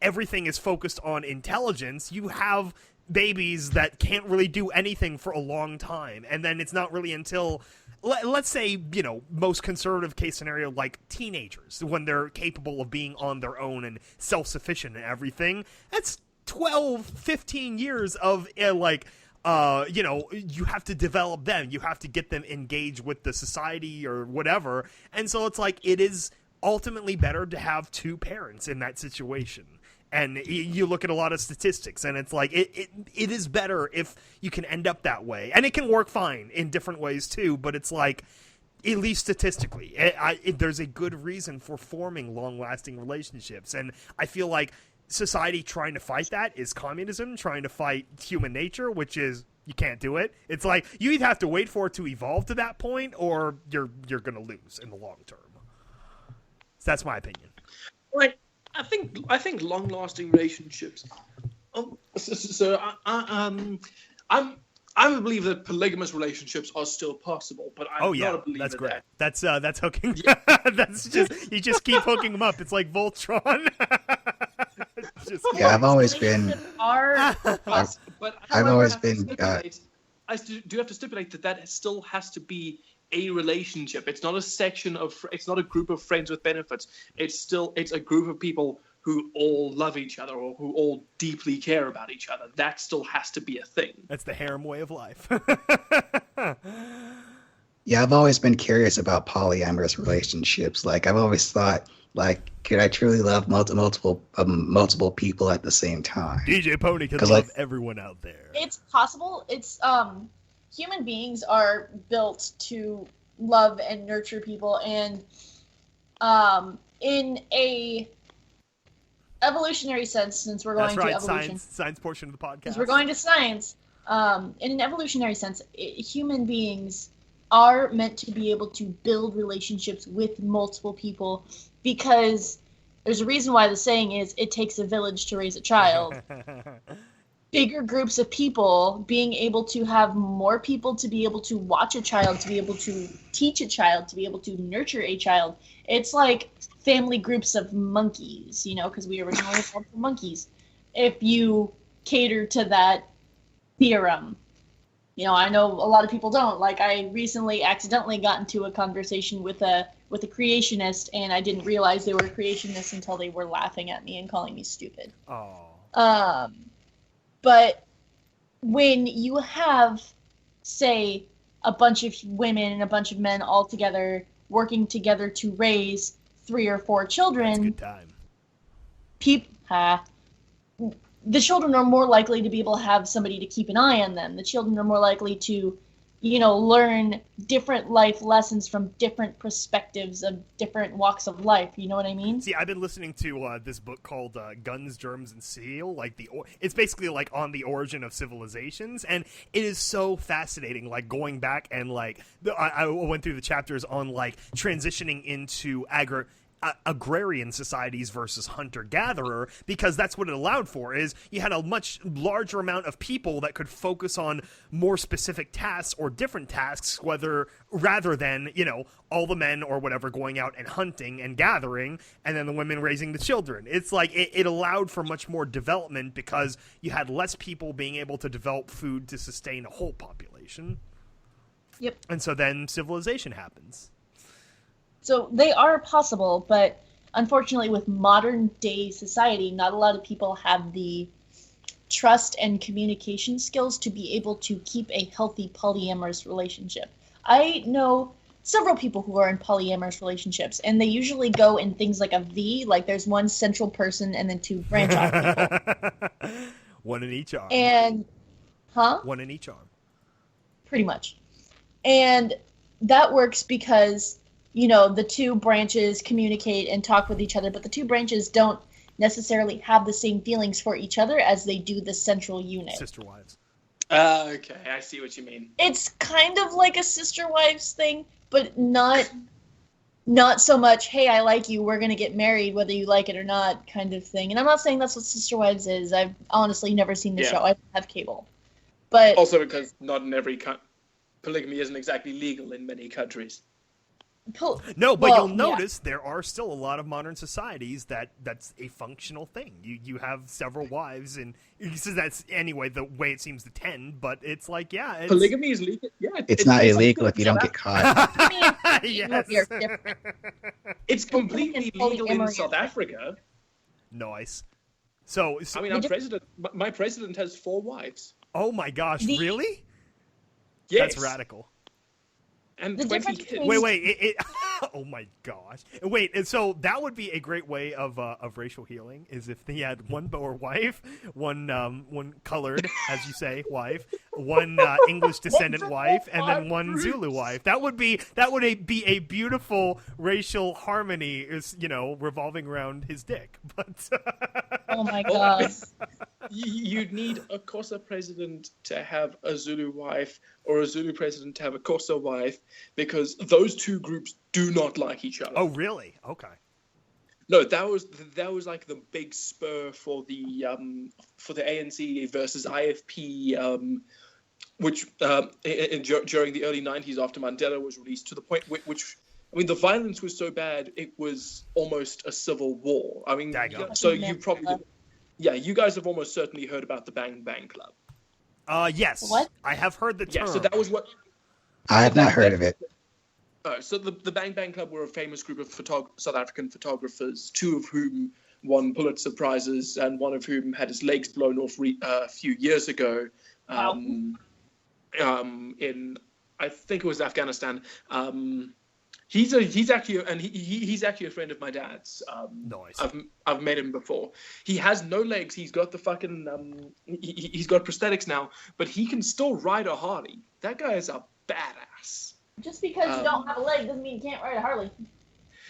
everything is focused on intelligence. You have babies that can't really do anything for a long time, and then it's not really until, let's say, most conservative case scenario, like teenagers, when they're capable of being on their own and self-sufficient and everything. That's 12, 15 years of, you have to develop them. You have to get them engaged with the society or whatever. And so it's like, it is ultimately better to have two parents in that situation. And you look at a lot of statistics, and it's like, it is better if you can end up that way. And it can work fine in different ways, too, but it's like, at least statistically, there's a good reason for forming long-lasting relationships. And I feel like society trying to fight that is communism, trying to fight human nature, which is, you can't do it. It's like, you either have to wait for it to evolve to that point, or you're going to lose in the long term. So that's my opinion. Right. I think long-lasting relationships. I believe that polygamous relationships are still possible, but I'm not a believer. That's great. That. That's hooking. That's just, you just keep hooking them up. It's like Voltron. I've always been. But I've always been. I do have to stipulate that still has to be a relationship. It's not a section of. It's not a group of friends with benefits. It's a group of people who all love each other or who all deeply care about each other. That still has to be a thing. That's the harem way of life. Yeah, I've always been curious about polyamorous relationships. Like, I've always thought, like, could I truly love multiple people at the same time? DJ Pony can love everyone out there. It's possible. It's human beings are built to love and nurture people, and in a evolutionary sense, since we're going to evolution, science portion of the podcast. Since we're going to science, in an evolutionary sense, human beings are meant to be able to build relationships with multiple people, because there's a reason why the saying is it takes a village to raise a child. Bigger groups of people, being able to have more people to be able to watch a child, to be able to teach a child, to be able to nurture a child. It's like family groups of monkeys, because we originally called them monkeys. If you cater to that theorem. I know a lot of people don't. Like, I recently accidentally got into a conversation with a creationist, and I didn't realize they were a creationist until they were laughing at me and calling me stupid. Oh. But when you have, say, a bunch of women and a bunch of men all together working together to raise 3 or 4 children, that's a good time. The children are more likely to be able to have somebody to keep an eye on them. The children are more likely to, learn different life lessons from different perspectives of different walks of life. You know what I mean? See, I've been listening to this book called Guns, Germs, and Steel. It's basically like on the origin of civilizations, and it is so fascinating. Like, going back and I went through the chapters on transitioning into agrarian societies versus hunter-gatherer, because that's what it allowed for. Is you had a much larger amount of people that could focus on more specific tasks or different tasks, rather than all the men or whatever going out and hunting and gathering, and then the women raising the children. It's like it allowed for much more development because you had less people being able to develop food to sustain a whole population. Yep. And so then civilization happens. So they are possible, but unfortunately with modern day society, not a lot of people have the trust and communication skills to be able to keep a healthy polyamorous relationship. I know several people who are in polyamorous relationships, and they usually go in things like a V, like there's one central person and then 2 branch off people. One in each arm. And, One in each arm. Pretty much. And that works because the 2 branches communicate and talk with each other, but the 2 branches don't necessarily have the same feelings for each other as they do the central unit. Sister wives. Okay, I see what you mean. It's kind of like a sister wives thing, but not so much, hey, I like you, we're going to get married whether you like it or not kind of thing. And I'm not saying that's what Sister Wives is. I've honestly never seen the show. I don't have cable. But also because not in every polygamy isn't exactly legal in many countries. You'll notice there are still a lot of modern societies that's a functional thing. You have several wives, and that's anyway the way it seems to tend. But it's like, polygamy is legal. Yeah, it's not illegal if you don't get caught. Yes. It's completely legal in South Africa. Nice. So I mean, my president has 4 wives. Oh my gosh! Really? Yes. That's radical. And 20 kids. Wait! Oh my gosh! Wait, and so that would be a great way of racial healing, is if they had one Boer wife, one colored, as you say, wife, one English descendant wife, and then one Zulu wife. That would be a beautiful racial harmony, is revolving around his dick. But oh my god. You'd need a Xhosa president to have a Zulu wife, or a Zulu president to have a Xhosa wife, because those 2 groups do not like each other. Oh, really? Okay. No, that was like the big spur for the ANC versus IFP, which during the early 90s after Mandela was released, to the point which I mean, the violence was so bad it was almost a civil war. I mean, so you probably. Yeah, you guys have almost certainly heard about the Bang Bang Club. Yes. What? I have heard the term. Yeah, so that was what... I have not heard of it. So the Bang Bang Club were a famous group of South African photographers, two of whom won Pulitzer Prizes, and one of whom had his legs blown off a few years ago. In I think it was Afghanistan. He's actually a friend of my dad's. Nice. I've met him before. He has no legs. He's got the fucking he's got prosthetics now, but he can still ride a Harley. That guy is a badass. Just because you don't have a leg doesn't mean you can't ride a Harley.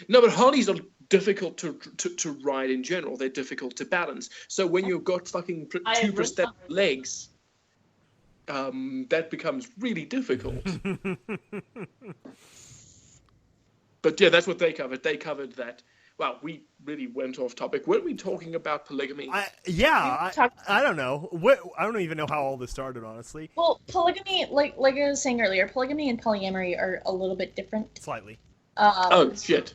No, but Harleys are difficult to ride in general. They're difficult to balance. So when you've got fucking two prosthetic legs, that becomes really difficult. But yeah, that's what they covered. They covered that. Wow, we really went off topic. Weren't we talking about polygamy? I don't know. I don't even know how all this started, honestly. Well, polygamy, like I was saying earlier, polygamy and polyamory are a little bit different. Slightly. Oh shit.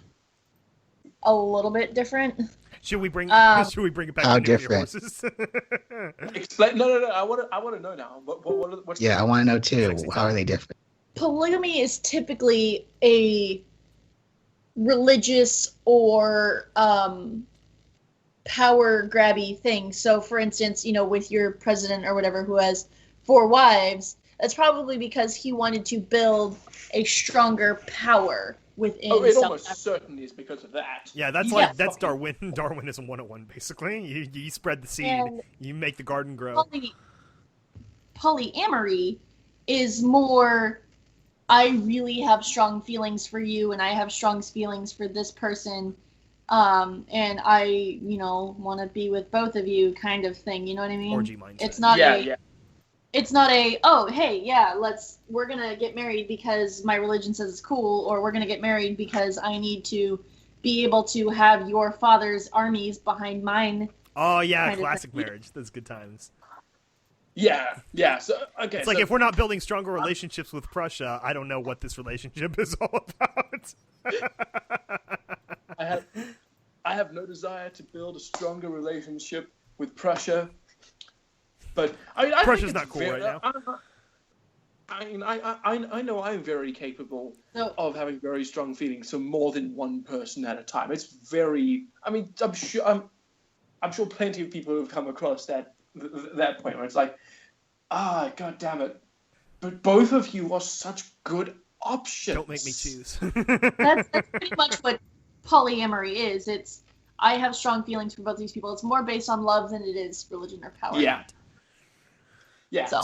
A little bit different. Should we bring it back how to different? horses? Explain. No. I want to know now. What's Yeah, I want to know too. How are they different? Polygamy is typically a religious or power grabby thing. So, for instance, with your president or whatever who has 4 wives, that's probably because he wanted to build a stronger power within. Oh, it almost certainly is because of that. Yeah, that's Darwinism 101, basically. You spread the seed, and you make the garden grow. Polyamory is more, I really have strong feelings for you, and I have strong feelings for this person, and I, want to be with both of you, kind of thing. You know what I mean? Orgy mindset. It's not It's not oh, hey, yeah, we're gonna get married because my religion says it's cool, or we're gonna get married because I need to be able to have your father's armies behind mine. Oh yeah, classic marriage. That's good times. Yeah. So okay. It's like if we're not building stronger relationships with Prussia, I don't know what this relationship is all about. I have no desire to build a stronger relationship with Prussia, but I Prussia's not cool right now. I know I'm very capable of having very strong feelings for more than one person at a time. It's very. I'm sure plenty of people have come across that point where it's like, god damn it, but both of you are such good options. Don't make me choose. That's pretty much what polyamory is. It's, I have strong feelings for both these people. It's more based on love than it is religion or power. Yeah.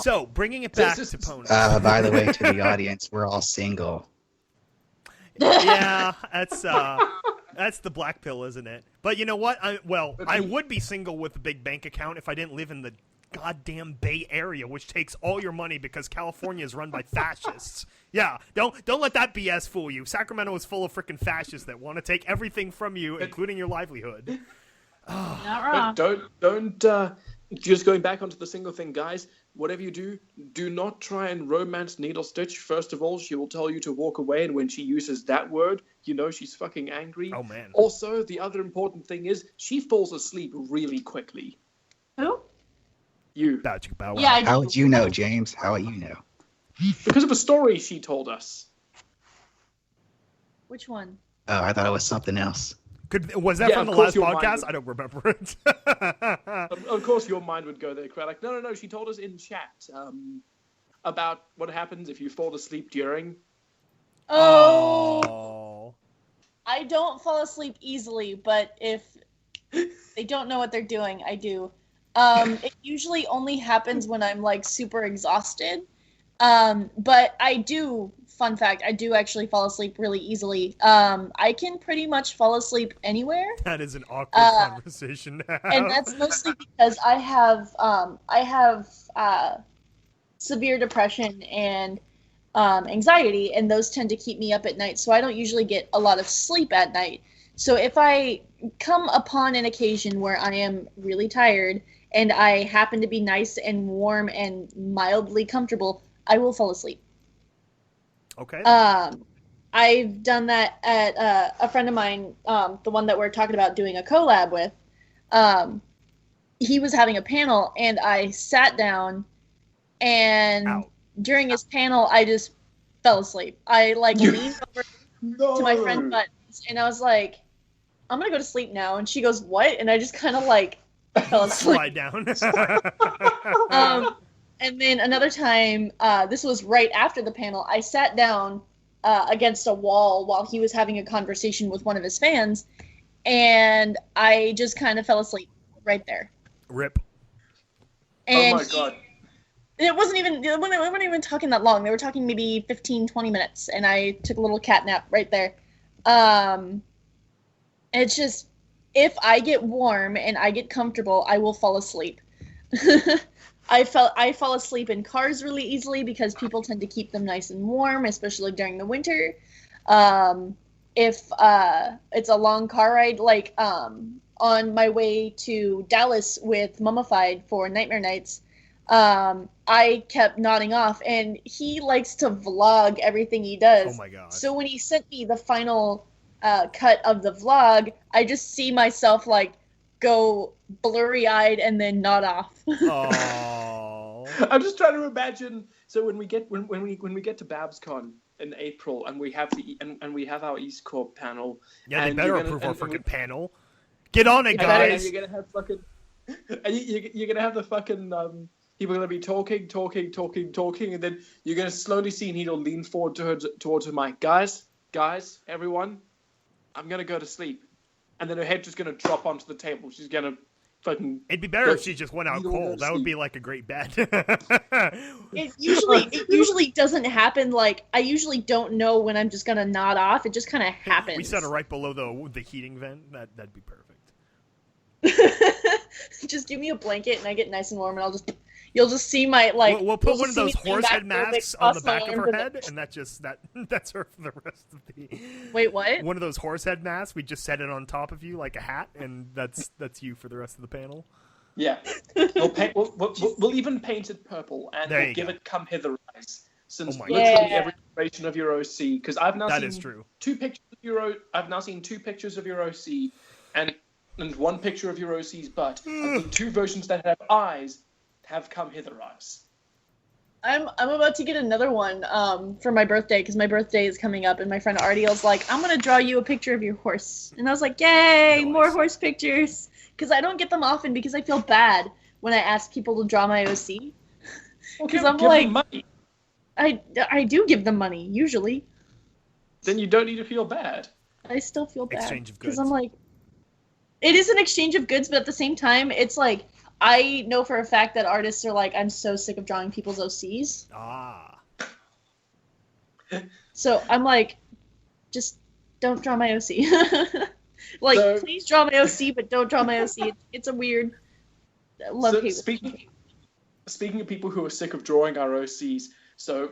So bringing it back to Pony. By the way, to the audience, we're all single. Yeah, that's the black pill, isn't it? But you know what? I would be single with a big bank account if I didn't live in the goddamn Bay Area, which takes all your money because California is run by fascists. Yeah, don't let that BS fool you. Sacramento is full of freaking fascists that want to take everything from you, including your livelihood. Not wrong. But don't. Just going back onto the single thing, guys. Whatever you do not try and romance Needle Stitch. First of all, she will tell you to walk away, and when she uses that word, she's fucking angry. Oh man. Also, the other important thing is she falls asleep really quickly. Who? You. Yeah. How would you know, James? How would you know? Because of a story she told us. Which one? Oh, I thought it was something else. Was that from the last podcast? I don't remember it. Of course your mind would go there, Kralek. No, she told us in chat about what happens if you fall asleep during. Oh. I don't fall asleep easily, but if they don't know what they're doing, I do. It usually only happens when I'm super exhausted. But I do, fun fact, I do actually fall asleep really easily. I can pretty much fall asleep anywhere. That is an awkward conversation now. And that's mostly because I have severe depression and anxiety, and those tend to keep me up at night, so I don't usually get a lot of sleep at night. So if I come upon an occasion where I am really tired and I happen to be nice and warm and mildly comfortable, I will fall asleep. Okay. I've done that at a friend of mine, the one that we're talking about doing a collab with. He was having a panel, and I sat down, and during his panel, I just fell asleep. I leaned over. to my friend Buttons, and I was like, I'm gonna go to sleep now. And she goes, what? And I just kind of like fell asleep. Slide down. And then another time, this was right after the panel, I sat down against a wall while he was having a conversation with one of his fans, and I just kind of fell asleep right there. Rip. And oh my god. It wasn't even, they weren't even talking that long. They were talking maybe 15, 20 minutes, and I took a little cat nap right there. It's just, if I get warm and I get comfortable, I will fall asleep. I fall asleep in cars really easily because people tend to keep them nice and warm, especially during the winter. If it's a long car ride, like on my way to Dallas with Mummified for Nightmare Nights, I kept nodding off, and he likes to vlog everything he does. Oh my god. So when he sent me the final cut of the vlog, I just see myself like go blurry-eyed and then nod off. Oh. I'm just trying to imagine. So when we get to BabsCon in April, and we have we have our East Corp panel. Yeah, they and better approve our freaking panel. Get on it, and guys. you're gonna have fucking. And you're gonna have the fucking people are gonna be talking, and then you're gonna slowly see Needle lean forward towards her mic. Guys, everyone, I'm gonna go to sleep, and then her head just gonna drop onto the table. She's gonna fucking. It'd be better if she just went out cold. That would be like a great bet. It usually doesn't happen. Like, I usually don't know when I'm just gonna nod off. It just kind of happens. We set her right below the heating vent. That'd be perfect. Just give me a blanket and I get nice and warm, and you'll just see my like. We'll put you'll one of those horse head masks on the back of her head, and that's her for the rest of the. Wait, what? One of those horse head masks. We just set it on top of you like a hat, and that's you for the rest of the panel. Yeah, we'll even paint it purple, and we'll give it "Come Hither" eyes. Since literally every iteration of your OC, because I've now seen two pictures of your I've now seen 2 pictures of your OC, and 1 picture of your OC's butt. And the 2 versions that have eyes have "Come Hither" eyes. I'm about to get another one for my birthday, because my birthday is coming up, and my friend Ardiel's like, I'm gonna draw you a picture of your horse, and I was like, yay, more horse pictures, because I don't get them often because I feel bad when I ask people to draw my OC, because I'm like, them money. I do give them money usually. Then you don't need to feel bad. I still feel bad exchange of goods. because I'm like, it is an exchange of goods, but at the same time, it's like, I know for a fact that artists are like, I'm so sick of drawing people's OCs. Ah. So I'm like, just don't draw my OC. Please draw my OC, but don't draw my OC. It's a weird love-hate. Speaking of people who are sick of drawing our OCs, so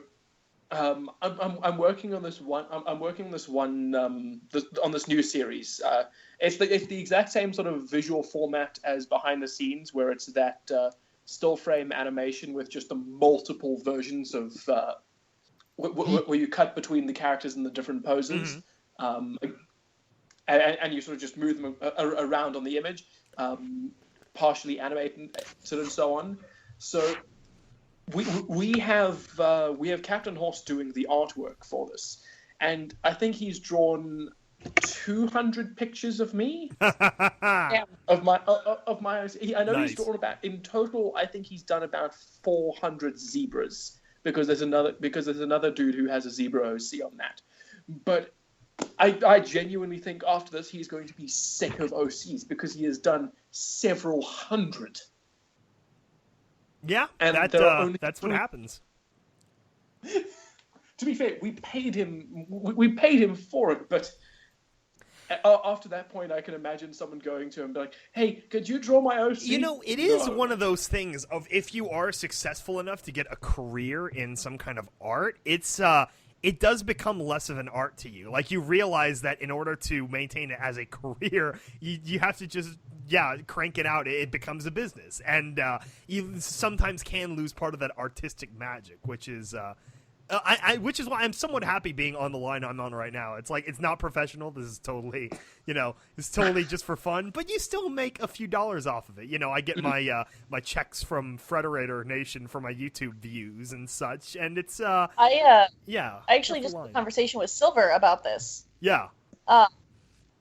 I'm working on this one. I'm working on this one on this new series. It's the exact same sort of visual format as Behind the Scenes, where it's that still frame animation with just the multiple versions of where you cut between the characters in the different poses, and you sort of just move them around on the image, partially animate and so on. So we have Captain Horse doing the artwork for this, and I think he's drawn 200 pictures of me, of my I know he's drawn about, in total I think he's done about 400 zebras, because there's another dude who has a zebra OC on that. But I genuinely think after this he's going to be sick of OCs, because he has done several hundred. Yeah, and that's what happens. To be fair, we paid him for it, but after that point, I can imagine someone going to him like, "Hey, could you draw my OC?" You know, it is one of those things of, if you are successful enough to get a career in some kind of art, it does become less of an art to you. Like, you realize that in order to maintain it as a career, you have to just crank it out. It becomes a business, and you sometimes can lose part of that artistic magic, which is Which is why I'm somewhat happy being on the line I'm on right now. It's like, it's not professional. This is totally, it's totally just for fun. But you still make a few dollars off of it. I get my my checks from Frederator Nation for my YouTube views and such. And it's I actually that's just the had a line. conversation with Silver about this. Yeah.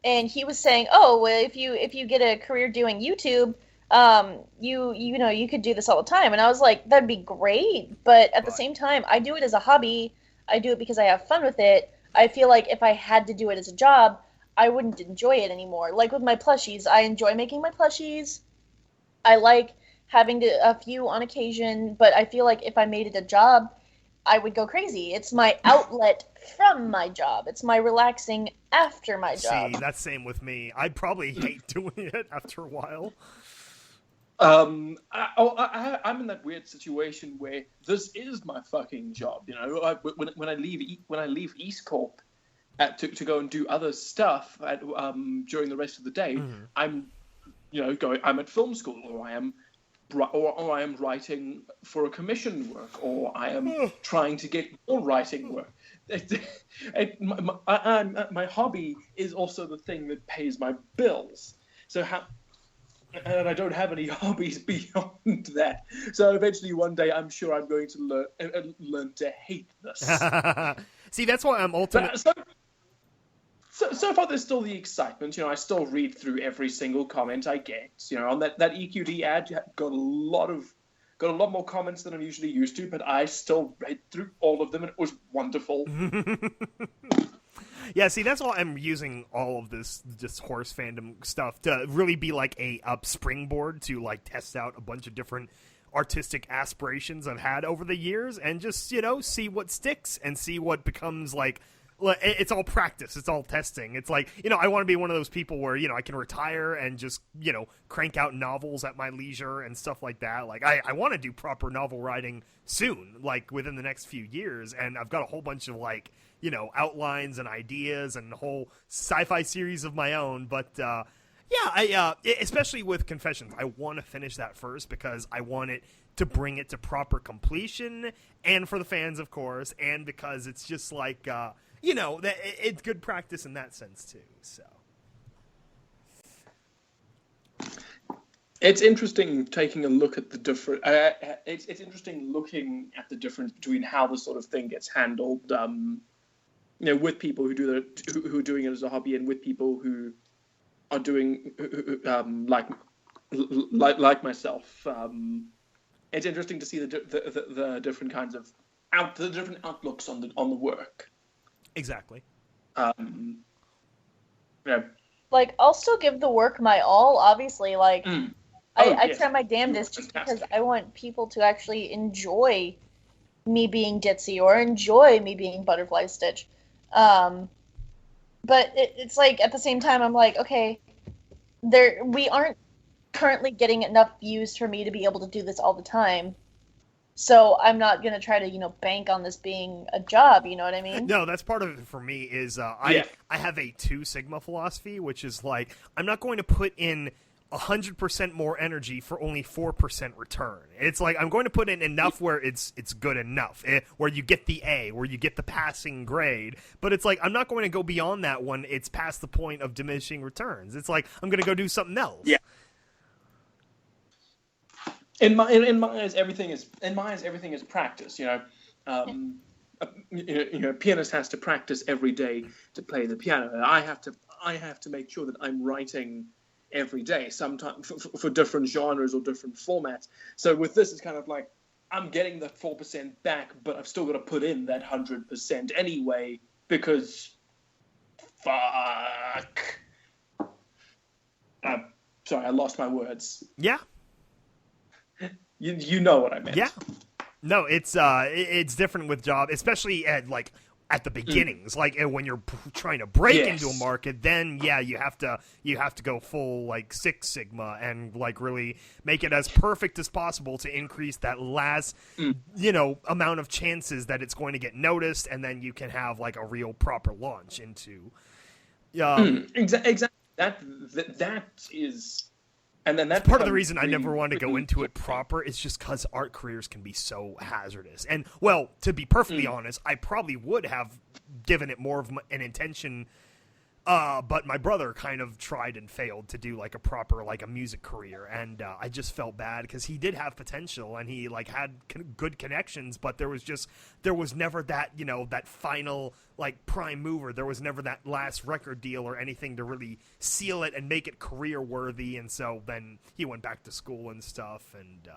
And he was saying, "Oh, well, if you get a career doing YouTube, you could do this all the time." And I was like, "That'd be great," but at the same time, I do it as a hobby. I do it because I have fun with it. I feel like if I had to do it as a job, I wouldn't enjoy it anymore. Like with my plushies, I enjoy making my plushies. I like having a few on occasion, but I feel like if I made it a job, I would go crazy. It's my outlet from my job. It's my relaxing after my job. See, that's same with me. I'd probably hate doing it after a while. I'm in that weird situation where this is my fucking job. When I leave East Corp to go and do other stuff during the rest of the day, I'm I'm at film school, or I am writing for a commission work, or I am trying to get more writing work. My hobby is also the thing that pays my bills. And I don't have any hobbies beyond that. So eventually, one day, I'm sure I'm going to learn to hate this. See, that's why I'm ultimately. So far, there's still the excitement. I still read through every single comment I get. On that EQD ad, got a lot more comments than I'm usually used to, but I still read through all of them, and it was wonderful. Yeah, see, that's why I'm using all of this just horse fandom stuff to really be like a springboard to like test out a bunch of different artistic aspirations I've had over the years, and just see what sticks and see what becomes like. It's all practice. It's all testing. It's like, I want to be one of those people where, I can retire and just, crank out novels at my leisure and stuff like that. Like, I want to do proper novel writing soon, like within the next few years. And I've got a whole bunch of like, outlines and ideas and a whole sci-fi series of my own. But, yeah, especially with Confessions, I want to finish that first because I want it to bring it to proper completion, and for the fans, of course, and because it's just like, it's good practice in that sense too. So it's interesting taking a look at the different. It's interesting looking at the difference between how this sort of thing gets handled. With people who who are doing it as a hobby, and with people who are doing like myself. It's interesting to see the different kinds of the different outlooks on the work. Exactly. Yeah. Like, I'll still give the work my all, obviously. Like, I try my damnedest just because I want people to actually enjoy me being ditzy or enjoy me being Butterfly Stitch. But it's like, at the same time, I'm like, okay, we aren't currently getting enough views for me to be able to do this all the time. So I'm not going to try to, bank on this being a job, you know what I mean? No, that's part of it for me is I have a 2 Sigma philosophy, which is like, I'm not going to put in 100% more energy for only 4% return. It's like, I'm going to put in enough where it's good enough, where you get the A, where you get the passing grade. But it's like, I'm not going to go beyond that when it's past the point of diminishing returns. It's like, I'm going to go do something else. Yeah. In my eyes, everything is practice. A pianist has to practice every day to play the piano. I have to make sure that I'm writing every day, sometimes for different genres or different formats. So with this, it's kind of like I'm getting the 4% back, but I've still got to put in that 100% anyway because fuck. Sorry, I lost my words. Yeah. You know what I meant. Yeah. No, it's different with job, especially at the beginnings, like when you're trying to break into a market. Then you have to go full like 6 Sigma and like really make it as perfect as possible to increase that last amount of chances that it's going to get noticed, and then you can have like a real proper launch into. Exactly. That is And then that's part of the reason I never wanted to go into it proper. It's just because art careers can be so hazardous. And, well, to be perfectly honest, I probably would have given it more of an intention, but my brother kind of tried and failed to do, like, a proper, like, a music career. And I just felt bad because he did have potential and he, like, had good connections, but there was never that, you know, that final, like, prime mover. There was never that last record deal or anything to really seal it and make it career worthy. And so then he went back to school and stuff, and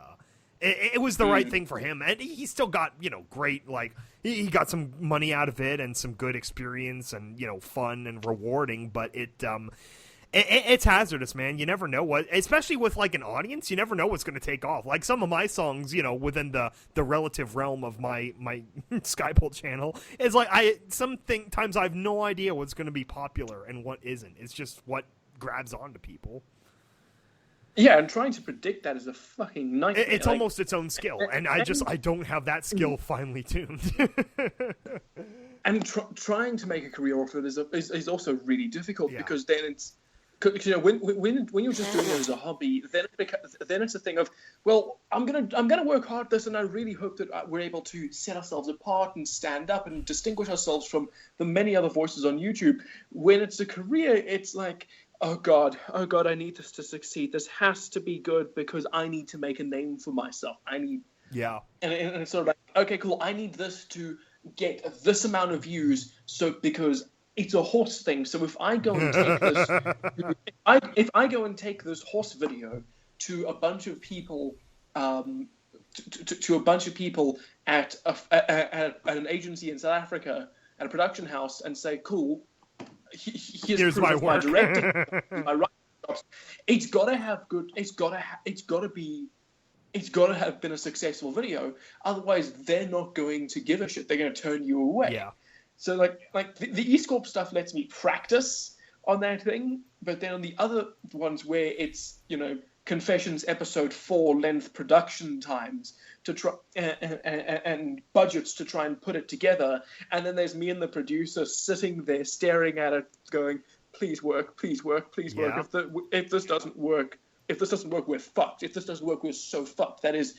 it was the right thing for him. And he still got, you know, great, like, he got some money out of it and some good experience and, you know, fun and rewarding, but it's hazardous, man. You never know what, especially with, like, an audience, you never know what's going to take off. Like, some of my songs, you know, within the relative realm of my Skybolt channel, is like, sometimes I have no idea what's going to be popular and what isn't. It's just what grabs on to people. Yeah, and trying to predict that is a fucking nightmare. It's like, almost its own skill, and I don't have that skill finely tuned. And trying to make a career off it is also really difficult, because then it's, you know, when you're just doing it as a hobby, then it's a thing of, well, I'm gonna work hard at this, and I really hope that we're able to set ourselves apart and stand up and distinguish ourselves from the many other voices on YouTube. When it's a career, it's like, oh God, I need this to succeed. This has to be good because I need to make a name for myself. And it's sort of like, okay, cool. I need this to get this amount of views. So because it's a horse thing. So if I go and take this, if I go and take this horse video to a bunch of people, to a bunch of people at an agency in South Africa, at a production house, and say, cool, here's my work, my directing, my writing jobs. It's got to have good. It's got to have been a successful video. Otherwise, they're not going to give a shit. They're going to turn you away. Yeah. So like the Corp stuff lets me practice on that thing, but then on the other ones where it's, you know, Confessions episode 4 length production times to try and budgets to try and put it together, and then there's me and the producer sitting there staring at it going, please work, please work, please work. If this doesn't work, we're fucked. If this doesn't work, we're so fucked. That is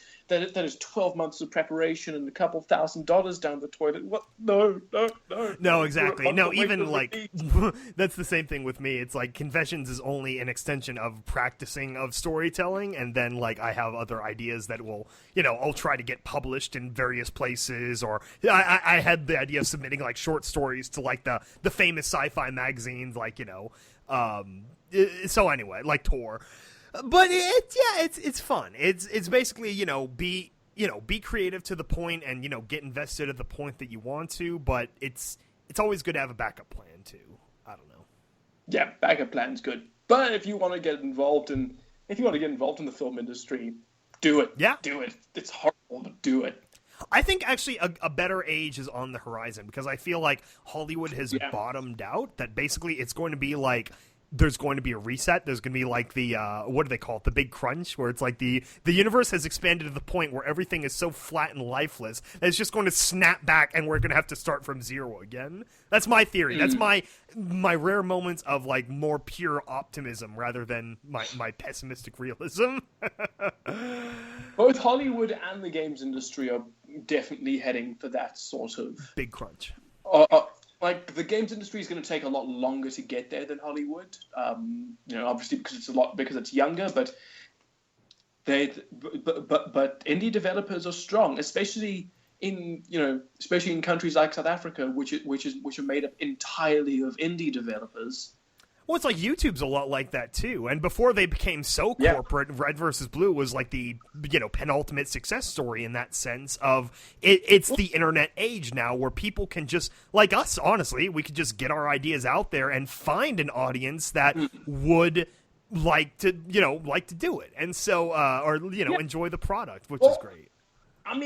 12 months of preparation and a couple $1,000s down the toilet. What? No, exactly. No, even like that's the same thing with me. It's like Confessions is only an extension of practicing of storytelling, and then like I have other ideas that will, you know, I'll try to get published in various places, or I had the idea of submitting like short stories to like the famous sci-fi magazines, like, you know, so anyway, like Tor. But it's fun. It's basically, you know, be creative to the point, and, you know, get invested at the point that you want to. But it's always good to have a backup plan too. I don't know. Yeah, backup plan's good. But if you want to get involved in the film industry, do it. Yeah, do it. It's horrible, but do it. I think actually a better age is on the horizon, because I feel like Hollywood has bottomed out. That basically it's going to be like, there's going to be a reset. There's going to be like the, what do they call it? The big crunch, where it's like the universe has expanded to the point where everything is so flat and lifeless that it's just going to snap back, and we're going to have to start from zero again. That's my theory. That's my rare moments of like more pure optimism rather than my pessimistic realism. Both Hollywood and the games industry are definitely heading for that sort of big crunch. Like, the games industry is going to take a lot longer to get there than Hollywood. You know, obviously because it's younger, but but indie developers are strong, especially in countries like South Africa, which are made up entirely of indie developers. Well, it's like YouTube's a lot like that too. And before they became so corporate, Red vs. Blue was like the, you know, penultimate success story in that sense of it's the internet age now, where people can just, like us, honestly, we could just get our ideas out there and find an audience that would like to do it. And so, enjoy the product, which is great. I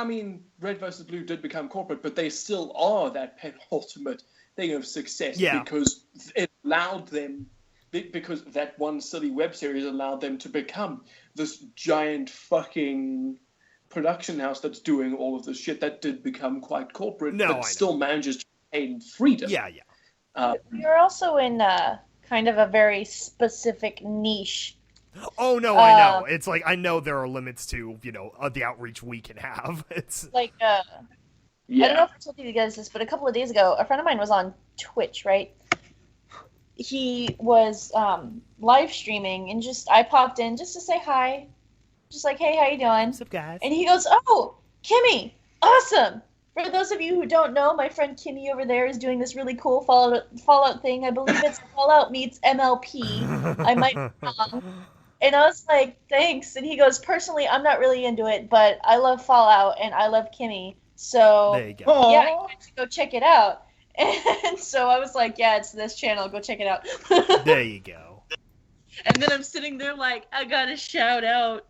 mean, Red vs. Blue did become corporate, but they still are that penultimate thing of success, because it allowed them, because that one silly web series allowed them to become this giant fucking production house that's doing all of this shit that did become quite corporate, but still manages to retain freedom. You're also in kind of a very specific niche Oh no, I know. It's like I know there are limits to the outreach we can have. It's like I don't know if I told you guys this, but a couple of days ago, a friend of mine was on Twitch, right? He was live streaming, and I popped in just to say hi, just like, hey, how you doing? What's up, guys? And he goes, oh, Kimmy, awesome. For those of you who don't know, my friend Kimmy over there is doing this really cool Fallout thing. I believe it's Fallout meets MLP. I might be wrong. And I was like, thanks. And he goes, personally, I'm not really into it, but I love Fallout and I love Kimmy. So there you go. Yeah, you have to go check it out. And so I was like, yeah, it's this channel. Go check it out. There you go. And then I'm sitting there like, I gotta shout out.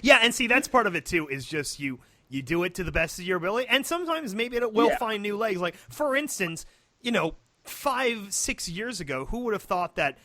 Yeah, and see, that's part of it too, is just you do it to the best of your ability, and sometimes maybe it will find new legs. Like, for instance, 5-6 years ago, who would have thought that,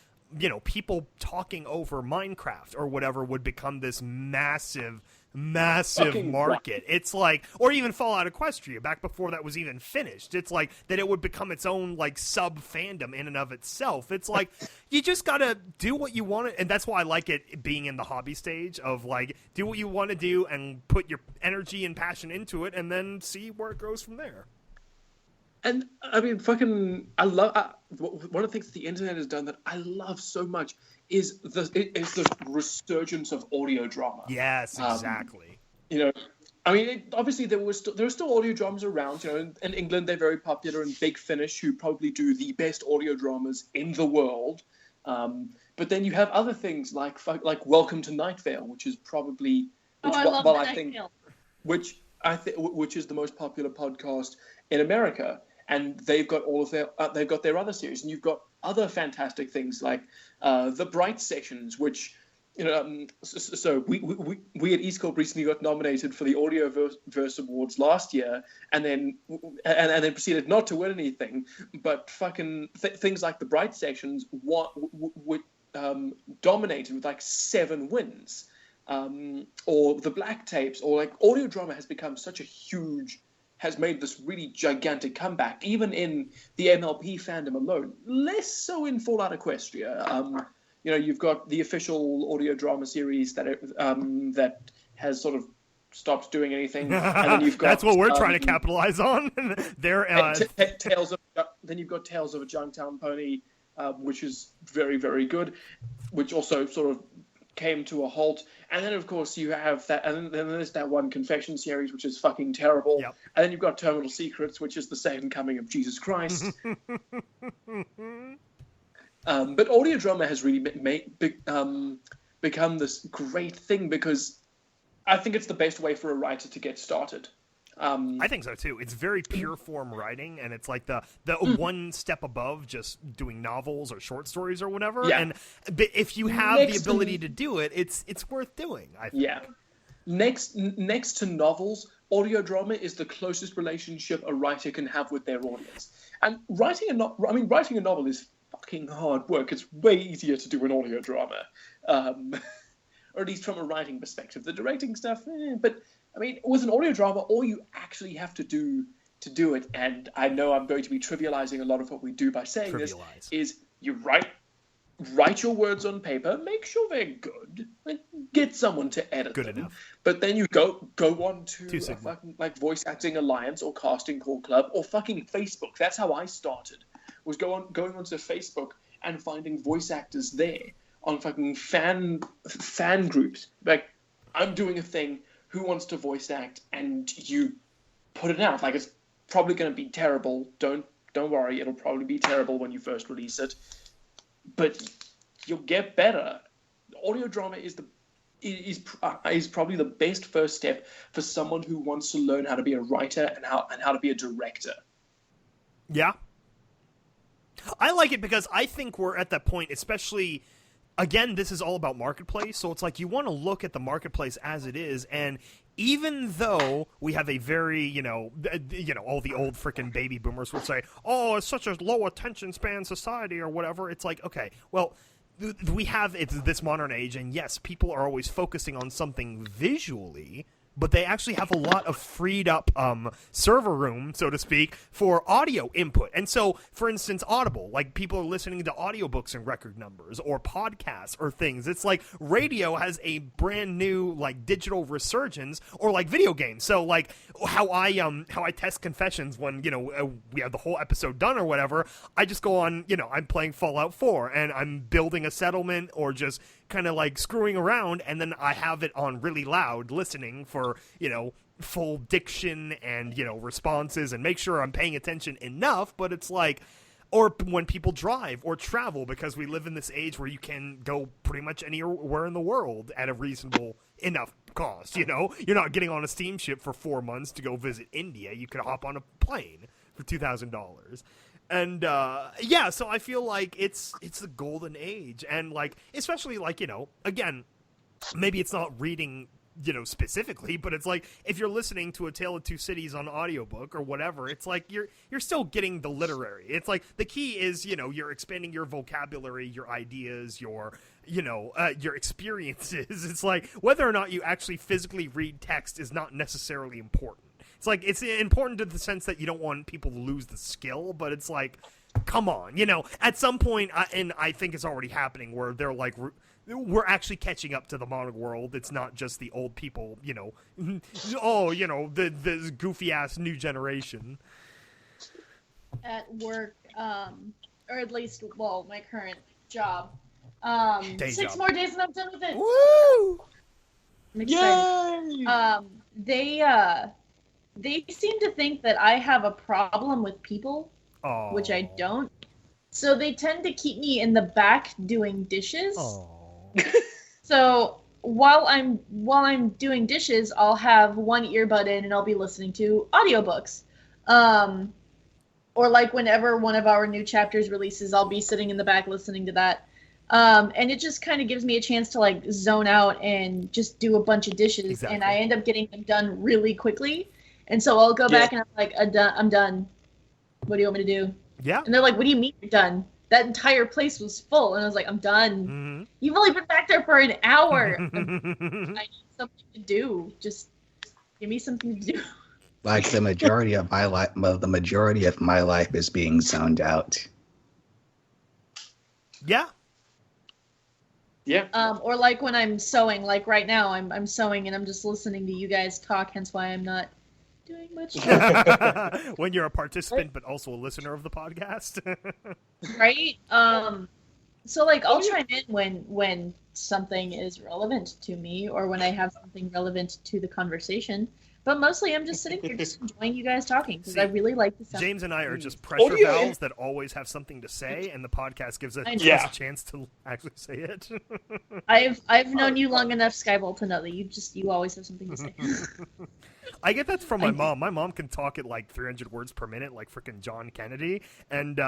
people talking over Minecraft or whatever would become this massive market. It's like, or even Fallout Equestria, back before that was even finished. It's like that it would become its own like sub fandom in and of itself. It's like you just gotta do what you want to, and that's why I like it being in the hobby stage of like do what you want to do and put your energy and passion into it, and then see where it goes from there. And I mean, I love one of the things the internet has done that I love so much is the resurgence of audio drama. Yes, exactly. I mean, obviously there are still audio dramas around. In England they're very popular, and Big Finish, who probably do the best audio dramas in the world. But then you have other things like Welcome to Night Vale, which is probably which is the most popular podcast in America. And they've got they've got their other series, and you've got other fantastic things like the Bright Sessions, which so we at East Corp recently got nominated for the Audioverse Awards last year, and then proceeded not to win anything, but fucking things like the Bright Sessions dominated with like 7 wins, or the Black Tapes, or like audio drama has become such a huge. Has made this really gigantic comeback, even in the MLP fandom alone. Less so in Fallout Equestria. You've got the official audio drama series that has sort of stopped doing anything, and then you've got that's what we're trying to capitalize on. Then you've got Tales of a Junktown Pony, which is very, very good, which also sort of came to a halt. And then of course you have that, and then there's that one Confession series, which is fucking terrible. Yep. And then you've got Terminal Secrets, which is the second coming of Jesus Christ. But audio drama has really become this great thing, because I think it's the best way for a writer to get started. I think so too. It's very pure form writing, and it's like the one step above just doing novels or short stories or whatever. Yeah. And if you have the ability to do it, it's worth doing, I think. Yeah. Next to novels, audio drama is the closest relationship a writer can have with their audience. And writing a novel is fucking hard work. It's way easier to do an audio drama, or at least from a writing perspective. The directing stuff, but. I mean, with an audio drama, all you actually have to do it, and I know I'm going to be trivializing a lot of what we do by saying this, is you write your words on paper, make sure they're good, and get someone to edit good them. Enough. But then you go on to a fucking like Voice Acting Alliance or Casting Call Club or fucking Facebook. That's how I started. Was going onto Facebook and finding voice actors there on fucking fan groups. Like, I'm doing a thing. Who wants to voice act? And you put it out. Like, it's probably going to be terrible. Don't worry. It'll probably be terrible when you first release it, but you'll get better. Audio drama is probably the best first step for someone who wants to learn how to be a writer and how to be a director. Yeah, I like it because I think we're at that point, especially. Again, this is all about marketplace, so it's like you want to look at the marketplace as it is, and even though we have a very, all the old freaking baby boomers would say, oh, it's such a low attention span society or whatever, it's like, okay, well, it's this modern age, and yes, people are always focusing on something visually, but they actually have a lot of freed up server room, so to speak, for audio input. And so, for instance, Audible, like people are listening to audiobooks in record numbers or podcasts or things. It's like radio has a brand new like digital resurgence, or like video games. So like how I test confessions when, you know, we have the whole episode done or whatever. I just go on, you know, I'm playing Fallout 4 and I'm building a settlement or just kind of like screwing around, and then I have it on really loud listening for, you know, full diction and, you know, responses, and make sure I'm paying attention enough. But it's like, or when people drive or travel, because we live in this age where you can go pretty much anywhere in the world at a reasonable enough cost, you know? You're not getting on a steamship for 4 months to go visit India. You could hop on a plane for $2,000. And, yeah, so I feel like it's the golden age. And, like, especially, like, you know, again, maybe it's not reading, you know, specifically, but it's like, if you're listening to A Tale of Two Cities on audiobook or whatever, it's like you're still getting the literary. It's like, the key is, you know, you're expanding your vocabulary, your ideas, your, you know, your experiences. It's like, whether or not you actually physically read text is not necessarily important. It's like, it's important to the sense that you don't want people to lose the skill, but it's like, come on, you know, at some point, and I think it's already happening, where they're like, we're actually catching up to the modern world. It's not just the old people, you know, oh, you know, the goofy-ass new generation. At work, or at least, well, my current job, 6 more days and I'm done with it. Woo! I'm excited. Yay! They seem to think that I have a problem with people, which I don't. So they tend to keep me in the back doing dishes. So while I'm doing dishes, I'll have one earbud in and I'll be listening to audiobooks. Or like whenever one of our new chapters releases, I'll be sitting in the back listening to that. And it just kind of gives me a chance to like zone out and just do a bunch of dishes. Exactly. And I end up getting them done really quickly. And so I'll go back and I'm like, I'm done. What do you want me to do? Yeah. And they're like, what do you mean you're done? That entire place was full. And I was like, I'm done. Mm-hmm. You've only been back there for an hour. I need something to do. Just give me something to do. Like the majority of my life, is being zoned out. Yeah. Yeah. Or like when I'm sewing, like right now I'm sewing and I'm just listening to you guys talk, hence why I'm not doing much. When you're a participant but also a listener of the podcast. Right? So like I'll chime in when something is relevant to me or when I have something relevant to the conversation. But mostly I'm just sitting here just enjoying you guys talking because I really like the sound. James and I are just pressure valves that always have something to say, and the podcast gives us a chance to actually say it. I've known you long enough, Skybolt, to know that you always have something to say. I get that from my mom. My mom can talk at like 300 words per minute, like freaking John Kennedy, and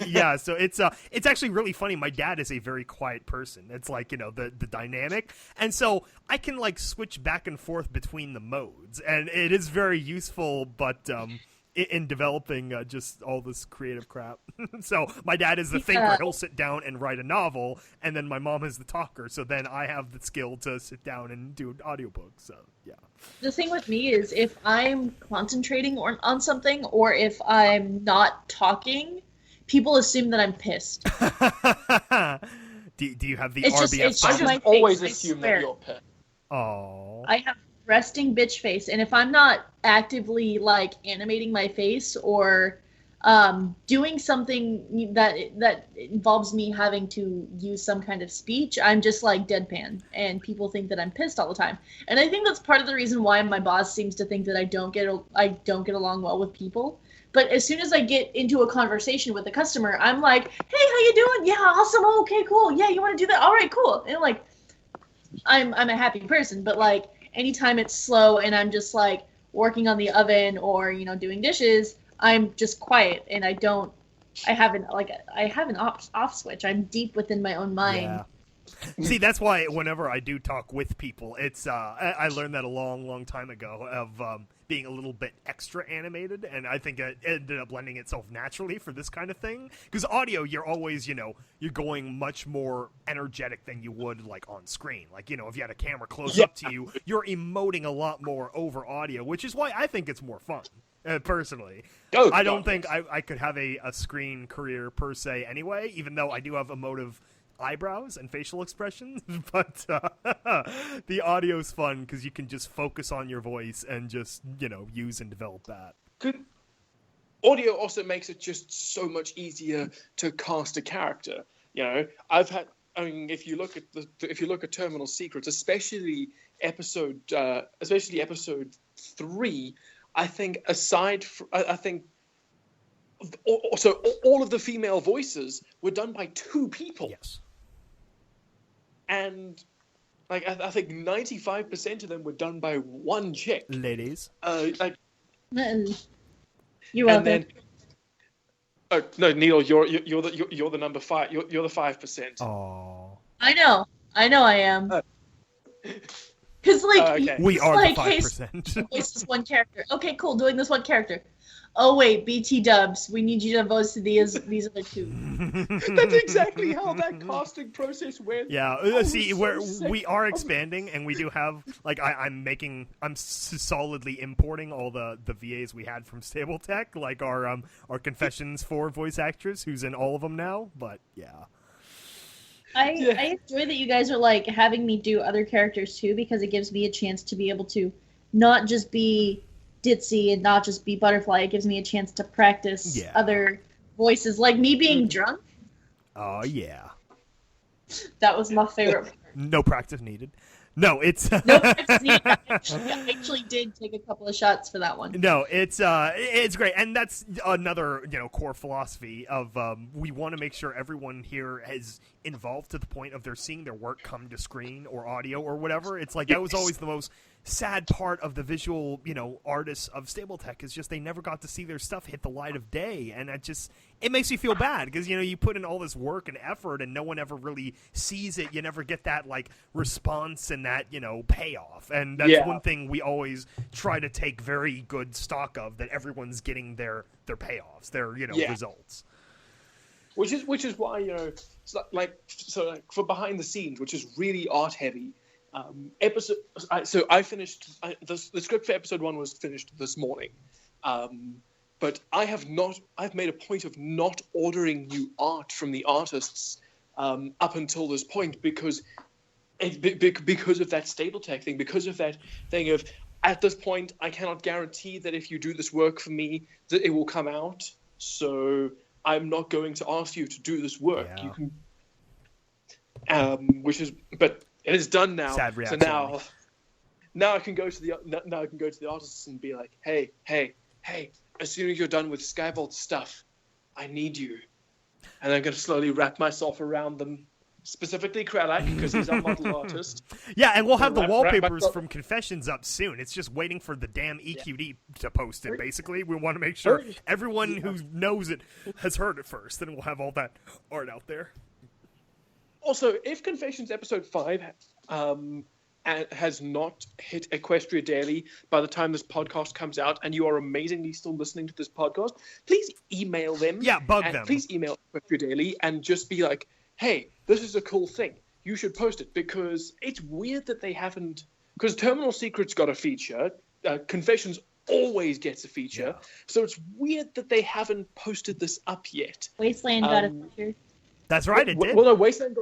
yeah, so it's actually really funny. My dad is a very quiet person. It's like, you know, the dynamic, and so I can like switch back and forth between the modes, and it is very useful. But in developing just all this creative crap. So my dad is the thinker. He'll sit down and write a novel, and then my mom is the talker. So then I have the skill to sit down and do an audiobook. So yeah. The thing with me is if I'm concentrating on something or if I'm not talking, people assume that I'm pissed. Do you have the RBF? I just always assume that you're pissed. Oh. I have resting bitch face, and if I'm not actively like animating my face or doing something that involves me having to use some kind of speech, I'm just like deadpan, and people think that I'm pissed all the time. And I think that's part of the reason why my boss seems to think that I don't get along well with people. But as soon as I get into a conversation with a customer, I'm like, hey, how you doing? Yeah, awesome. Oh, okay, cool. Yeah, you want to do that? All right, cool. And like, I'm a happy person, but like anytime it's slow and I'm just like working on the oven or, you know, doing dishes, I'm just quiet and I have an off switch. I'm deep within my own mind. Yeah. See, that's why whenever I do talk with people, it's I learned that a long time ago of being a little bit extra animated, and I think it ended up lending itself naturally for this kind of thing. Because audio, you're always, you're going much more energetic than you would, like, on screen. Like, if you had a camera close up to you, you're emoting a lot more over audio, which is why I think it's more fun, personally. I don't think I could have a screen career, per se, anyway, even though I do have emotive eyebrows and facial expressions, but the audio's fun because you can just focus on your voice and just use and develop that. Audio also makes it just so much easier to cast a character. If you look at Terminal Secrets, especially episode 3, I think all of the female voices were done by 2 people. Yes. And I think 95% of them were done by 1 chick. Ladies. You are there. Oh no, Neil, you're the number 5. You're the 5%. Oh. I know I am. Because okay. We are the 5%. Hey, voice this one character. Okay, cool. Doing this one character. Oh wait, BT Dubs. We need you to voice these other 2. That's exactly how that casting process went. Yeah. See, we are expanding, and we do have I'm solidly importing all the VAs we had from Stable Tech, like our Confessions 4 voice actress, who's in all of them now. But yeah. I enjoy that you guys are having me do other characters too, because it gives me a chance to be able to not just be ditzy and not just be Butterfly. It gives me a chance to practice other voices, like me being drunk. Oh yeah. That was my favorite part. No practice needed. No, it's no practice needed. I actually did take a couple of shots for that one. No, it's great, and that's another core philosophy of we want to make sure everyone here is involved to the point of they're seeing their work come to screen or audio or whatever. It's like that was always the most sad part of the visual artists of Stable Tech is just they never got to see their stuff hit the light of day, and it makes me feel bad because you put in all this work and effort and no one ever really sees it. You never get that response and that payoff, and that's one thing we always try to take very good stock of, that everyone's getting their payoffs, their results. Which is why for behind the scenes, which is really art heavy. I finished the script for episode 1 was finished this morning, but I've made a point of not ordering new art from the artists up until this point because of that Stable Tech thing, because of that thing of, at this point I cannot guarantee that if you do this work for me that it will come out, so I'm not going to ask you to do this work. You can, but it is done now. Sad reaction. So now I can go to the artists and be like, hey, as soon as you're done with Skyvault stuff, I need you. And I'm going to slowly wrap myself around them, specifically Kralak, because he's our model artist. Yeah, and we'll have the wallpapers from Confessions up soon. It's just waiting for the damn EQD to post it, basically. We want to make sure everyone who knows it has heard it first, then we'll have all that art out there. Also, if Confessions episode 5 has not hit Equestria Daily by the time this podcast comes out, and you are amazingly still listening to this podcast, please email them. Yeah, bug them. Please email Equestria Daily and just be like, hey, this is a cool thing. You should post it, because it's weird that they haven't... Because Terminal Secrets got a feature. Confessions always gets a feature. Yeah. So it's weird that they haven't posted this up yet. Wasteland got a feature. That's right, it did. Well, no, Wasteland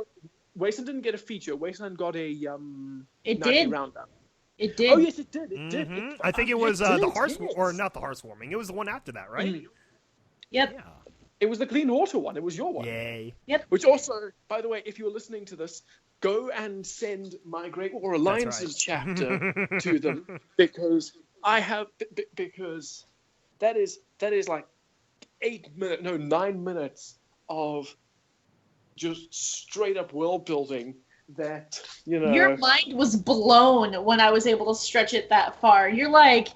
didn't get a feature. Wasteland got a it did. roundup. It did. Oh yes, it did. It did. I think it was the horse, or not the horse warming. It was the one after that, right? Mm. Yep. Yeah. It was the clean water one. It was your one. Yay. Yep. Which also, by the way, if you're listening to this, go and send my Great War Alliances chapter to them, because because that is like 9 minutes of just straight up world building that, Your mind was blown when I was able to stretch it that far. You're like,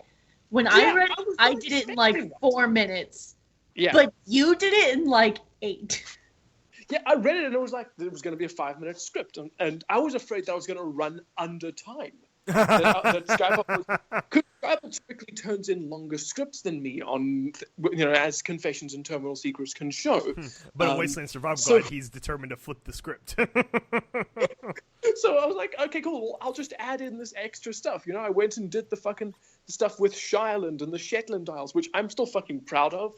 when I read it, I did it in like 4 minutes. Yeah. But you did it in like 8. Yeah, I read it and it was like, it was going to be a 5-minute script. And I was afraid that I was going to run under time. that Skybolt typically turns in longer scripts than me on, as Confessions and Terminal Secrets can show. But in Wasteland Survival Guide, he's determined to flip the script. So I was like, okay, cool. Well, I'll just add in this extra stuff. I went and did the fucking stuff with Shireland and the Shetland Isles, which I'm still fucking proud of.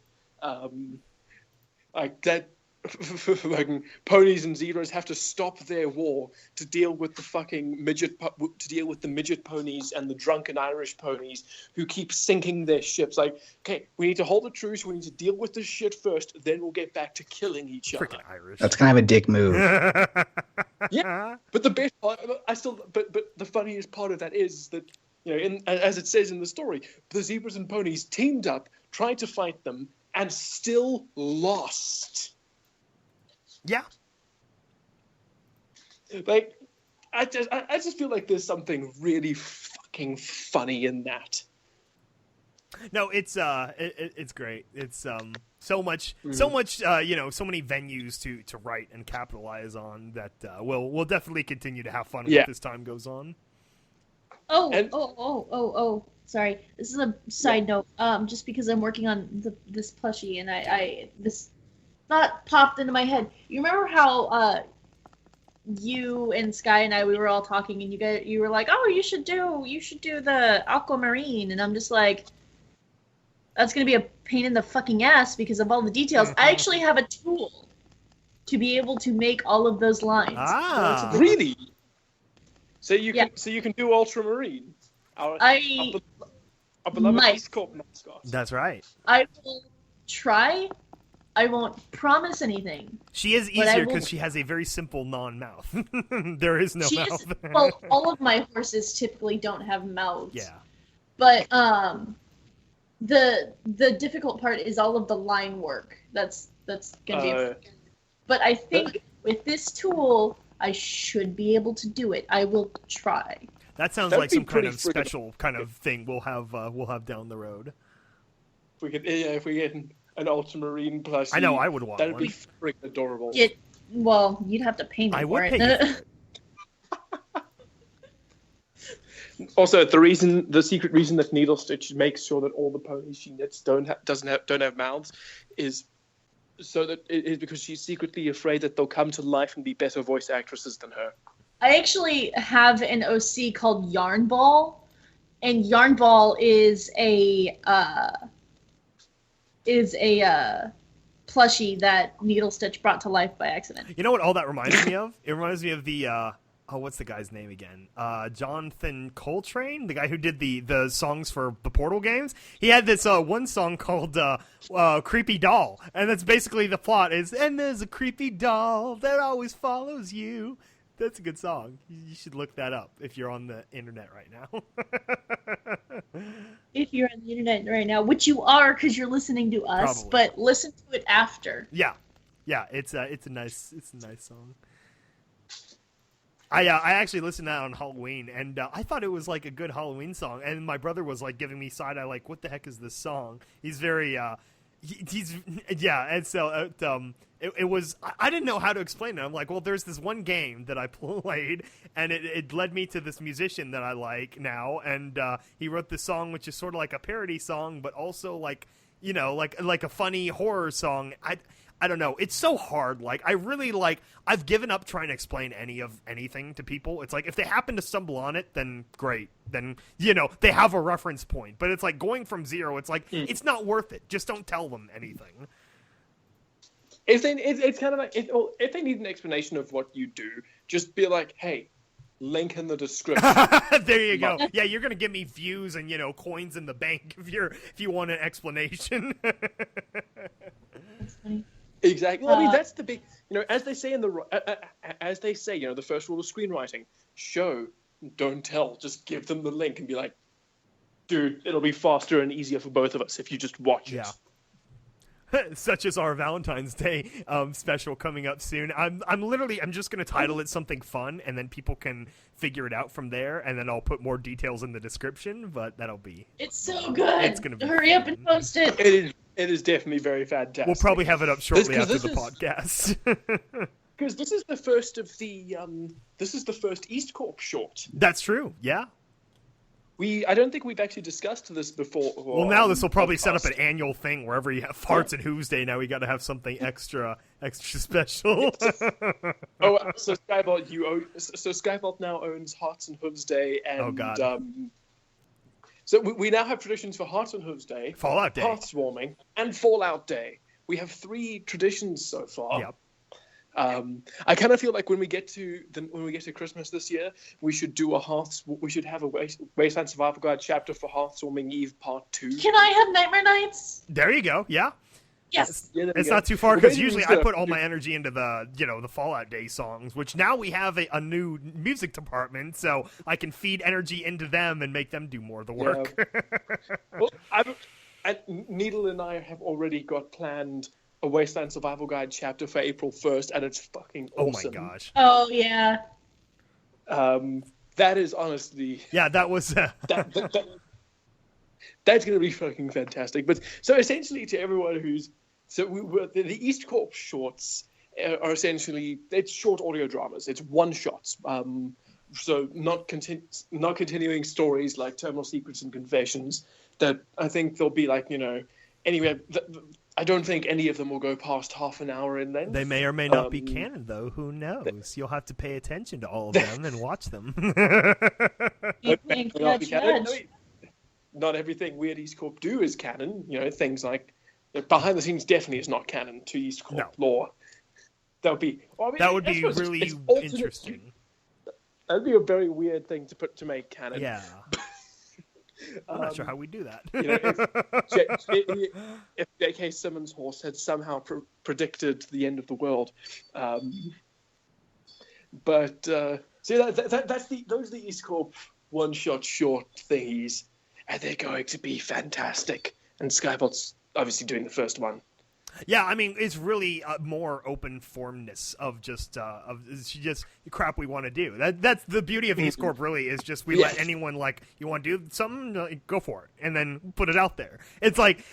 Like that. Fucking ponies and zebras have to stop their war to deal with the midget ponies and the drunken Irish ponies who keep sinking their ships. Like, okay, we need to hold a truce. We need to deal with this shit first. Then we'll get back to killing each other. Freaking Irish. That's kind of a dick move. Yeah, but the best part, but the funniest part of that is that as it says in the story, the zebras and ponies teamed up, tried to fight them, and still lost. Yeah. Like, I just feel like there's something really fucking funny in that. No, it's great. It's so much so many venues to write and capitalize on that we'll definitely continue to have fun with as time goes on. Sorry. This is a side note. Just because I'm working on this plushie and this thought popped into my head. You remember how you and Sky and we were all talking, and you were like, "Oh, you should do the aquamarine," and I'm just like, "That's gonna be a pain in the fucking ass because of all the details." I actually have a tool to be able to make all of those lines. Really? So you can do ultramarine. Our beloved East Corp mascot. That's right. I will try. I won't promise anything. She is easier because she has a very simple non-mouth. There is no mouth. Well, all of my horses typically don't have mouths. Yeah. But the difficult part is all of the line work. That's gonna be. But I think with this tool, I should be able to do it. I will try. That sounds like some kind of special kind of thing we'll have down the road. If we get an ultramarine plushie. I know, I would want that'd one. That'd be freaking adorable. You'd have to pay me for it. Also, the secret reason that Needle Stitch makes sure that all the ponies she knits don't have mouths is because she's secretly afraid that they'll come to life and be better voice actresses than her. I actually have an OC called Yarn Ball, and Yarn Ball is a plushie that Needle Stitch brought to life by accident. You know what all that reminds me of? It reminds me of the what's the guy's name again? Jonathan Coltrane, the guy who did the songs for the Portal games. He had this one song called Creepy Doll, and that's basically the plot is, and there's a creepy doll that always follows you. That's a good song. You should look that up if you're on the internet right now. If you're on the internet right now, which you are because you're listening to us, Probably. But listen to it after. Yeah, it's a nice song. I actually listened to that on Halloween, and I thought it was like a good Halloween song. And my brother was like giving me side eye, like, "What the heck is this song?" He's very and so it was. I didn't know how to explain it. I'm like, well, there's this one game that I played, and it led me to this musician that I like now, and he wrote this song, which is sort of like a parody song, but also like a funny horror song. I don't know. It's so hard. Like, I've given up trying to explain anything to people. It's like, if they happen to stumble on it, then great. Then, they have a reference point. But it's like going from zero. It's like, it's not worth it. Just don't tell them anything. It's kind of like, if they need an explanation of what you do, just be like, hey, link in the description. There you go. Yeah, you're gonna give me views and coins in the bank if you want an explanation. That's funny. Exactly. Well, I mean, that's the big, as they say the first rule of screenwriting: show, don't tell. Just give them the link and be like, dude, it'll be faster and easier for both of us if you just watch it. Such as our Valentine's Day special coming up soon. I'm just going to title it something fun, and then people can figure it out from there, and then I'll put more details in the descripmission, but that'll be... It's so good! It's gonna be Hurry up and post it! It is definitely very fantastic. We'll probably have it up shortly after the podcast. Because this is the first of the... this is the first East Corp short. That's true, yeah. I don't think we've actually discussed this before. Well, now this will probably set up an annual thing wherever you have Farts and Who's Day. Now we got to have something extra special. So Skybolt now owns Hearts and Hooves Day, and oh god. So we now have traditions for Hearts and Hooves Day, Fallout Day, Hearthswarming, and Fallout Day. We have 3 traditions so far. Yep. I kind of feel like when we get to Christmas this year, we should have a Wasteland Survival Guide chapter for Hearthswarming Eve Part 2. Can I have Nightmare Nights? There you go. Yeah. Yes. Yeah, it's not too far because usually I put all my energy into the Fallout Day songs, which now we have a new music department, so I can feed energy into them and make them do more of the work. Yeah. Well, Needle and I have already got planned a Wasteland Survival Guide chapter for April 1st, and it's fucking awesome. Oh my gosh. Oh yeah. That is honestly. Yeah, that was. That's going to be fucking fantastic. But so essentially, to everyone who's the East Corp shorts are essentially it's short audio dramas. It's one shots. So not continuing stories like Terminal Secrets and Confessions. That I think they'll be like anyway. I don't think any of them will go past half an hour in length. They may or may not be canon, though. Who knows? You'll have to pay attention to all of them and watch them. You think judge. Not everything Weird East Corp do is canon. Things like behind the scenes definitely is not canon to East Corp lore. That would be really interesting. That'd be a very weird thing to make canon. Yeah. I'm not sure how we do that. If J.K. Simmons' horse had somehow predicted the end of the world, those are the East Corp one-shot short thingies, and they're going to be fantastic. And Skybolt's obviously doing the first one. Yeah, I mean, it's really more open formness of just crap we want to do. That's the beauty of East Corp. Really, is just we let anyone you want to do something, go for it, and then put it out there. It's like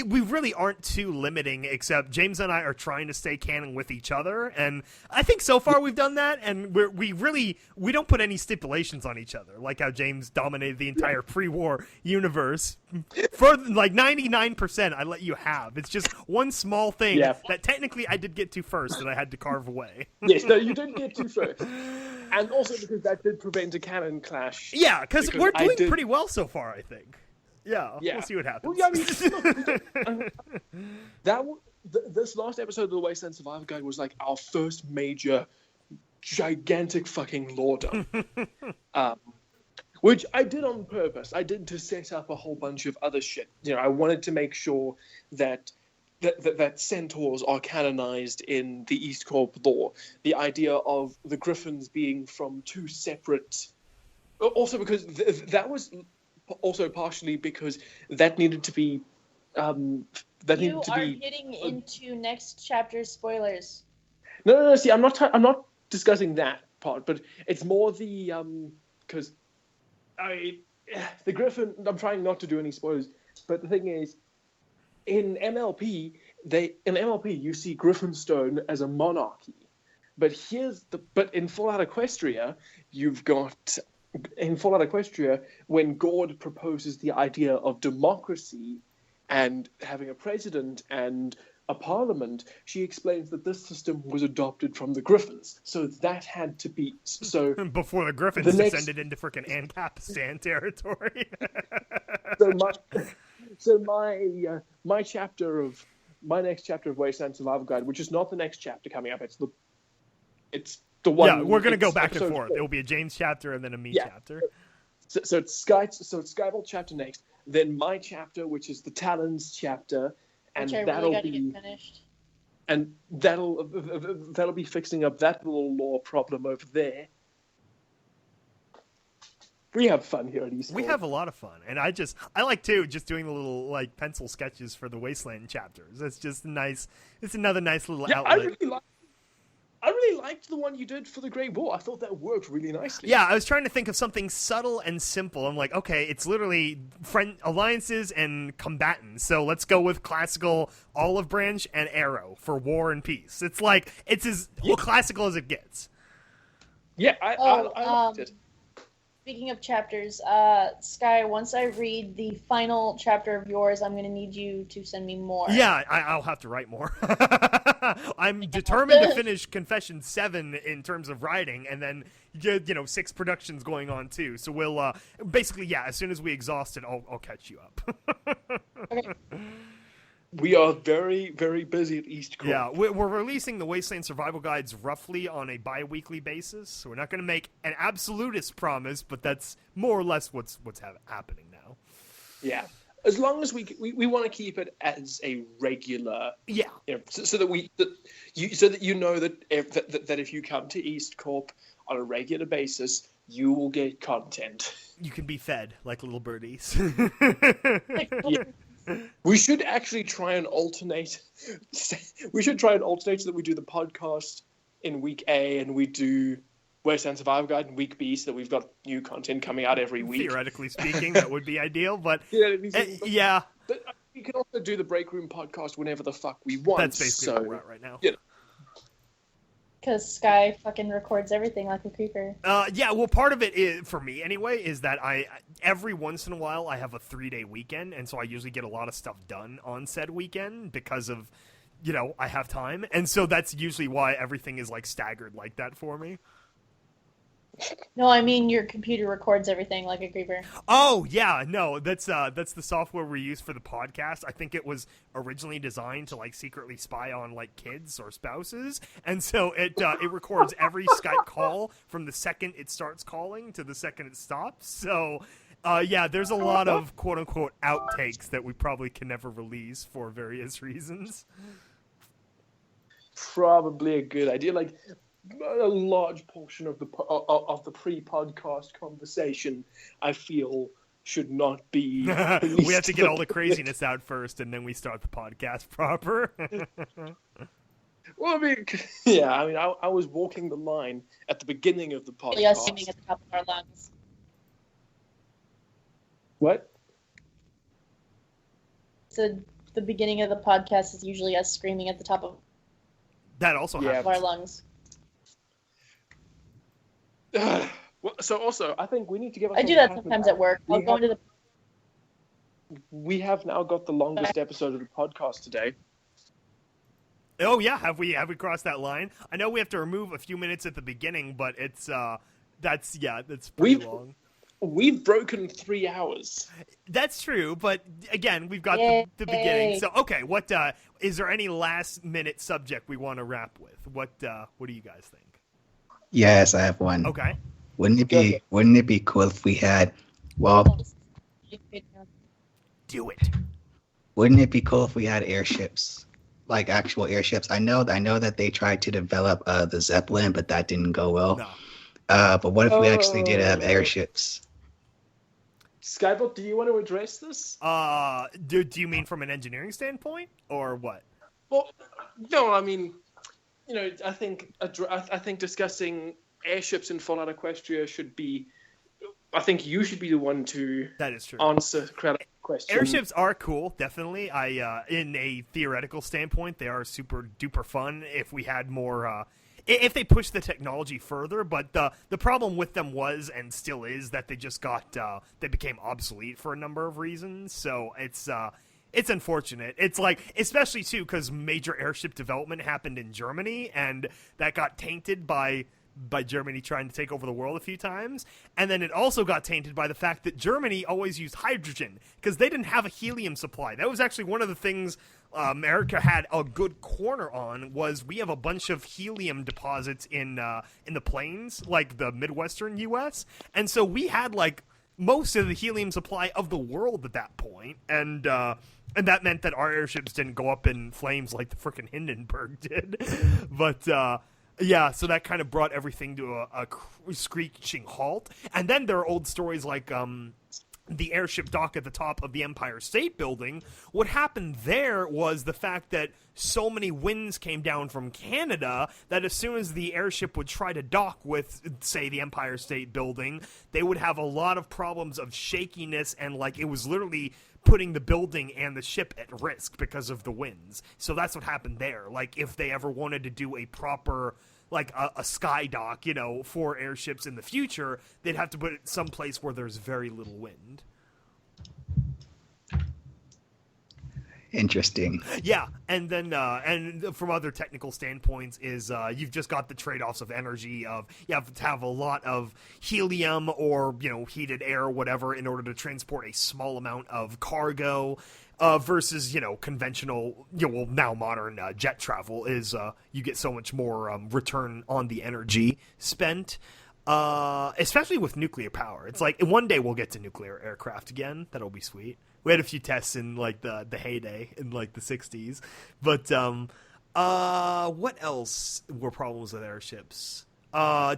we really aren't too limiting. Except James and I are trying to stay canon with each other, and I think so far we've done that. And we don't put any stipulations on each other, like how James dominated the entire pre-war universe. For 99%, I let you have. It's just one small thing that technically I did get to first that I had to carve away. Yes, no, you did get to first. And also because that did prevent a canon clash. Yeah, because we're doing pretty well so far, I think. Yeah, we'll see what happens. Well, I mean, this last episode of the Wasteland Survival Guide was like our first major, gigantic fucking lore dump. Which I did on purpose. I did to set up a whole bunch of other shit. I wanted to make sure that centaurs are canonized in the East Corp lore. The idea of the griffins being from 2 separate... Also because that was also partially because that needed to be... You are getting into next chapter spoilers. No. See, I'm not discussing that part, but it's more the... because... the Griffin, I'm trying not to do any spoilers, but the thing is, in MLP, you see Griffinstone as a monarchy. But in Fallout Equestria, when Gord proposes the idea of democracy and having a president and a parliament, she explains that this system was adopted from the Griffins. So that had to be... Before the Griffins descended into frickin' Ancapistan territory. my next chapter of Wasteland Survival Guide, which is not the next chapter coming up, it's the one... Yeah, we're going to go back and forth. There will be a James chapter and then a me chapter. So it's Skybolt chapter next, then my chapter, which is the Talons chapter, and that'll be finished. And that'll be fixing up that little lore problem over there. We have fun here at East Corp. We have a lot of fun, and I like too just doing the little pencil sketches for the Wasteland chapters. It's just nice. It's another nice little outlet. I really liked the one you did for the Great War. I thought that worked really nicely. Yeah, I was trying to think of something subtle and simple. I'm like, okay, it's literally alliances and combatants. So let's go with classical olive branch and arrow for war and peace. It's like, it's as classical as it gets. Yeah, I liked it. speaking of chapters, Sky, once I read the final chapter of yours, I'm going to need you to send me more. Yeah, I'll have to write more. I'm determined to finish Confession 7 in terms of writing, and then, 6 productions going on, too. So we'll, basically, yeah, as soon as we exhaust it, I'll catch you up. Okay. We are very, very busy at East Corp. Yeah, we're releasing the Wasteland Survival Guides roughly on a bi-weekly basis, so we're not going to make an absolutist promise, but that's more or less what's happening now. Yeah, as long as we want to keep it as a regular. Yeah. So that you know that if you come to East Corp on a regular basis, you will get content. You can be fed like little birdies. Yeah. We should actually try and alternate. We should try and alternate so that we do the podcast in week A and we do Wasteland Survival Guide in week B, so that we've got new content coming out every week. Theoretically speaking, that would be ideal, but yeah. But we can also do the Breakroom podcast whenever the fuck we want. That's basically where we're at right now. Yeah. Because Sky fucking records everything like a creeper. Yeah, well, part of it is, for me anyway, is that every once in a while I have a 3-day weekend, and so I usually get a lot of stuff done on said weekend because of, I have time, and so that's usually why everything is like staggered like that for me. No, I mean your computer records everything like a creeper. Oh, yeah, no, that's the software we use for the podcast. I think it was originally designed to, like, secretly spy on, like, kids or spouses, and so it records every Skype call from the second it starts calling to the second it stops, so... yeah, there's a lot of quote-unquote outtakes that we probably can never release for various reasons. Probably a good idea. Like, a large portion of the pre-podcast conversation, I feel, should not be released. We have to get all the craziness out first, and then we start the podcast proper. Well, I was walking the line at the beginning of the podcast. Yeah, screaming at the top of our lungs. What? So the beginning of the podcast is usually us screaming at the top of That also happens. our lungs. Well, so also, I think we need to give. I do that sometimes at work. I'll go into the. We have now got the longest episode of the podcast today. Oh yeah, have we crossed that line? I know we have to remove a few minutes at the beginning, but that's pretty long. We've broken 3 hours. That's true, but again, we've got the beginning. So okay, what is there any last minute subject we want to wrap with? What do you guys think? Yes, I have one. Okay. Wouldn't it be cool if we had, Do it. Wouldn't it be cool if we had airships, like actual airships? I know that they tried to develop the Zeppelin, but that didn't go well. No. But what if we actually did have airships? Skybot, do you want to address this? Do you mean from an engineering standpoint, or what? Well, no, I mean, I think discussing airships in Fallout Equestria should be. I think you should be the one to. That is true. Answer credit question. Airships are cool, definitely. In a theoretical standpoint, they are super duper fun. If we had more, if they pushed the technology further, but the problem with them was and still is that they just they became obsolete for a number of reasons. So it's unfortunate. It's like, especially too, because major airship development happened in Germany, and that got tainted by Germany trying to take over the world a few times. And then it also got tainted by the fact that Germany always used hydrogen because they didn't have a helium supply. That was actually one of the things America had a good corner on, was we have a bunch of helium deposits in the plains, like the Midwestern U.S. And so we had like most of the helium supply of the world at that point. And that meant that our airships didn't go up in flames like the frickin' Hindenburg did. But, yeah, so that kind of brought everything to a screeching halt. And then there are old stories like the airship dock at the top of the Empire State Building. What happened there was the fact that so many winds came down from Canada that as soon as the airship would try to dock with, say, the Empire State Building, they would have a lot of problems of shakiness, and like it was literally putting the building and the ship at risk because of the winds. So that's what happened there. Like, if they ever wanted to do a proper, like, a sky dock, you know, for airships in the future, they'd have to put it someplace where there's very little wind. Interesting. Yeah, and then and from other technical standpoints is you've just got the trade-offs of energy of you have to have a lot of helium or, you know, heated air or whatever in order to transport a small amount of cargo versus, you know, conventional, you know, well, now modern jet travel is you get so much more return on the energy spent. Especially with nuclear power. It's like one day we'll get to nuclear aircraft again. That'll be sweet. We had a few tests in like the heyday in like the 60s. But what else were problems with airships?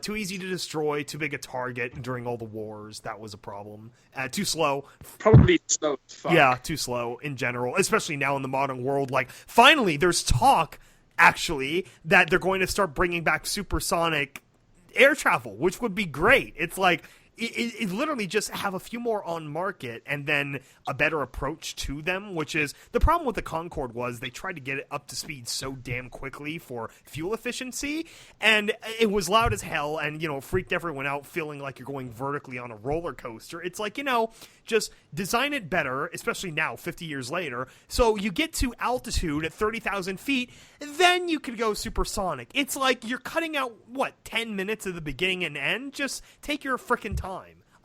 Too easy to destroy, too big a target during all the wars. That was a problem. Too slow. Probably slow as fuck. Yeah, too slow in general, especially now in the modern world. Like, finally, there's talk, actually, that they're going to start bringing back supersonic air travel, which would be great. It's like it literally just have a few more on market and then a better approach to them, which is the problem with the Concorde was they tried to get it up to speed so damn quickly for fuel efficiency, and it was loud as hell and, you know, freaked everyone out feeling like you're going vertically on a roller coaster. It's like, you know, just design it better, especially now 50 years later, so you get to altitude at 30,000 feet, then you could go supersonic. It's like you're cutting out, 10 minutes of the beginning and end? Just take your frickin' time.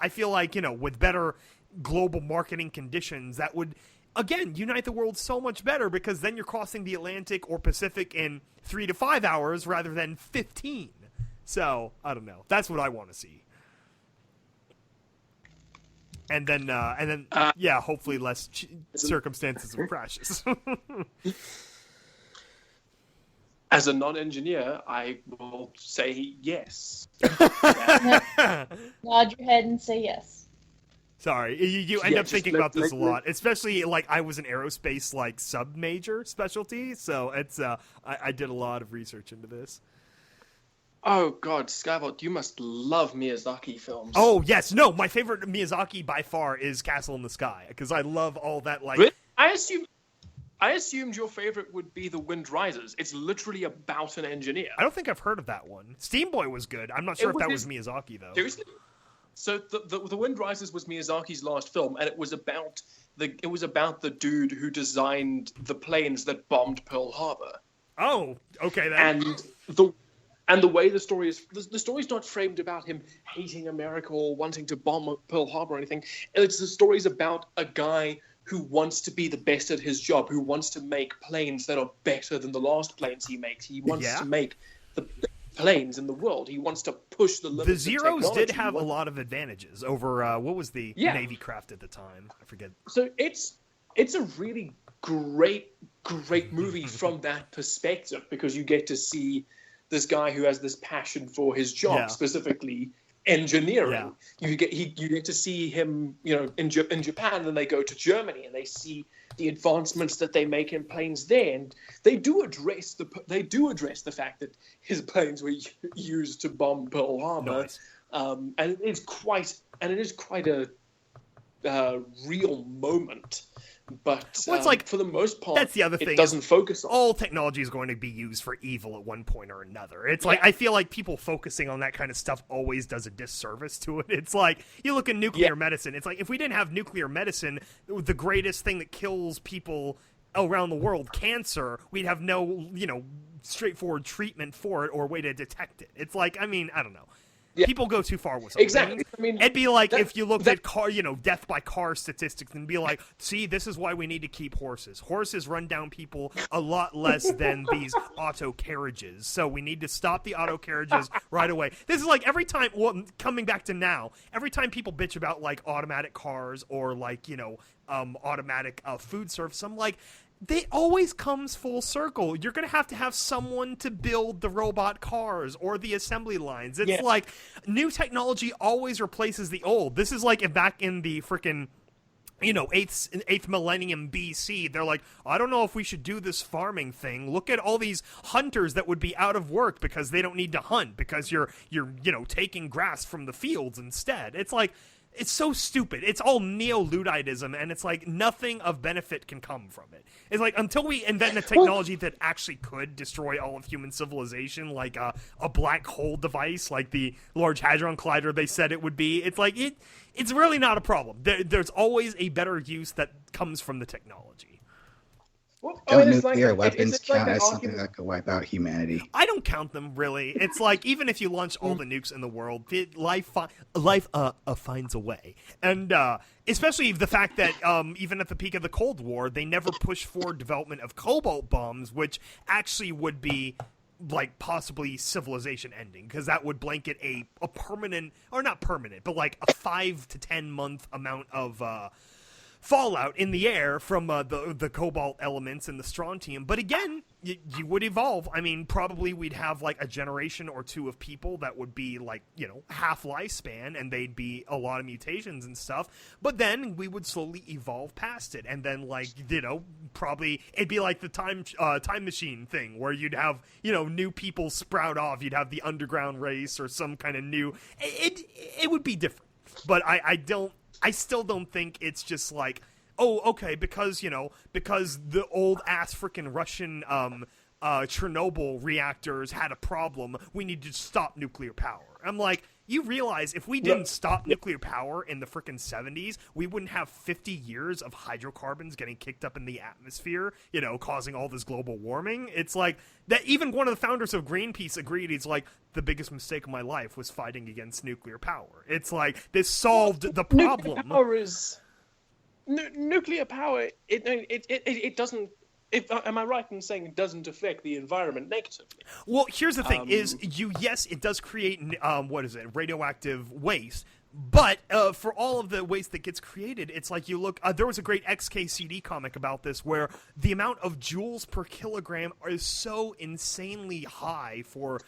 I feel like, you know, with better global marketing conditions, that would, again, unite the world so much better, because then you're crossing the Atlantic or Pacific in 3 to 5 hours rather than 15. So, I don't know. That's what I want to see. And then, yeah, hopefully less circumstances of crashes. As a non-engineer, I will say yes. Nod your head and say yes. Sorry, you end up thinking about this a lot, especially like I was an aerospace like sub-major specialty, so it's I did a lot of research into this. Oh God, Skyvault, you must love Miyazaki films. Oh yes, no, my favorite Miyazaki by far is Castle in the Sky, because I love all that like. Really? I assumed your favorite would be The Wind Rises. It's literally about an engineer. I don't think I've heard of that one. Steam Boy was good. I'm not sure if that was Miyazaki though. Seriously? So the Wind Rises was Miyazaki's last film, and it was about the dude who designed the planes that bombed Pearl Harbor. Oh, okay. Then. And the way the story is, the story's not framed about him hating America or wanting to bomb Pearl Harbor or anything. The story's about a guy who wants to be the best at his job, who wants to make planes that are better than the last planes he makes. He wants to make the best planes in the world. He wants to push the limits. The Zeros did have a lot of advantages over what was the Navy craft at the time? I forget. So it's a really great movie from that perspective, because you get to see this guy who has this passion for his job, specifically engineering. You get to see him, you know, in Japan, and they go to Germany and they see the advancements that they make in planes there, and they do address the fact that his planes were used to bomb Pearl Harbor. Nice. And it is quite a real moment. But well, it's like, for the most part, that's the other thing. It doesn't focus on. All technology is going to be used for evil at one point or another. It's like, I feel like people focusing on that kind of stuff always does a disservice to it. It's like, you look at nuclear medicine. It's like, if we didn't have nuclear medicine, the greatest thing that kills people around the world, cancer, we'd have no, you know, straightforward treatment for it or way to detect it. It's like, I mean, I don't know. People go too far with something. Exactly. I mean, it'd be like if you looked at death by car statistics and be like, see, this is why we need to keep horses. Horses run down people a lot less than these auto carriages. So we need to stop the auto carriages right away. This is like every time, coming back to now, every time people bitch about like automatic cars or like, you know, automatic food service, I'm like, it always comes full circle. You're going to have someone to build the robot cars or the assembly lines. It's like new technology always replaces the old. This is like if back in the frickin', you know, 8th millennium BC, they're like, I don't know if we should do this farming thing. Look at all these hunters that would be out of work because they don't need to hunt because you're you know, taking grass from the fields instead. It's like, It's so stupid. It's all neo-Ludditism, and it's like nothing of benefit can come from it. It's like until we invent a technology that actually could destroy all of human civilization, like a black hole device, like the Large Hadron Collider they said it would be, it's like it's really not a problem. There's always a better use that comes from the technology. Well, Don't nuclear weapons count as something that could wipe out humanity? I don't count them, really. It's like, even if you launch all the nukes in the world, life finds a way. And especially the fact that even at the peak of the Cold War, they never pushed for development of cobalt bombs, which actually would be like possibly civilization ending, because that would blanket a permanent, or not permanent, but like a 5 to 10 month amount of fallout in the air from the cobalt elements and the strontium. But again, you would evolve. I mean, probably we'd have like a generation or two of people that would be like, half lifespan, and they'd be a lot of mutations and stuff. But then we would slowly evolve past it, and then probably it'd be like the time machine thing, where you'd have new people sprout off. You'd have the underground race or some kind of new. It would be different, but I still don't think it's just like, oh, okay, because the old ass freaking Russian Chernobyl reactors had a problem, we need to stop nuclear power. I'm like, you realize if we didn't stop nuclear power in the freaking 70s, we wouldn't have 50 years of hydrocarbons getting kicked up in the atmosphere, causing all this global warming. It's like that. Even one of the founders of Greenpeace agreed. He's like, the biggest mistake of my life was fighting against nuclear power. It's like this solved the problem. Nuclear power. It doesn't. Am I right in saying it doesn't affect the environment negatively? Well, here's the thing: yes, it does create radioactive waste. But for all of the waste that gets created, it's like you look. There was a great XKCD comic about this, where the amount of joules per kilogram is so insanely high for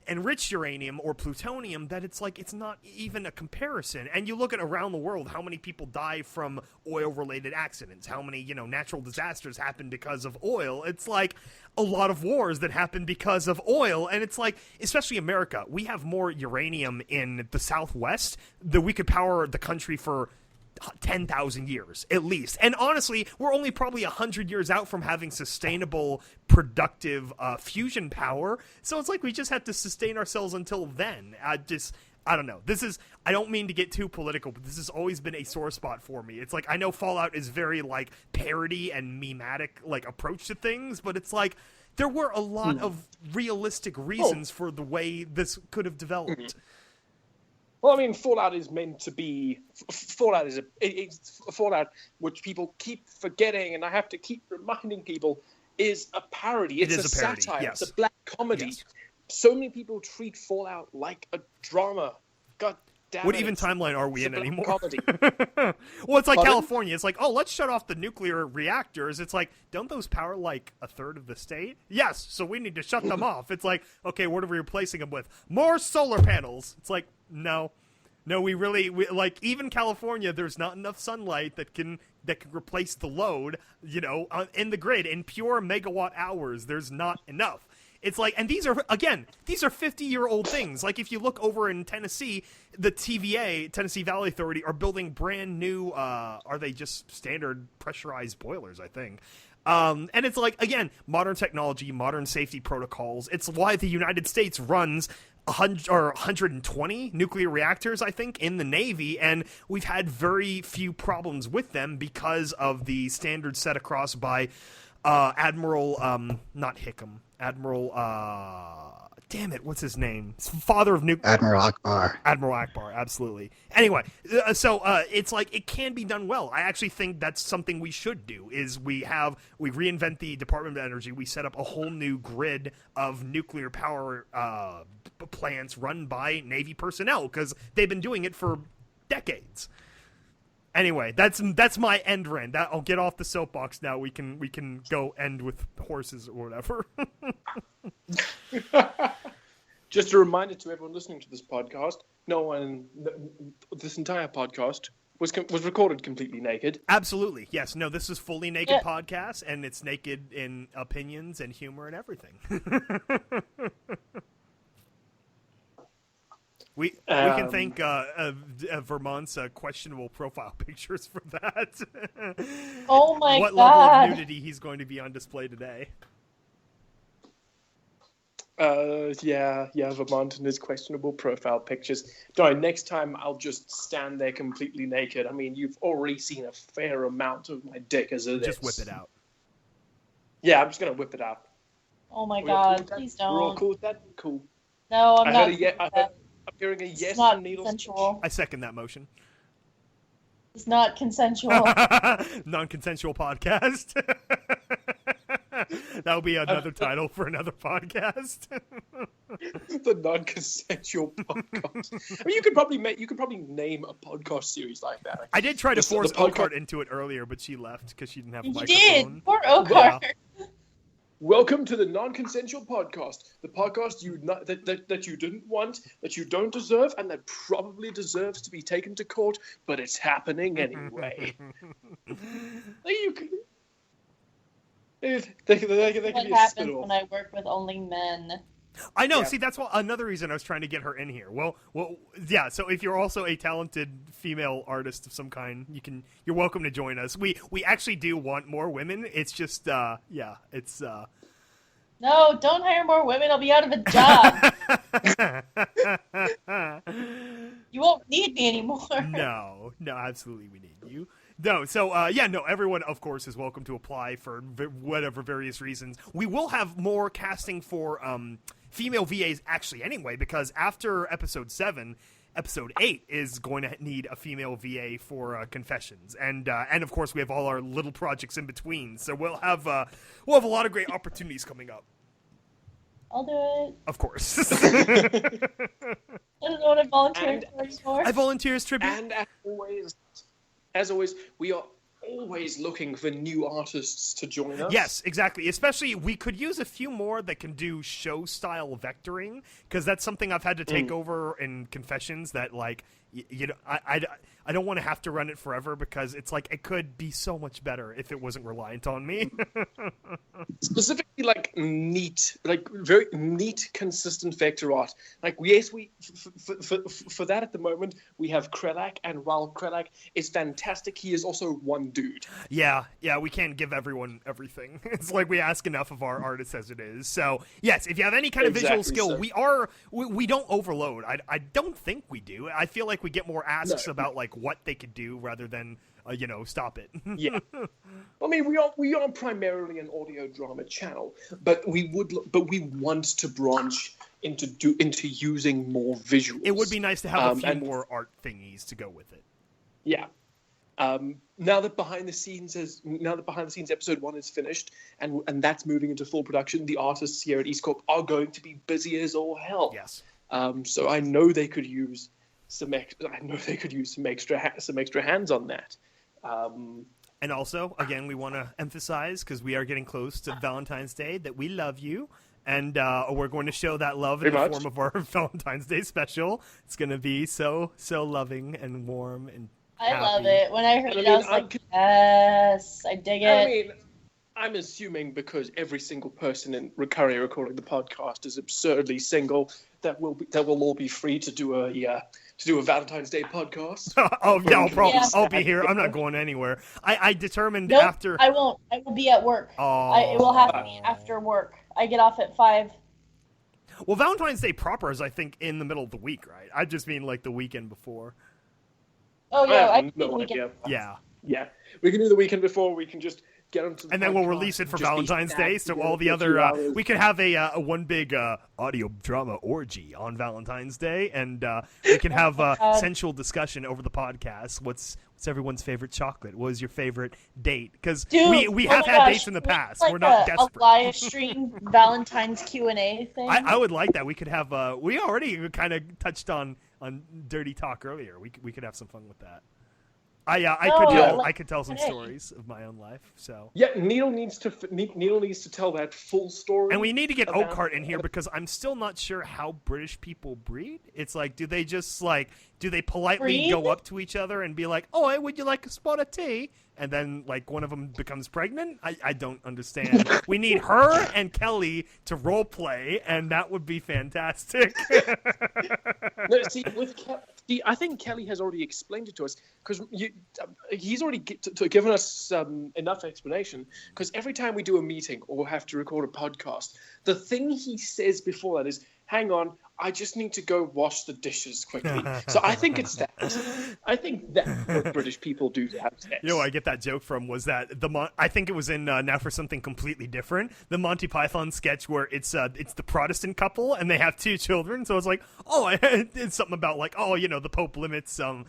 enriched uranium or plutonium that it's like it's not even a comparison. And you look at around the world, how many people die from oil-related accidents, how many natural disasters happen because of oil. It's like a lot of wars that happen because of oil. And it's like, especially America, we have more uranium in the Southwest that we could power the country for 10,000 years at least. And honestly, we're only probably 100 years out from having sustainable, productive fusion power. So it's like we just have to sustain ourselves until then. I don't know. I don't mean to get too political, but this has always been a sore spot for me. It's like, I know Fallout is very like parody and mematic like approach to things, but it's like there were a lot of realistic reasons for the way this could have developed. Mm-hmm. Well, I mean, Fallout is meant to be. Fallout is it's Fallout, which people keep forgetting, and I have to keep reminding people, is a parody. It's a parody, satire. yes. It's a black comedy. Yes. So many people treat Fallout like a drama. God damn it. What even timeline are we in anymore? Comedy. Well, it's like California. It's like, oh, let's shut off the nuclear reactors. It's like, don't those power like a third of the state? Yes, so we need to shut them off. It's like, okay, what are we replacing them with? More solar panels. It's like, no, we like, even California, there's not enough sunlight that can replace the load, in the grid in pure megawatt hours. There's not enough. It's like, and these are 50-year-old things. Like, if you look over in Tennessee, the TVA, Tennessee Valley Authority, are building brand new, are they just standard pressurized boilers, I think. And it's like, again, modern technology, modern safety protocols. It's why the United States runs 120 nuclear reactors, I think, in the Navy, and we've had very few problems with them because of the standards set across by Admiral, not Hickam, Admiral, damn it, what's his name? Father of nuclear. Admiral Akbar. Admiral Akbar, absolutely. Anyway, so it's like, it can be done well. I actually think that's something we should do, is we reinvent the Department of Energy, we set up a whole new grid of nuclear power plants run by Navy personnel, because they've been doing it for decades. Anyway, that's my end rant. I'll get off the soapbox now. We can go end with horses or whatever. Just a reminder to everyone listening to this podcast: this entire podcast was recorded completely naked. Absolutely, yes. No, this is fully naked podcast, and it's naked in opinions and humor and everything. We can thank Vermont's questionable profile pictures for that. Oh my what god! What level of nudity he's going to be on display today? Yeah, Vermont and his questionable profile pictures. Darn, next time I'll just stand there completely naked. I mean, you've already seen a fair amount of my dick as it is. Just whip it out. Yeah, I'm just gonna whip it out. Oh my god! Please don't. We're all cool with that? Cool. No, I'm not. I'm hearing a yes not from Needle. consensual. I second that motion. It's not consensual. Non-consensual podcast. That'll be another title for another podcast. The non-consensual podcast. I mean, you could probably name a podcast series like that. I did try to force Oakart into it earlier, but she left because she didn't have a microphone. You did. Poor Oakart. Yeah. Welcome to the non-consensual podcast, the podcast that you didn't want, that you don't deserve, and that probably deserves to be taken to court, but it's happening anyway. They can What be a happens spin-off. when I work with only men? I know. Yeah. See, that's another reason I was trying to get her in here. Well, yeah. So if you're also a talented female artist of some kind, you're welcome to join us. We actually do want more women. It's just, it's. No, don't hire more women. I'll be out of a job. You won't need me anymore. No, absolutely, we need you. No, so, everyone, of course, is welcome to apply for whatever various reasons. We will have more casting for female VAs actually anyway, because after Episode 7, Episode 8 is going to need a female VA for Confessions. And of course, we have all our little projects in between, so we'll have a lot of great opportunities coming up. I'll do it. Of course. I don't know what I volunteered for. I volunteer as tribute. And as always, we are always looking for new artists to join us. Yes, exactly. Especially, we could use a few more that can do show-style vectoring, because that's something I've had to take over in Confessions that, like, I don't want to have to run it forever, because it's like, it could be so much better if it wasn't reliant on me. Specifically, very neat, consistent vector art. Like, yes, for that at the moment, we have Krelak, and while Krelak is fantastic, he is also one dude. Yeah, we can't give everyone everything. It's like we ask enough of our artists as it is. So, yes, if you have any kind of visual skill, so. we don't overload. I don't think we do. I feel like we get more asks about, like, what they could do rather than, stop it. Yeah. I mean, we are primarily an audio drama channel, but we want to branch into using more visuals. It would be nice to have a few more art thingies to go with it. Yeah. Now that behind the scenes episode 1 is finished and that's moving into full production, the artists here at East Corp are going to be busy as all hell. Yes. So I know they could use some extra hands on that. And also, again, we want to emphasize, because we are getting close to Valentine's Day, that we love you. And we're going to show that love in the form of our Valentine's Day special. It's going to be so loving and warm and happy. I love it. When I heard it, I was like, yes, I dig it. I mean, I'm assuming because every single person in currently recording the podcast is absurdly single, that will all be free to do a Valentine's Day podcast. I'll be here. I'm not going anywhere. I determined nope, after. I won't. I will be at work. It will have to be after work. I get off at 5. Well, Valentine's Day proper is, I think, in the middle of the week, right? I just mean like the weekend before. Oh yeah, I have no idea. Yeah. We can do the weekend before. We can just get onto the and then we'll release it for Valentine's Day, so all the other we could have a one big audio drama orgy on Valentine's Day, and we can have sensual discussion over the podcast. What's everyone's favorite chocolate? What was your favorite date? Because we have had dates in the past. Like we're not desperate. A live stream Valentine's Q&A thing. I would like that. We could have. We already kind of touched on dirty talk earlier. We could have some fun with that. I could tell some stories of my own life. So yeah, Needle needs to tell that full story. And we need to get Oakart in here, because I'm still not sure how British people breed. It's like, do they politely go up to each other and be like, "Oh, would you like a spot of tea?" and then like one of them becomes pregnant. I don't understand. We need her and Kelly to role play, and that would be fantastic. No, see, I think Kelly has already explained it to us because he's already given us enough explanation. Because every time we do a meeting or have to record a podcast, the thing he says before that is, "Hang on, I just need to go wash the dishes quickly." So I think it's that. I think that's what British people do to have sex. You know, where I get that joke from was that I think it was in Now for Something Completely Different, the Monty Python sketch where it's the Protestant couple and they have 2 children. So it's like, it's something about like, the Pope limits like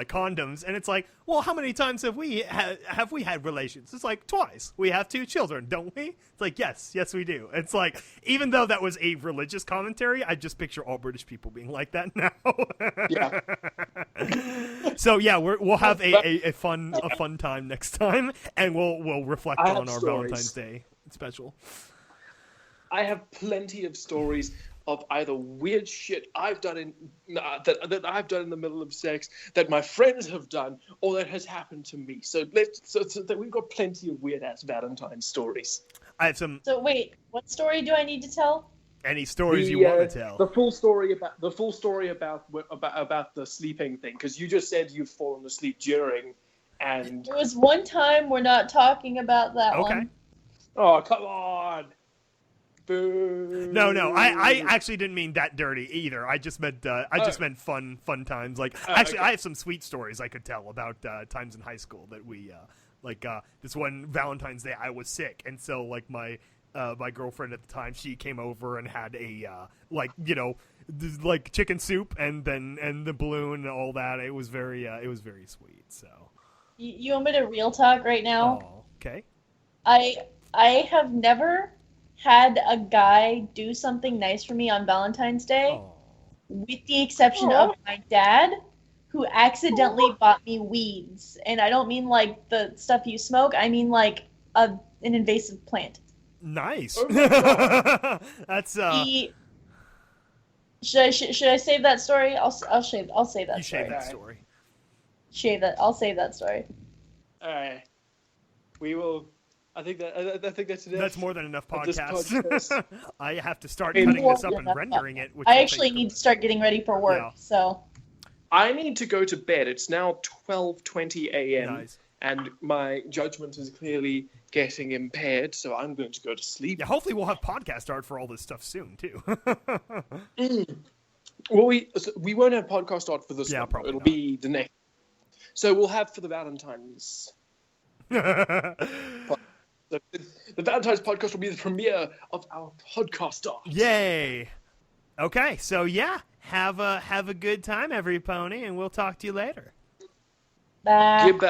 condoms, and it's like, well, how many times have we had relations? It's like twice. We have 2 children, don't we? It's like, yes we do. It's like, even though that was a religious commentary, I just picture all British people being like that now. Yeah. So yeah, we'll have a fun time next time, and we'll reflect on our Valentine's Day special. I have plenty of stories of either weird shit I've done that I've done in the middle of sex, that my friends have done, or that has happened to me. So we've got plenty of weird ass Valentine stories. I have some. So wait, what story do I need to tell? Any stories you want to tell? The full story about the sleeping thing, because you just said you've fallen asleep during, and There was one time, we're not talking about that one. Oh, come on. Boo. No, I actually didn't mean that dirty either. I just meant fun times. Like, actually, I have some sweet stories I could tell about times in high school that we this one Valentine's Day I was sick, and so like my girlfriend at the time, she came over and had a like chicken soup and the balloon and all that. It was very sweet. So You want me to real talk right now? Oh, okay. I have never had a guy do something nice for me on Valentine's Day, with the exception of my dad, who accidentally bought me weeds. And I don't mean like the stuff you smoke, I mean like an invasive plant. Nice. That's Should I save that story? I'll save that story. You save that story. I'll save that story. All right. We will. I think that's enough. That's more than enough podcast. I have to start Hey, cutting this up and rendering it. Which I actually need to start getting ready for work, so. I need to go to bed. It's now 12:20 a.m. Nice. And my judgment is clearly getting impaired, so I'm going to go to sleep. Yeah, hopefully we'll have podcast art for all this stuff soon too. Well, we won't have podcast art for this one. Probably It'll not. be the next. So we'll have for the Valentine's. The Valentine's podcast will be the premiere of our podcast art. Yay! Okay, so yeah, have a good time, every pony, and we'll talk to you later. Bye. Goodbye.